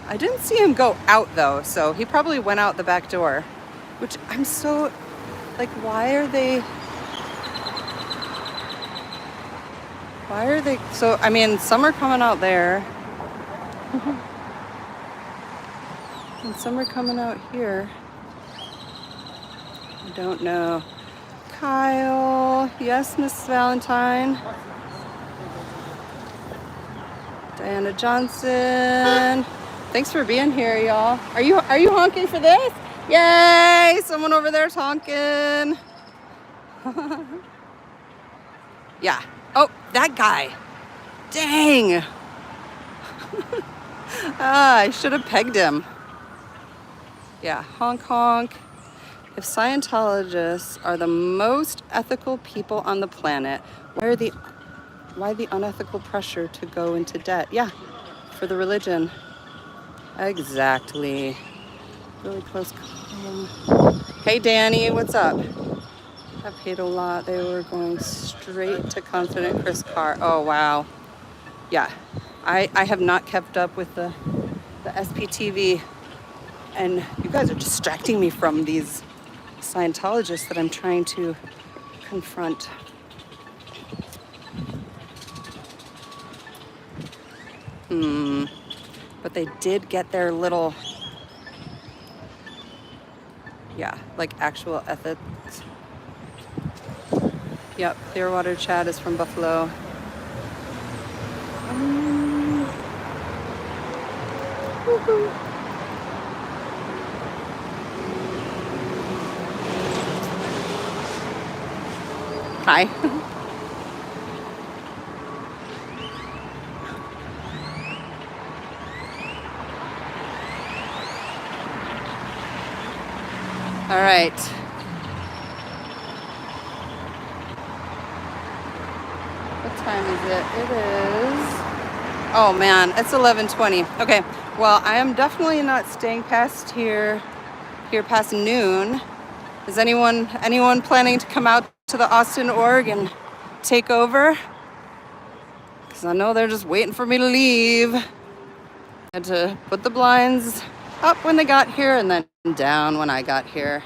I didn't see him go out though, so he probably went out the back door, which I'm so, like, why are they, so, I mean, some are coming out there, and some are coming out here. I don't know. Kyle, yes, Miss Valentine. Diana Johnson. Thanks for being here, y'all. Are you honking for this? Yay! Someone over there's honking. Yeah. Oh, that guy. Dang. I should have pegged him. Yeah, honk honk. If Scientologists are the most ethical people on the planet, why the unethical pressure to go into debt? Yeah, for the religion. Exactly. Really close call. Hey Danny, what's up? I paid a lot. They were going straight to Confident Chris Carr. Oh wow. Yeah. I have not kept up with the SPTV, and you guys are distracting me from these Scientologists that I'm trying to confront. But they did get their little, yeah, like actual ethics. Yep, Clearwater Chad is from Buffalo. Woo-hoo. Hi. All right. What time is it? It is, oh man, it's 11:20. Okay, well, I am definitely not staying past here past noon. Is anyone planning to come out to the Austin, org and take over? Because I know they're just waiting for me to leave. I had to put the blinds up when they got here and then down when I got here.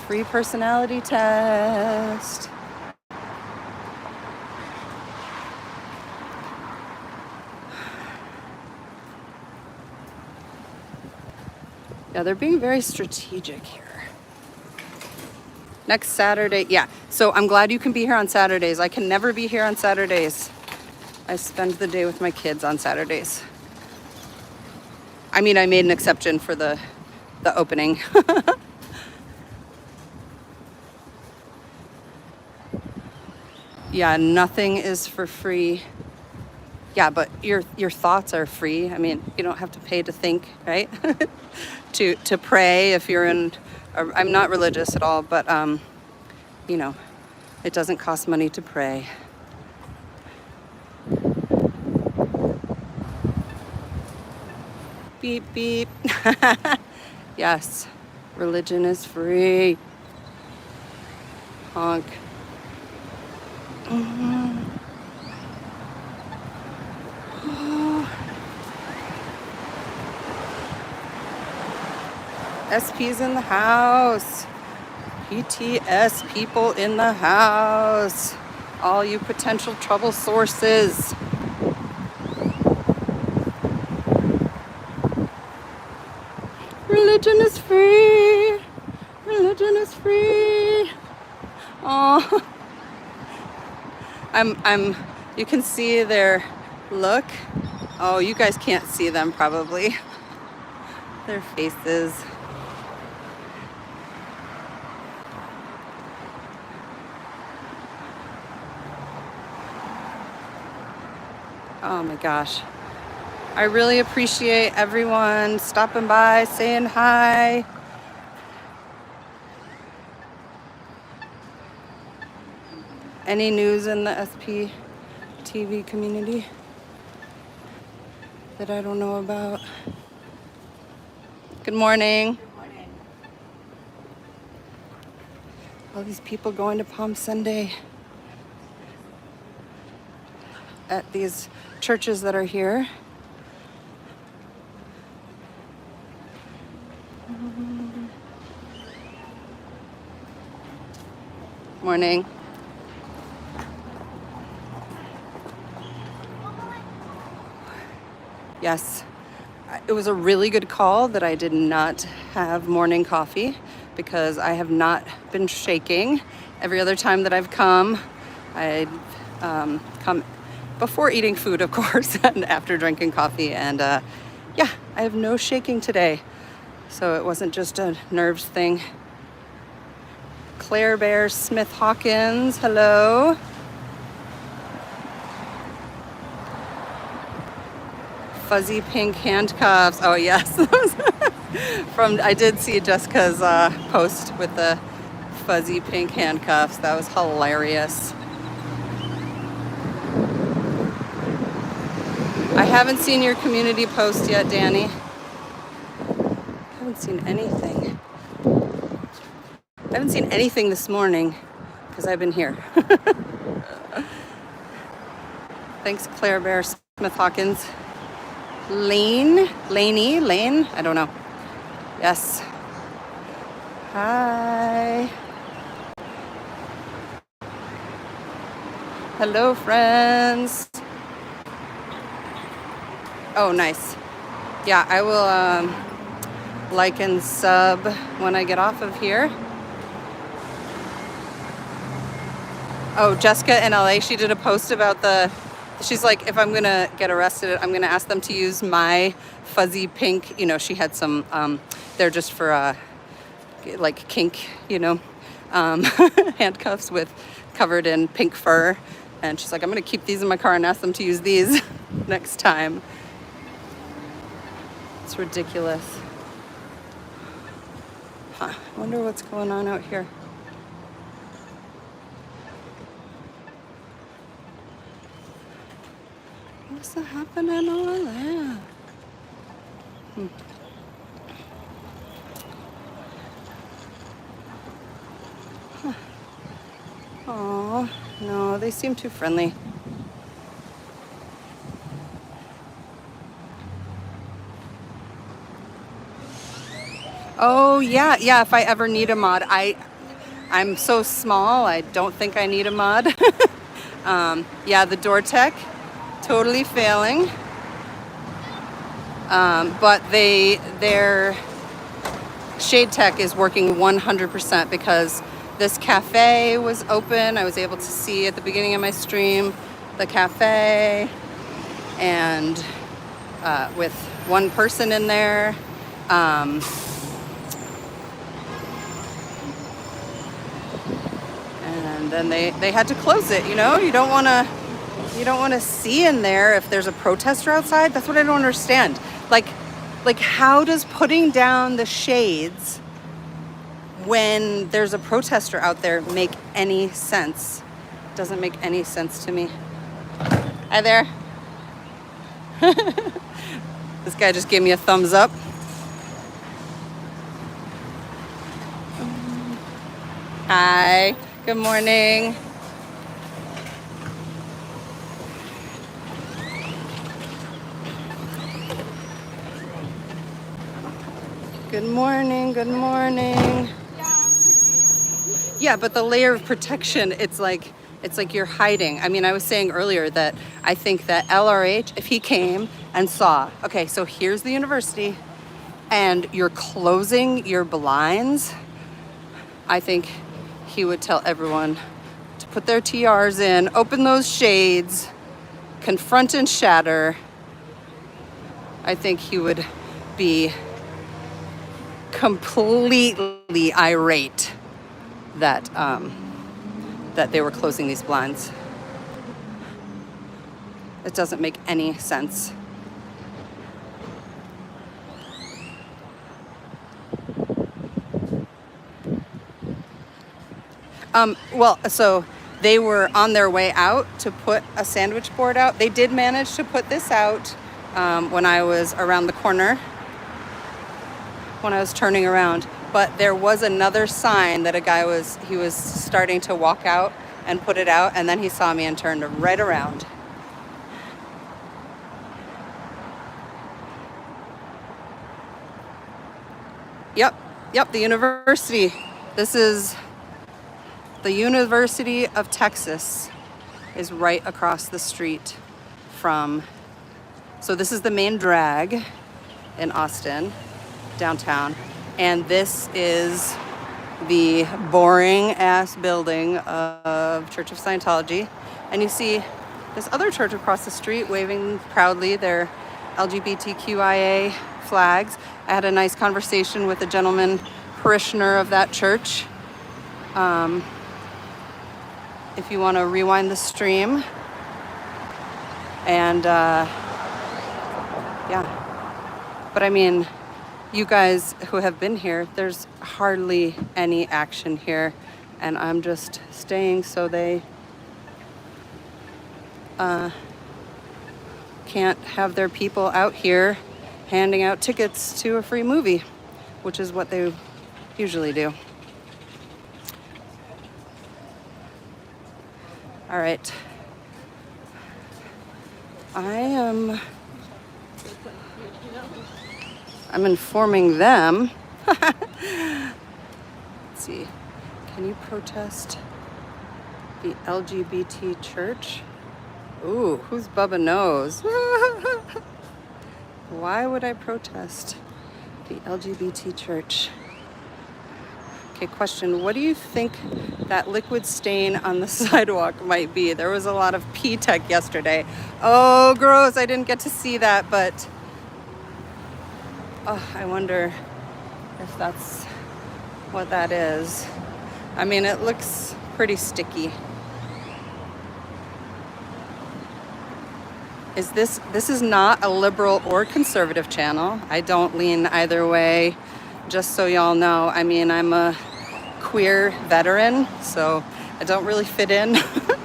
Free personality test. Yeah, they're being very strategic here. Next Saturday, yeah. So I'm glad you can be here on Saturdays. I can never be here on Saturdays. I spend the day with my kids on Saturdays. I mean, I made an exception for the opening. Yeah, nothing is for free. Yeah, but your thoughts are free. I mean, you don't have to pay to think, right? to pray if you're in. I'm not religious at all, but you know, it doesn't cost money to pray. Beep beep. Yes, religion is free. Honk. SP's in the house. PTS people in the house. All you potential trouble sources. Religion is free. Religion is free. Oh, you can see their look. Oh, you guys can't see them probably. Their faces. Oh my gosh. I really appreciate everyone stopping by, saying hi. Any news in the SP TV community that I don't know about? Good morning. Good morning. All these people going to Palm Sunday at these churches that are here. Morning. Yes, it was a really good call that I did not have morning coffee because I have not been shaking. Every other time that I've come, I come before eating food, of course, and after drinking coffee. And yeah, I have no shaking today. So it wasn't just a nerves thing. Claire Bear Smith Hawkins, hello. Fuzzy pink handcuffs. Oh yes, I did see Jessica's post with the fuzzy pink handcuffs. That was hilarious. I haven't seen your community post yet, Danny. I haven't seen anything. I haven't seen anything this morning because I've been here. Thanks, Claire Bear Smith Hawkins. Lane, I don't know. Yes. Hi. Hello, friends. Oh, nice. Yeah, I will like and sub when I get off of here. Oh, Jessica in LA, she did a post about she's like, if I'm gonna get arrested, I'm gonna ask them to use my fuzzy pink, she had some, they're just for like kink, handcuffs covered in pink fur. And she's like, I'm gonna keep these in my car and ask them to use these next time. It's ridiculous. Huh, I wonder what's going on out here. What's happening over there? Huh. Oh, no, they seem too friendly. Oh, yeah, if I ever need a mod. I'm so small, I don't think I need a mod. Yeah, the door tech, totally failing. But their shade tech is working 100% because this cafe was open. I was able to see at the beginning of my stream the cafe and with one person in there. And and then they had to close it. You know, you don't want to see in there if there's a protester outside. That's what I don't understand. Like how does putting down the shades when there's a protester out there make any sense? Doesn't make any sense to me. Hi there. This guy just gave me a thumbs up. Hi, good morning. Good morning, good morning. Yeah, but the layer of protection, it's like you're hiding. I mean, I was saying earlier that I think that LRH, if he came and saw, okay, so here's the university and you're closing your blinds, I think he would tell everyone to put their TRs in, open those shades, confront and shatter. I think he would be completely irate that they were closing these blinds. It doesn't make any sense. Well, so they were on their way out to put a sandwich board out. They did manage to put this out when I was around the corner, when I was turning around. But there was another sign that he was starting to walk out and put it out, and then he saw me and turned right around. Yep, the university. This is the University of Texas is right across the street from, so this is the main drag in Austin, downtown. And this is the boring ass building of Church of Scientology. And you see this other church across the street waving proudly their LGBTQIA flags. I had a nice conversation with a gentleman parishioner of that church. If you want to rewind the stream. And yeah, but I mean, you guys who have been here, there's hardly any action here, and I'm just staying so they can't have their people out here handing out tickets to a free movie, which is what they usually do. All right. I'm informing them. Let's see. Can you protest the LGBT church? Ooh, who's Bubba knows? Why would I protest the LGBT church? Okay, question. What do you think that liquid stain on the sidewalk might be? There was a lot of P-Tech yesterday. Oh, gross. I didn't get to see that, but I wonder if that's what that is. I mean, it looks pretty sticky. This is not a liberal or conservative channel. I don't lean either way, just so y'all know. I mean, I'm a queer veteran, so I don't really fit in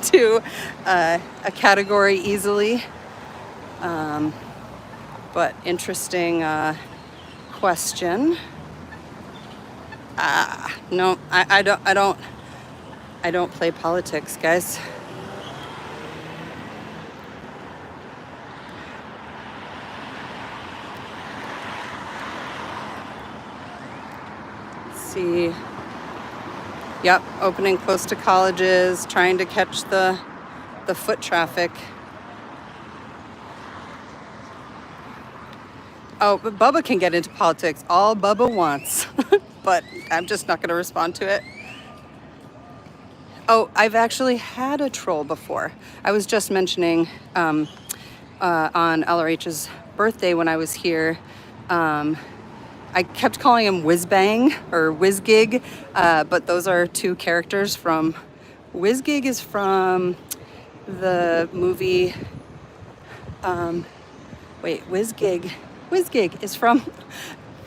to a category easily. But interesting question. No, I don't play politics, guys. Let's see. Yep, opening close to colleges, trying to catch the foot traffic. Oh, but Bubba can get into politics all Bubba wants, but I'm just not going to respond to it. Oh, I've actually had a troll before. I was just mentioning on LRH's birthday when I was here, I kept calling him Whiz Bang or Whiz Gig, but those are two characters from WizGig is from the movie, WizGig is from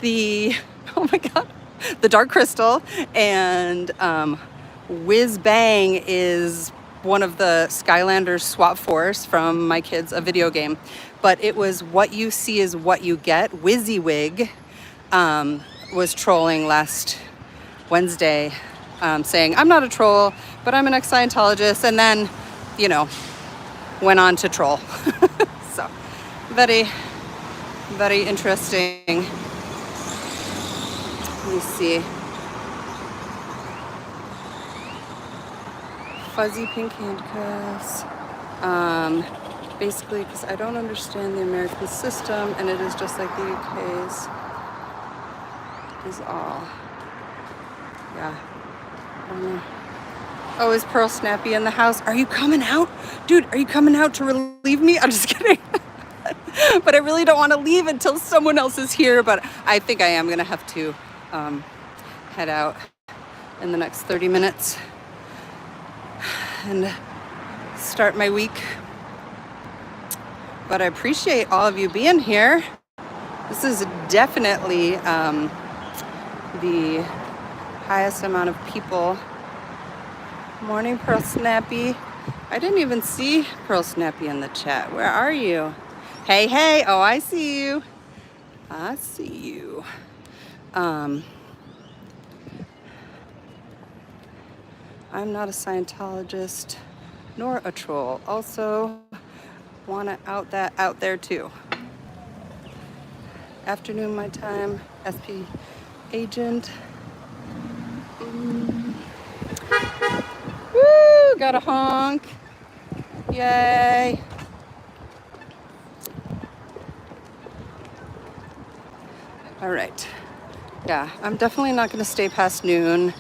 the, oh my God, The Dark Crystal, and Whiz Bang is one of the Skylanders Swap Force from My Kids, a video game. But it was What You See Is What You Get. WYSIWYG was trolling last Wednesday, saying, I'm not a troll, but I'm an ex-Scientologist, and then, you know, went on to troll. So, very, very interesting. Let me see. Fuzzy pink handcuffs. Basically, because I don't understand the American system, and it is just like the UK's is all. Yeah. I don't know. Oh, is Pearl Snappy in the house? Are you coming out? Dude, are you coming out to relieve me? I'm just kidding. But I really don't want to leave until someone else is here, but I think I am going to have to head out in the next 30 minutes and start my week. But I appreciate all of you being here. This is definitely the highest amount of people. Morning, Pearl Snappy. I didn't even see Pearl Snappy in the chat. Where are you? Hey, hey. Oh, I see you. I see you. I'm not a Scientologist nor a troll. Also, want to out that out there too. Afternoon my time, SP agent. Woo, got a honk. Yay. All right. Yeah, I'm definitely not going to stay past noon.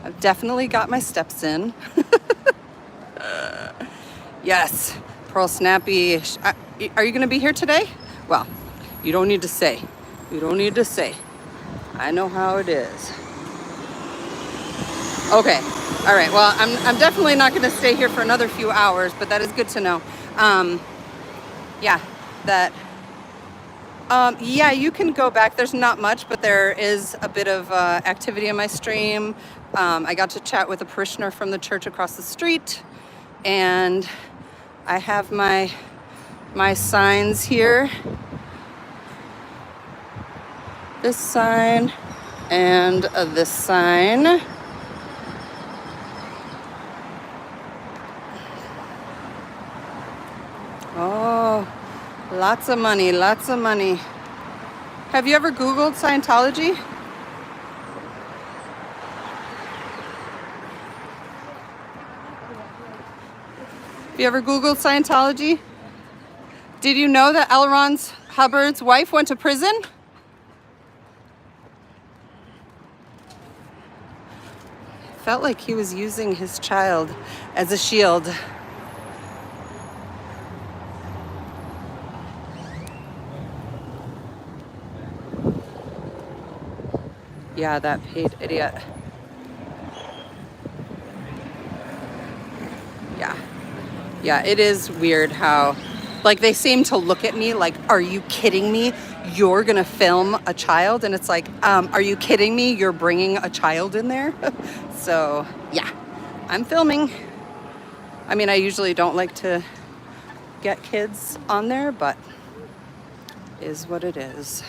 I've definitely got my steps in. Yes, Pearl Snappy. Are you going to be here today? Well, you don't need to say. You don't need to say. I know how it is. Okay. All right. Well, I'm definitely not going to stay here for another few hours, but that is good to know. Yeah, that. Yeah, you can go back. There's not much, but there is a bit of activity in my stream. I got to chat with a parishioner from the church across the street, and I have my signs here. This sign and this sign. Oh, lots of money, lots of money. Have you ever Googled Scientology? Have you ever Googled Scientology? Did you know that L. Ron Hubbard's wife went to prison? Felt like he was using his child as a shield. Yeah, that paid idiot. Yeah. Yeah, it is weird how, like, they seem to look at me like, are you kidding me? You're gonna film a child? And it's like, are you kidding me? You're bringing a child in there? So, yeah, I'm filming. I mean, I usually don't like to get kids on there, but is what it is.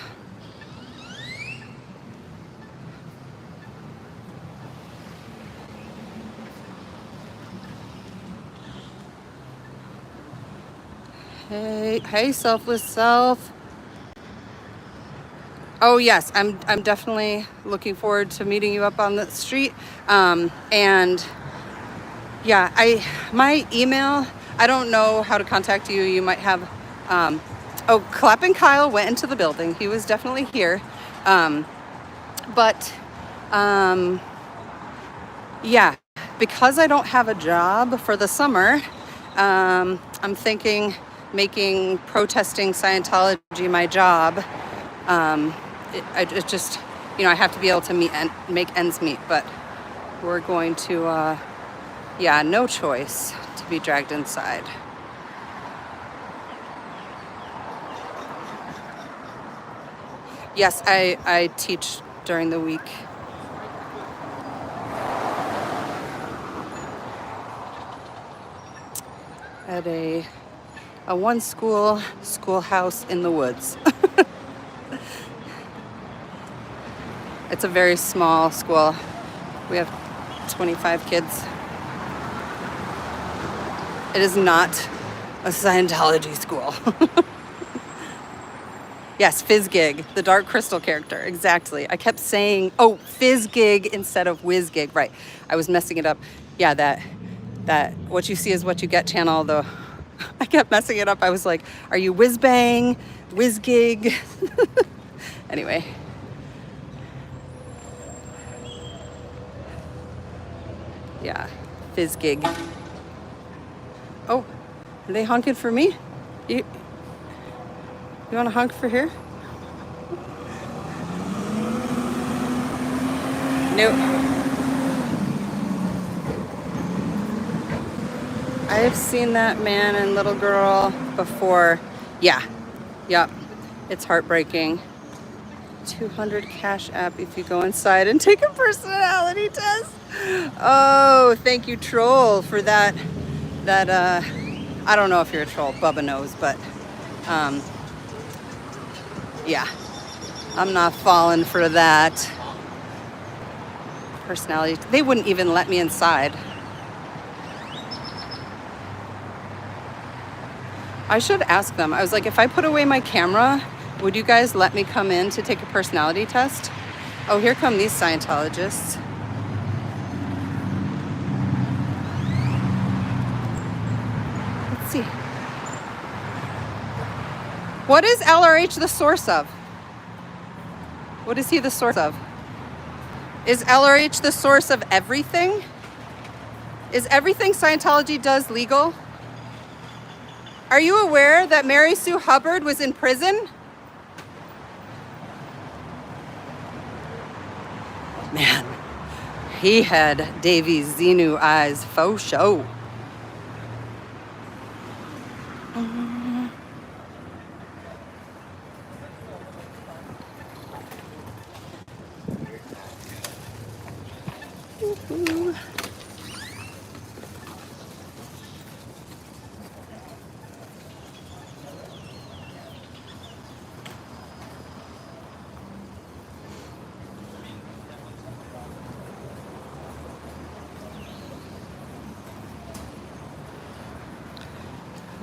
Hey, selfless self. Oh yes, I'm definitely looking forward to meeting you up on the street. And yeah, my email. I don't know how to contact you. You might have. Clapping Kyle went into the building. He was definitely here. But yeah, because I don't have a job for the summer, I'm thinking making protesting Scientology my job. It just, I have to be able to make ends meet. But we're going to, yeah, no choice to be dragged inside. Yes, I teach during the week. At a one schoolhouse in the woods. It's a very small school. We have 25 kids. It is not a Scientology school. Yes, Fizzgig, the Dark Crystal character, exactly. I kept saying, oh, Fizzgig instead of Whizgig, right. I was messing it up. Yeah, that what you see is what you get channel, though. I kept messing it up. I was like, are you Whizbang, Whizgig? Anyway. Yeah, Fizzgig. Oh, are they honking for me? You want to honk for here? Nope. I have seen that man and little girl before. Yeah. Yep. It's heartbreaking. 200 Cash App if you go inside and take a personality test. Oh, thank you, troll, for that. I don't know if you're a troll. Bubba knows, but yeah, I'm not falling for that. Personality. They wouldn't even let me inside. I should ask them. I was like, if I put away my camera, would you guys let me come in to take a personality test? Oh, here come these Scientologists. Let's see. What is LRH the source of? What is he the source of? Is LRH the source of everything? Is everything Scientology does legal? Are you aware that Mary Sue Hubbard was in prison? Man, he had Davy Xenu eyes, faux show.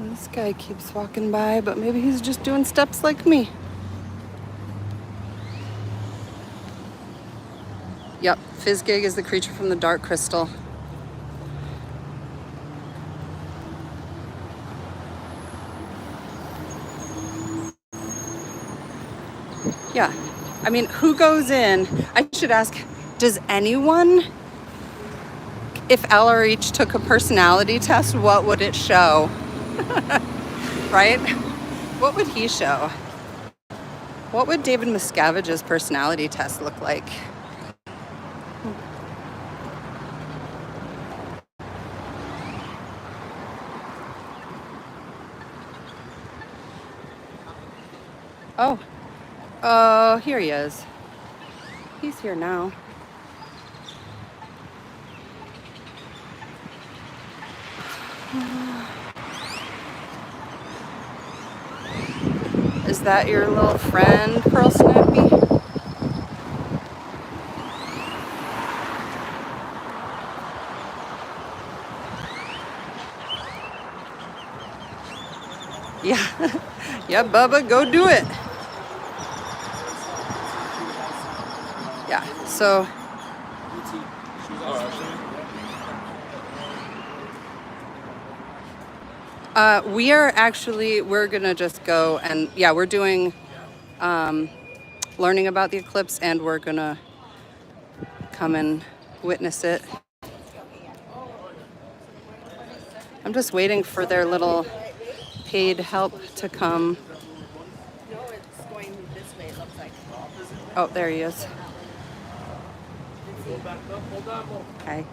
This guy keeps walking by, but maybe he's just doing steps like me. Yep, Fizzgig is the creature from the Dark Crystal. Yeah, I mean, who goes in? I should ask, does anyone, if LRH took a personality test, what would it show? Right? What would he show? What would David Miscavige's personality test look like? Oh, here he is. He's here now. Is that your little friend, Pearl Snippy? Yeah. Yeah, Bubba, go do it. Yeah, so we're gonna just go and yeah, we're doing learning about the eclipse, and we're gonna come and witness it. I'm just waiting for their little paid help to come. No, it's going this way, it looks like. Oh, there he is. It's Hi.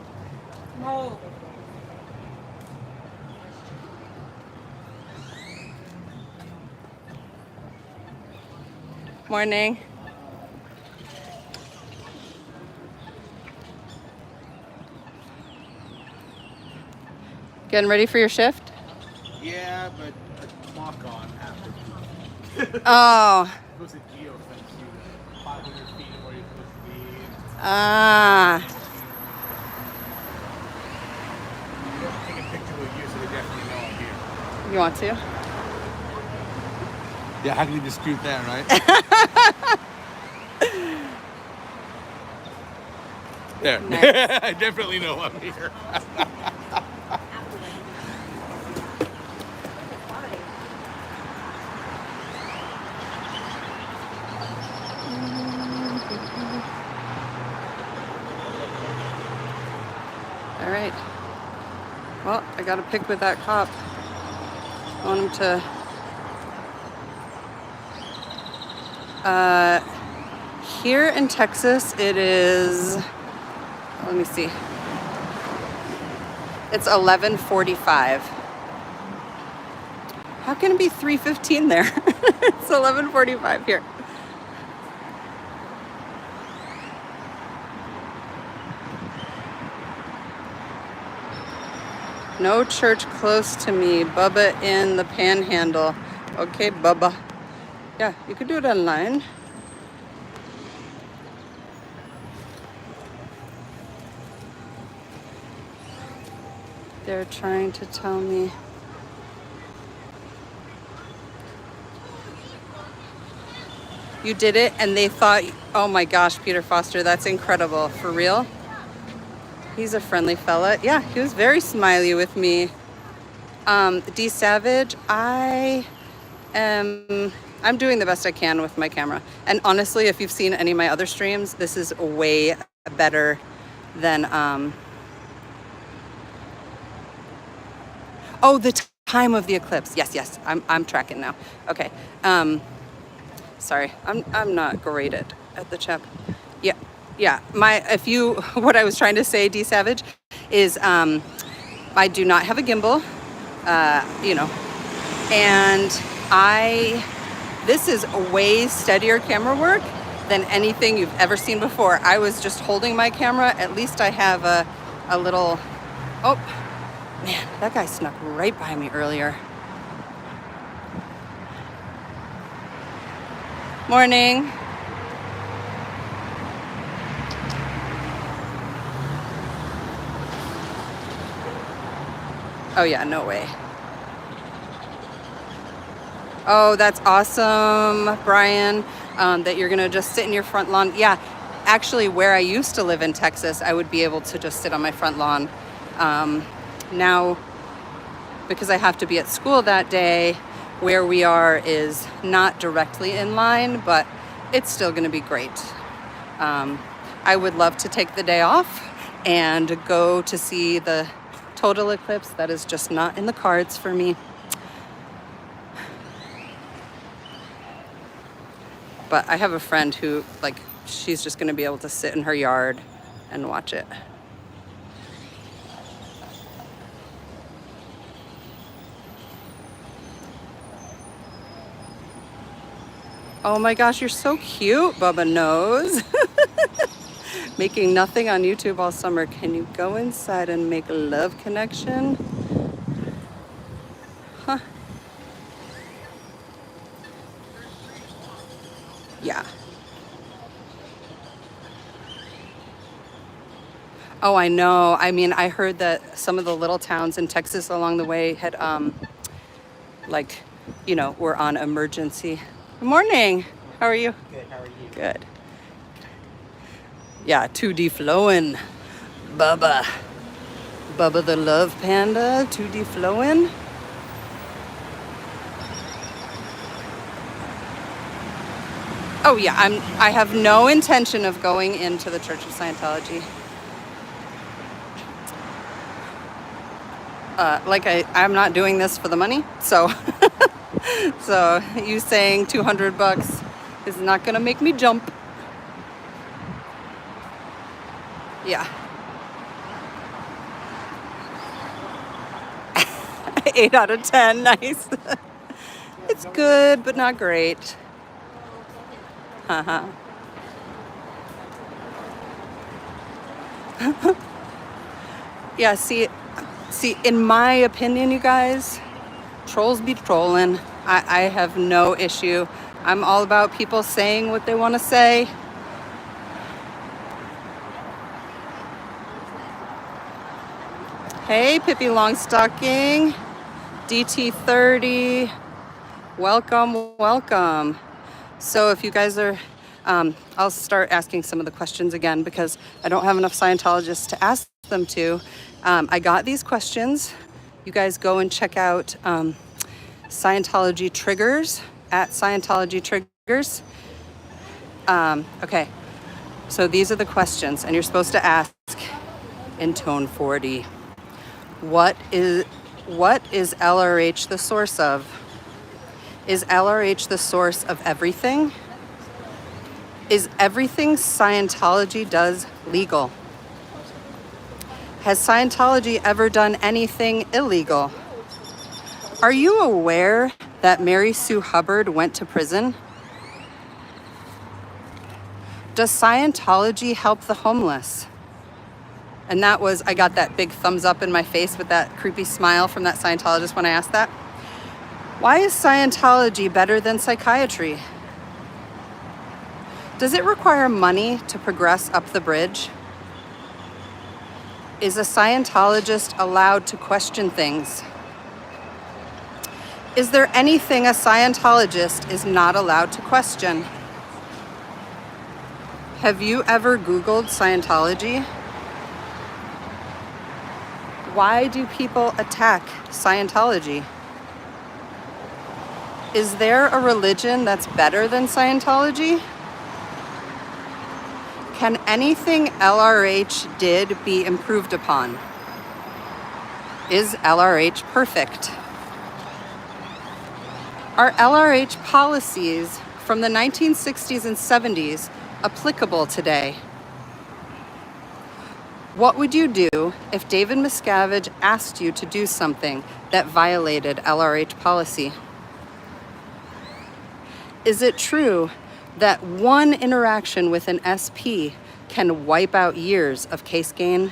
Morning. Getting ready for your shift? Yeah, but a clock on after. Oh. It was a geofence you 500 feet of where you're supposed to be. Ah. Take a picture with you so they definitely know I'm here. You want to? Yeah, how can you dispute that, right? There. Nice. I definitely know I'm here. All right. Well, I got to pick with that cop. I want him to... Here in Texas, it is... Let me see. It's 11:45. How can it be 3:15 there? It's 11:45 here. No church close to me. Bubba in the Panhandle. Okay, Bubba. Yeah, you could do it online. They're trying to tell me. You did it and they thought, oh my gosh, Peter Foster, that's incredible. For real? He's a friendly fella. Yeah, he was very smiley with me. D Savage, I'm doing the best I can with my camera. And honestly, if you've seen any of my other streams, this is way better than, oh, the time of the eclipse. Yes, I'm tracking now. Okay. Sorry, I'm not great at the chat. Yeah. What I was trying to say, D Savage, is I do not have a gimbal, and this is way steadier camera work than anything you've ever seen before. I was just holding my camera. At least I have a little, oh man, that guy snuck right by me earlier. Morning. Oh yeah, no way. Oh, that's awesome, Brian, that you're gonna just sit in your front lawn. Yeah, actually where I used to live in Texas, I would be able to just sit on my front lawn. Now, because I have to be at school that day, where we are is not directly in line, but it's still gonna be great. I would love to take the day off and go to see the total eclipse. That is just not in the cards for me. But I have a friend who, she's just gonna be able to sit in her yard and watch it. Oh my gosh, you're so cute, Bubba knows. Making nothing on YouTube all summer. Can you go inside and make a love connection? Huh. Yeah. Oh, I know. I mean, I heard that some of the little towns in Texas along the way had, were on emergency. Good morning. How are you? Good, how are you? Good. Yeah, 2D flowing. Bubba the love panda, 2D flowing. Oh yeah, I have no intention of going into the Church of Scientology. I'm not doing this for the money, so so you saying $200 is not gonna make me jump. Yeah. 8 out of 10, nice. It's good, but not great. Haha. Yeah, see, in my opinion, you guys, trolls be trolling. I have no issue. I'm all about people saying what they want to say. Hey, Pippi Longstocking, DT30, welcome, welcome. So if you guys are, I'll start asking some of the questions again because I don't have enough Scientologists to ask them to. I got these questions. You guys go and check out Scientology Triggers at Scientology Triggers. Okay, so these are the questions, and you're supposed to ask in tone 40. What is LRH the source of? Is LRH the source of everything? Is everything Scientology does legal? Has Scientology ever done anything illegal? Are you aware that Mary Sue Hubbard went to prison? Does Scientology help the homeless? And that was, I got that big thumbs up in my face with that creepy smile from that Scientologist when I asked that. Why is Scientology better than psychiatry? Does it require money to progress up the bridge? Is a Scientologist allowed to question things? Is there anything a Scientologist is not allowed to question? Have you ever Googled Scientology? Why do people attack Scientology? Is there a religion that's better than Scientology? Can anything LRH did be improved upon? Is LRH perfect? Are LRH policies from the 1960s and 70s applicable today? What would you do if David Miscavige asked you to do something that violated LRH policy? Is it true that one interaction with an SP can wipe out years of case gain?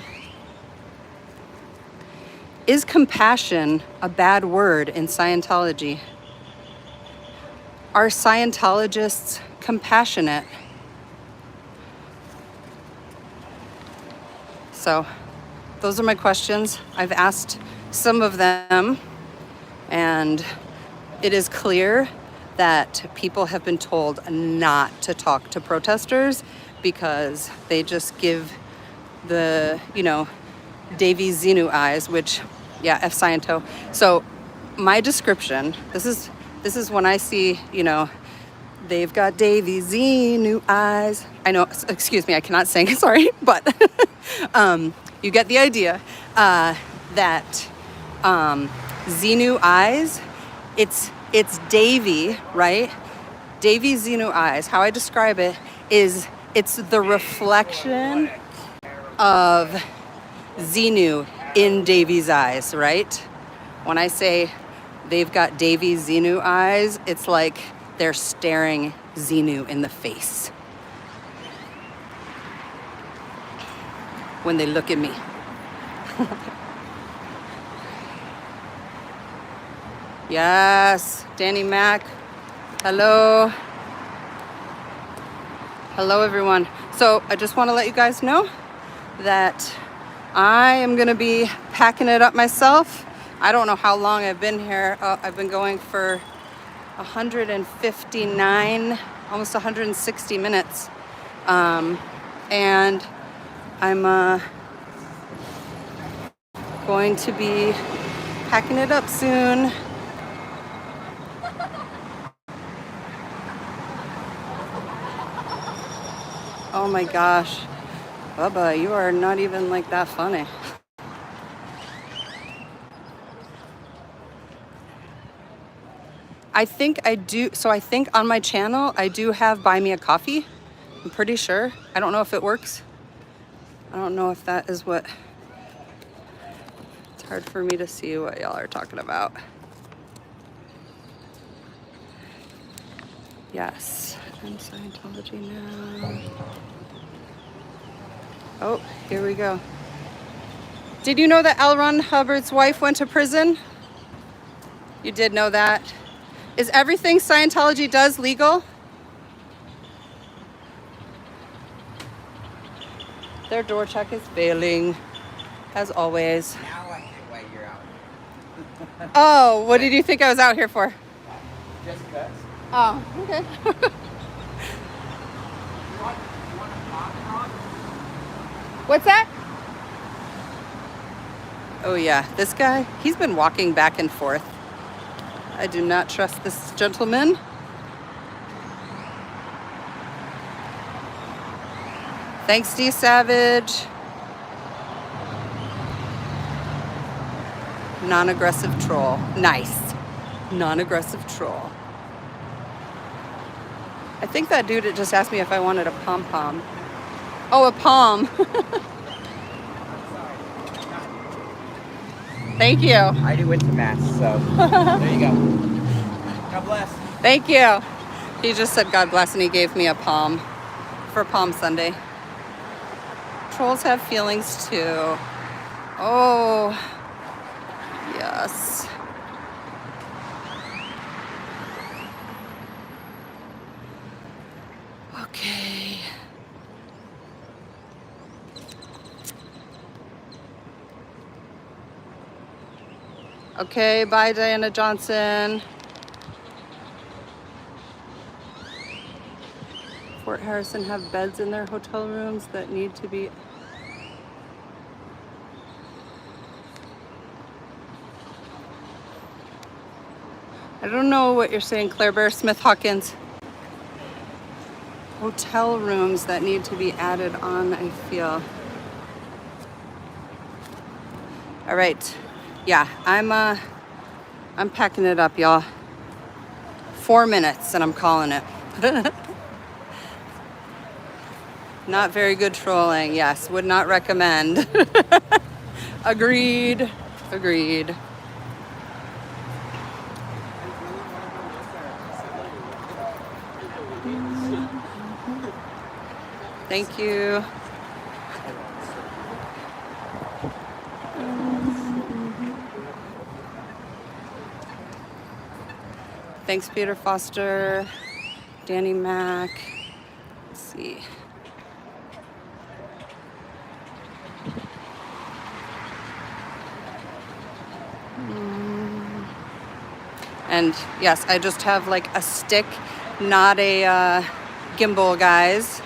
Is compassion a bad word in Scientology? Are Scientologists compassionate? So those are my questions. I've asked some of them, and it is clear that people have been told not to talk to protesters because they just give the, Davy Xenu eyes, which, yeah, F Sciento. So my description, this is when I see, they've got Davy Xenu eyes. I know, excuse me, I cannot sing, sorry, but you get the idea that Xenu eyes, it's Davy, right? Davy Xenu eyes, how I describe it is it's the reflection of Xenu in Davy's eyes, right? When I say they've got Davy Xenu eyes, it's like they're staring Xenu in the face when they look at me. Yes, Danny Mac. Hello. Hello, everyone. So I just want to let you guys know that I am going to be packing it up myself. I don't know how long I've been here. I've been going for 159, almost 160 minutes. And I'm going to be packing it up soon. Oh my gosh. Bubba, you are not even like that funny. I think I do. So I think on my channel, I do have Buy Me a Coffee. I'm pretty sure. I don't know if it works. I don't know if that is what, it's hard for me to see what y'all are talking about. Yes, and Scientology now. Oh, here we go. Did you know that L. Ron Hubbard's wife went to prison? You did know that. Is everything Scientology does legal? Their door check is failing, as always. Now I get why you're out. Oh, what did you think I was out here for? Just cuts. Oh, okay. You want a pop rock? What's that? Oh yeah, this guy, he's been walking back and forth. I do not trust this gentleman. Thanks, D Savage. Non-aggressive troll. Nice. Non-aggressive troll. I think that dude just asked me if I wanted a pom-pom. Oh, a palm. Thank you. I already went to mass, so there you go. God bless. Thank you. He just said God bless and he gave me a palm for Palm Sunday. Trolls have feelings too. Oh, yes. Okay. Okay, bye Diana Johnson. Fort Harrison have beds in their hotel rooms that need to be... I don't know what you're saying, Claire Bear Smith Hawkins. Hotel rooms that need to be added on, I feel. All right. Yeah, I'm packing it up, y'all. 4 minutes and I'm calling it. Not very good trolling. Yes, would not recommend. Agreed. Agreed. Thank you. Thanks, Peter Foster, Danny Mack. Let's see. And yes, I just have like a stick, not a gimbal, guys.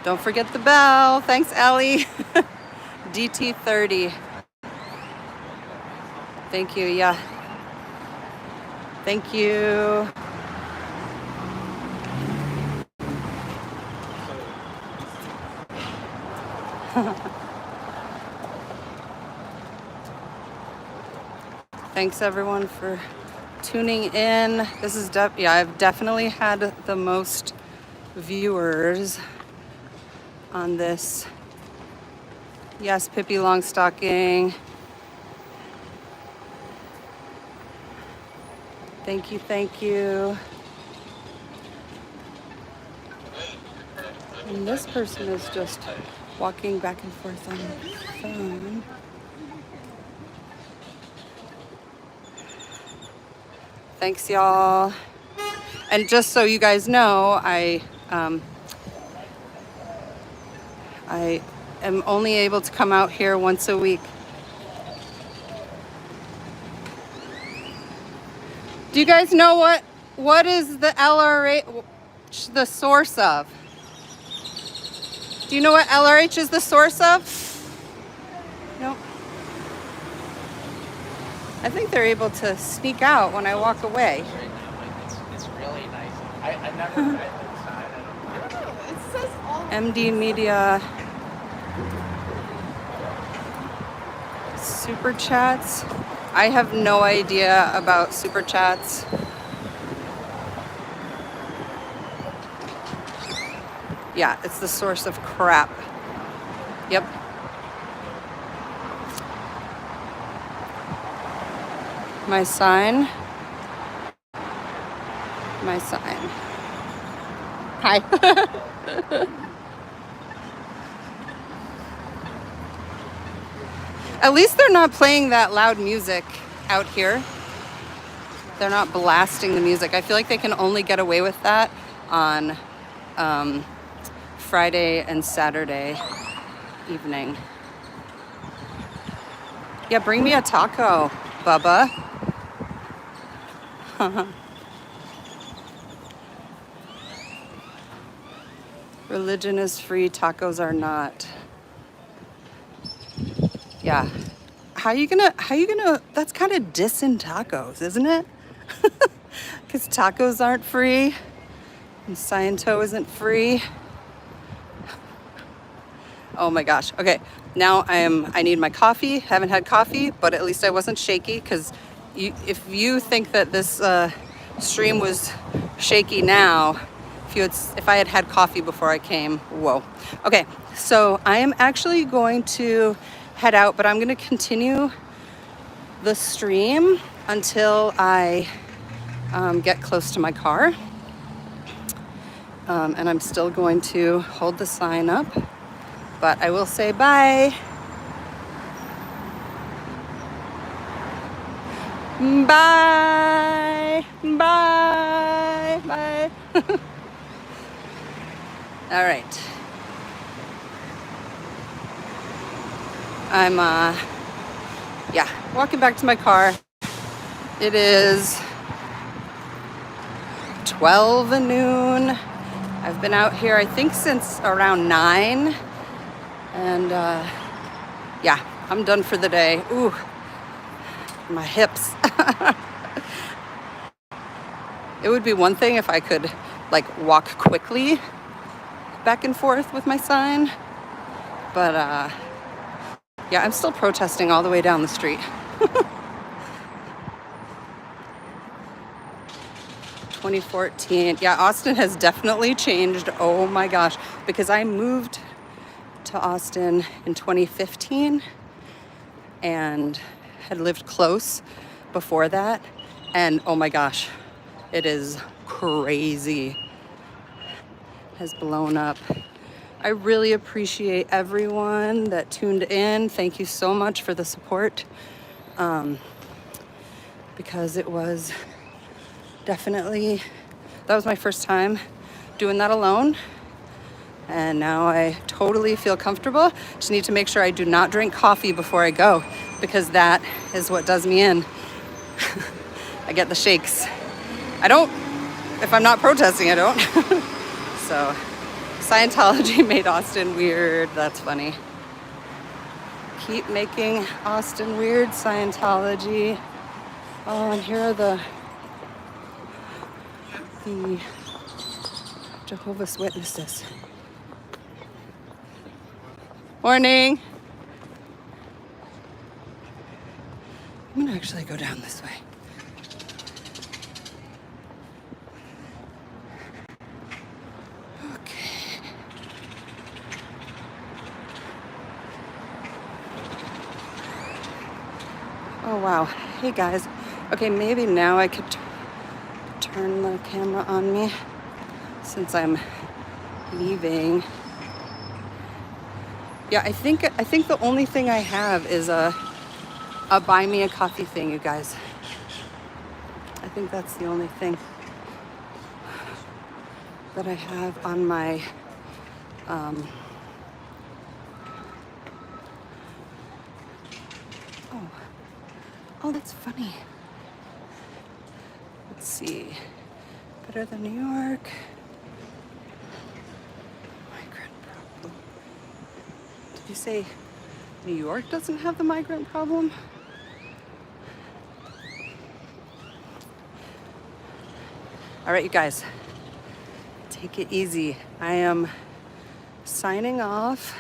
Don't forget the bell. Thanks, Allie. DT30. Thank you, yeah. Thank you. Thanks everyone for tuning in. This is I've definitely had the most viewers on this. Yes, Pippi Longstocking. Thank you, thank you. And this person is just walking back and forth on the phone. Thanks, y'all. And just so you guys know, I am only able to come out here once a week. Do you guys know what is the LRH the source of? Do you know what LRH is the source of? Nope. I think they're able to sneak out when I walk away. It's really nice. I never read this side. I don't know. It says all. MD Media. Super chats. I have no idea about super chats. Yeah, it's the source of crap. Yep. My sign. My sign. Hi. At least they're not playing that loud music out here. They're not blasting the music. I feel like they can only get away with that on Friday and Saturday evening. Yeah, bring me a taco, Bubba. Religion is free, tacos are not. Yeah. How you gonna, that's kind of dissing tacos, isn't it? Because tacos aren't free and Sciento isn't free. Oh my gosh. Okay, now I need my coffee. Haven't had coffee, but at least I wasn't shaky, because if you think that this stream was shaky now, if I had coffee before I came, whoa. Okay, so I am actually going to head out, but I'm going to continue the stream until I get close to my car. And I'm still going to hold the sign up, but I will say bye. Bye. Bye. Bye. All right. I'm walking back to my car. It is 12 noon. I've been out here, I think, since around 9. And yeah, I'm done for the day. Ooh, my hips. It would be one thing if I could like walk quickly back and forth with my sign. But yeah, I'm still protesting all the way down the street. 2014. Yeah, Austin has definitely changed. Oh my gosh. Because I moved to Austin in 2015 and had lived close before that. And oh my gosh, it is crazy. Has blown up. I really appreciate everyone that tuned in. Thank you so much for the support. Because it was definitely, that was my first time doing that alone. And now I totally feel comfortable. Just need to make sure I do not drink coffee before I go, because that is what does me in. I get the shakes. I don't, if I'm not protesting, I don't. So, Scientology made Austin weird. That's funny. Keep making Austin weird, Scientology. Oh, and here are the Jehovah's Witnesses. Morning. I'm gonna actually go down this way. Okay. Oh wow. Hey guys. Okay, maybe now I could turn the camera on me since I'm leaving. Yeah, I think the only thing I have is a buy me a coffee thing, you guys. I think that's the only thing that I have on my oh, that's funny. Let's see. Better than New York. Migrant problem. Did you say New York doesn't have the migrant problem? All right, you guys, take it easy. I am signing off.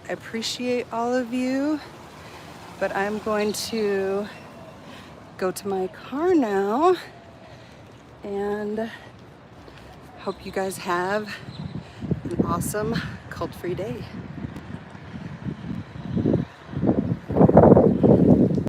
I appreciate all of you, but I'm going to go to my car now, and hope you guys have an awesome cult-free day.